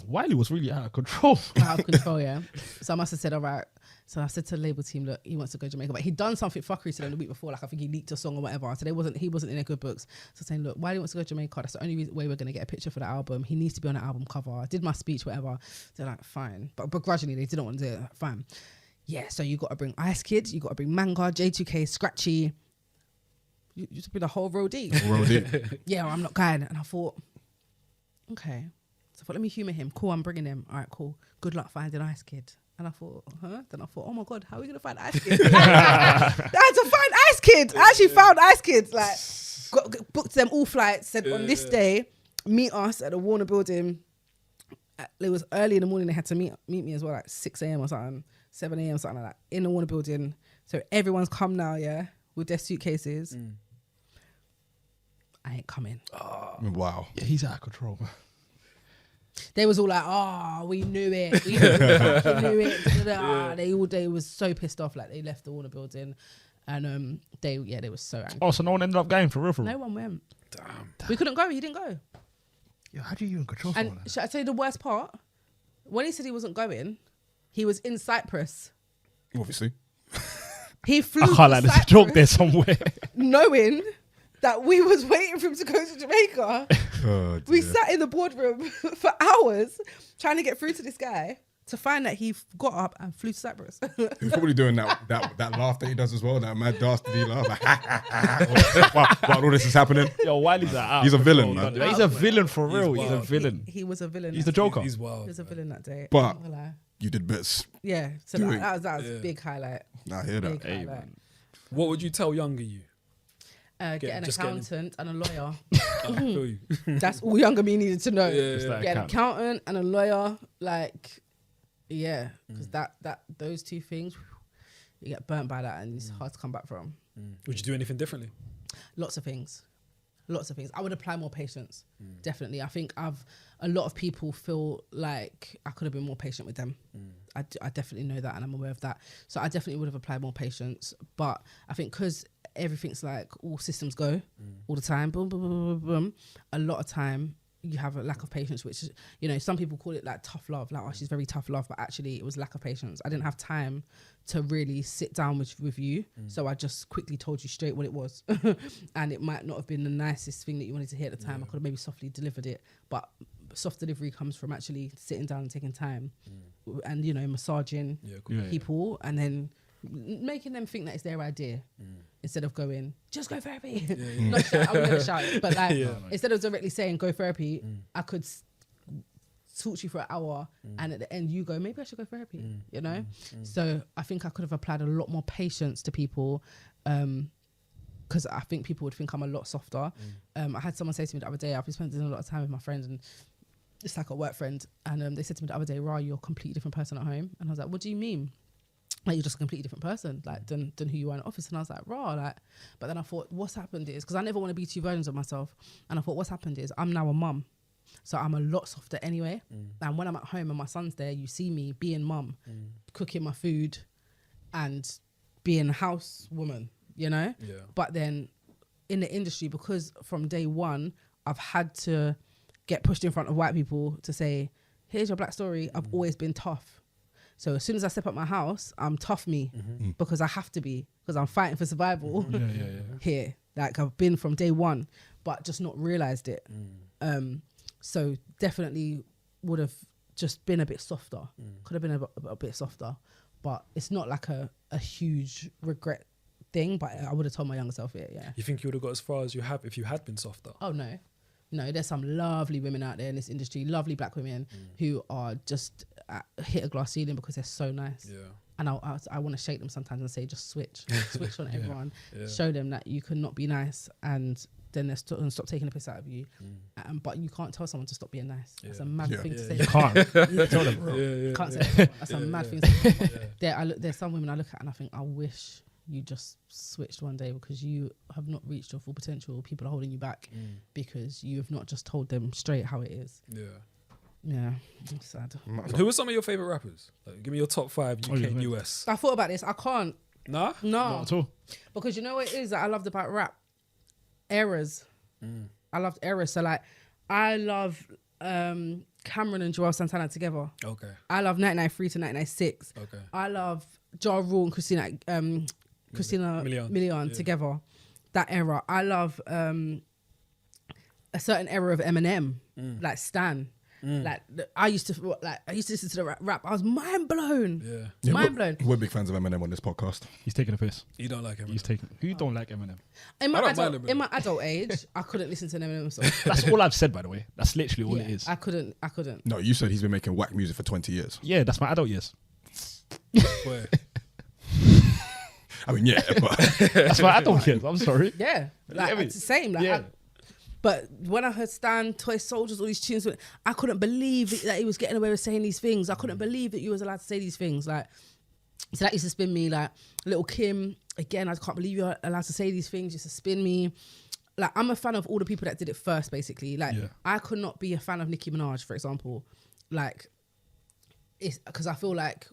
Wiley was really out of control. Out of control, yeah. So I must have said, all right. So I said to the label team, look, he wants to go Jamaica, but he'd done something fuckery to them the week before. Like I think he leaked a song or whatever. So he wasn't in their good books. So saying, look, Wiley wants to go Jamaica. That's the only way we're going to get a picture for the album. He needs to be on the album cover. I did my speech, whatever. They're like, fine. But begrudgingly, they didn't want to do it. Like, fine. Yeah, so you got to bring Ice Kid. You got to bring Manga, J2K, Scratchy. You just bring the whole row deep. Yeah, I'm not going. And I thought, okay. So I thought, let me humour him. Cool, I'm bringing him. All right, cool. Good luck finding Ice Kid. And I thought, Then I thought, oh my God, how are we going to find Ice Kid? I had to find Ice Kid. I actually found Ice Kid. Like, booked them all flights. Said on this day, meet us at the Warner Building. It was early in the morning. They had to meet me as well, like 6 a.m. or something, 7 a.m. something like that, in the Warner Building. So everyone's come now, yeah, with their suitcases. I ain't coming. Wow. Yeah, he's out of control, man. They was all like, oh, we knew it. We fucking knew it. They was so pissed off. Like they left the Warner Building, and they were so angry. Oh, so no one ended up going for real? No one went. Damn. We couldn't go. He didn't go. Yeah, how do you even control And someone? should I tell you the worst part? When he said he wasn't going, he was in Cyprus. Obviously. He flew. I can't like there's a joke there somewhere. Knowing that we was waiting for him to go to Jamaica. Oh, we sat in the boardroom for hours trying to get through to this guy to find that he got up and flew to Cyprus. He's probably doing that laugh that he does as well, that mad dastardly laugh. While all this is happening. Yo, Wiley's out. He's a villain, man. He's a villain for real. He's a villain. He was a villain. He's the Joker. He's wild. He was a villain that day. But I'm not gonna lie. you did bits. Yeah, so that was a big highlight. I hear that. Big highlight. What would you tell younger you? Get an accountant and a lawyer. I feel you. That's all younger me needed to know. Yeah. Get an accountant and a lawyer, because that those two things, you get burnt by that and it's hard to come back from. Would you do anything differently? Lots of things. lots of things. I would apply more patience, definitely. I think a lot of people feel like I could have been more patient with them. I definitely know that, and I'm aware of that. So I definitely would have applied more patience. But I think because everything's like all systems go all the time, boom, boom, boom, boom, boom, a lot of time you have a lack of patience, which is, you know, some people call it like tough love, like, oh, she's very tough love, but actually it was lack of patience. I didn't have time to really sit down with you, so I just quickly told you straight what it was. And it might not have been the nicest thing that you wanted to hear at the time. I could have maybe softly delivered it, but soft delivery comes from actually sitting down and taking time and, you know, massaging people and then making them think that it's their idea instead of going, just go therapy. Not shout, I would never shout it, but like instead of directly saying go therapy, I could talk to you for an hour and at the end you go, maybe I should go therapy, you know? So I think I could have applied a lot more patience to people, because I think people would think I'm a lot softer. I had someone say to me the other day, I've been spending a lot of time with my friends, and it's like a work friend, and they said to me the other day, Ra, you're a completely different person at home. And I was like, what do you mean? Like, you're just a completely different person, like, than who you are in the office. And I was like, raw, like, but then I thought, what's happened is, because I never want to be two versions of myself. And I thought, what's happened is, I'm now a mum. So I'm a lot softer anyway. And when I'm at home and my son's there, you see me being mum, cooking my food and being a housewoman, you know? Yeah. But then in the industry, because from day one, I've had to get pushed in front of white people to say, here's your black story. I've always been tough. So as soon as I step out my house, I'm tough me because I have to be, because I'm fighting for survival here. Like, I've been from day one, but just not realized it. So definitely would have just been a bit softer. Could have been a bit softer, but it's not like a huge regret thing, but I would have told my younger self it, yeah. You think you would have got as far as you have if you had been softer? Oh, no. No, there's some lovely women out there in this industry, lovely black women who are just hit a glass ceiling because they're so nice. Yeah. And I want to shake them sometimes and say, just switch on everyone. Show them that you cannot be nice, and then they'll stop taking the piss out of you. But you can't tell someone to stop being nice. That's a mad thing to say. You can't. Tell them. Can't say that. That's a mad thing to say. There's some women I look at and I think, I wish you just switched one day, because you have not reached your full potential. People are holding you back because you have not just told them straight how it is. Yeah, it's sad. Who are some of your favorite rappers? Like, give me your top 5 UK and US. I thought about this. I can't. Nah? No. Not at all. Because you know what it is that I loved about rap? Eras. I loved eras. So like, I love Cameron and Joel Santana together. Okay. I love 1993 to 1996. Okay. I love Ja Rule and Christina Milian together. That era. I love a certain era of Eminem, like Stan. Like I used to listen to the rap. I was mind blown. Yeah, mind blown. We're big fans of Eminem on this podcast. He's taking a piss. You don't like Eminem. Who don't like Eminem? In my adult age, I couldn't listen to an Eminem song. That's all I've said, by the way. That's literally all it is. I couldn't. No, you said he's been making whack music for 20 years. Yeah, that's my adult years. Where? I mean, yeah, but that's my adult years. I'm sorry. Yeah, like it's the same. Like, but when I heard Stan, Toy Soldiers, all these tunes, I couldn't believe that he was getting away with saying these things. I couldn't believe that you was allowed to say these things. Like, so that used to spin me. Like, Little Kim, again, I can't believe you're allowed to say these things. Used to spin me. Like, I'm a fan of all the people that did it first, basically. Like, I could not be a fan of Nicki Minaj, for example. Like, it's because I feel like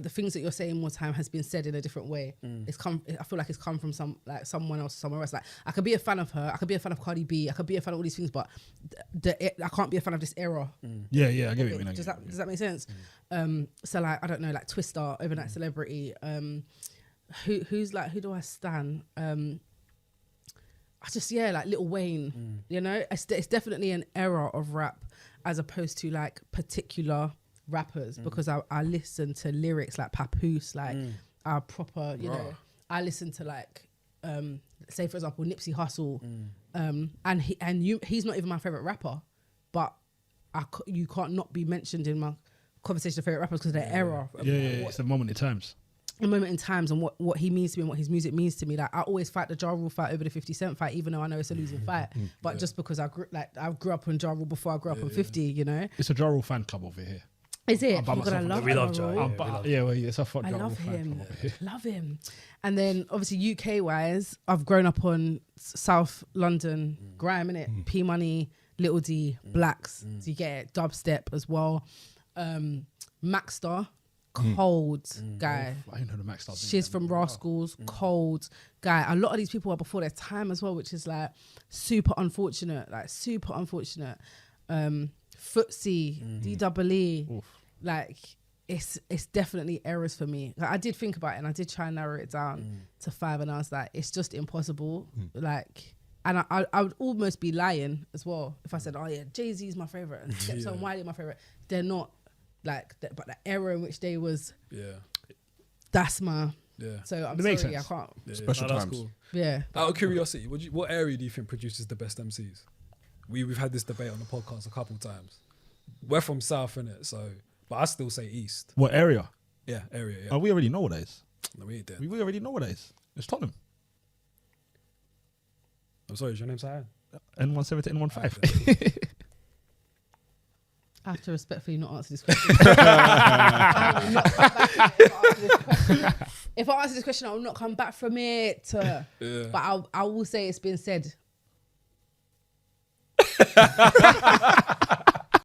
the things that you're saying more time has been said in a different way. I feel like it's come from someone else somewhere else. Like, I could be a fan of her, I could be a fan of Cardi B, I could be a fan of all these things, but I can't be a fan of this era. Yeah, I get it. Does that make sense? So like, I don't know, like Twister, Overnight Celebrity. Who do I stan? I just like Lil Wayne. You know, it's definitely an era of rap as opposed to like particular rappers, because I listen to lyrics like Papoose, like our proper, you know. I listen to like say for example Nipsey Hussle, and he's not even my favorite rapper, but you can't not be mentioned in my conversation of favorite rappers because of their era. It's a moment in times. A moment in times, and what he means to me and what his music means to me. Like, I always fight the Ja Rule fight over the 50 Cent fight, even though I know it's a losing fight. But just because I grew up on Ja Rule before I grew up on 50, you know. It's a Ja Rule fan club over here. Is it? I'm by Oh my God, I myself. love We love Emerald. Jai, I'm by- yeah, well, it's a fuck. I girl, love we'll find him. someone. Love him. And then obviously UK wise, I've grown up on South London, grime, innit? P Money, Little D, Blacks. So you get it, dubstep as well. Maxstar, cold guy. I didn't know the Max Stars. She's from Rascals, cold guy. A lot of these people are before their time as well, which is like super unfortunate. Footsie, DWE, like it's definitely errors for me. Like, I did think about it and I did try and narrow it down to 5, and I was like, it's just impossible. Like, and I would almost be lying as well if I said, oh yeah, Jay-Z's my favorite and Stepson Wiley my favorite. They're not like, but the era in which they was, that's my. Yeah. So I'm It makes sorry, sense. I can't. Special that's times. cool. Yeah. Out of curiosity, what area do you think produces the best MCs? We've had this debate on the podcast a couple times. We're from South, innit? So, but I still say East. What area? Yeah, area. Yeah. Oh, we already know what that is. No, we ain't dead. We already know what that is. It's Tottenham. I'm sorry, is your name Sian? N17 to N15. I have to respectfully not answer this question. I will not come back from it if I answer this question. If I answer this question, I will not come back from it. But I will say it's been said.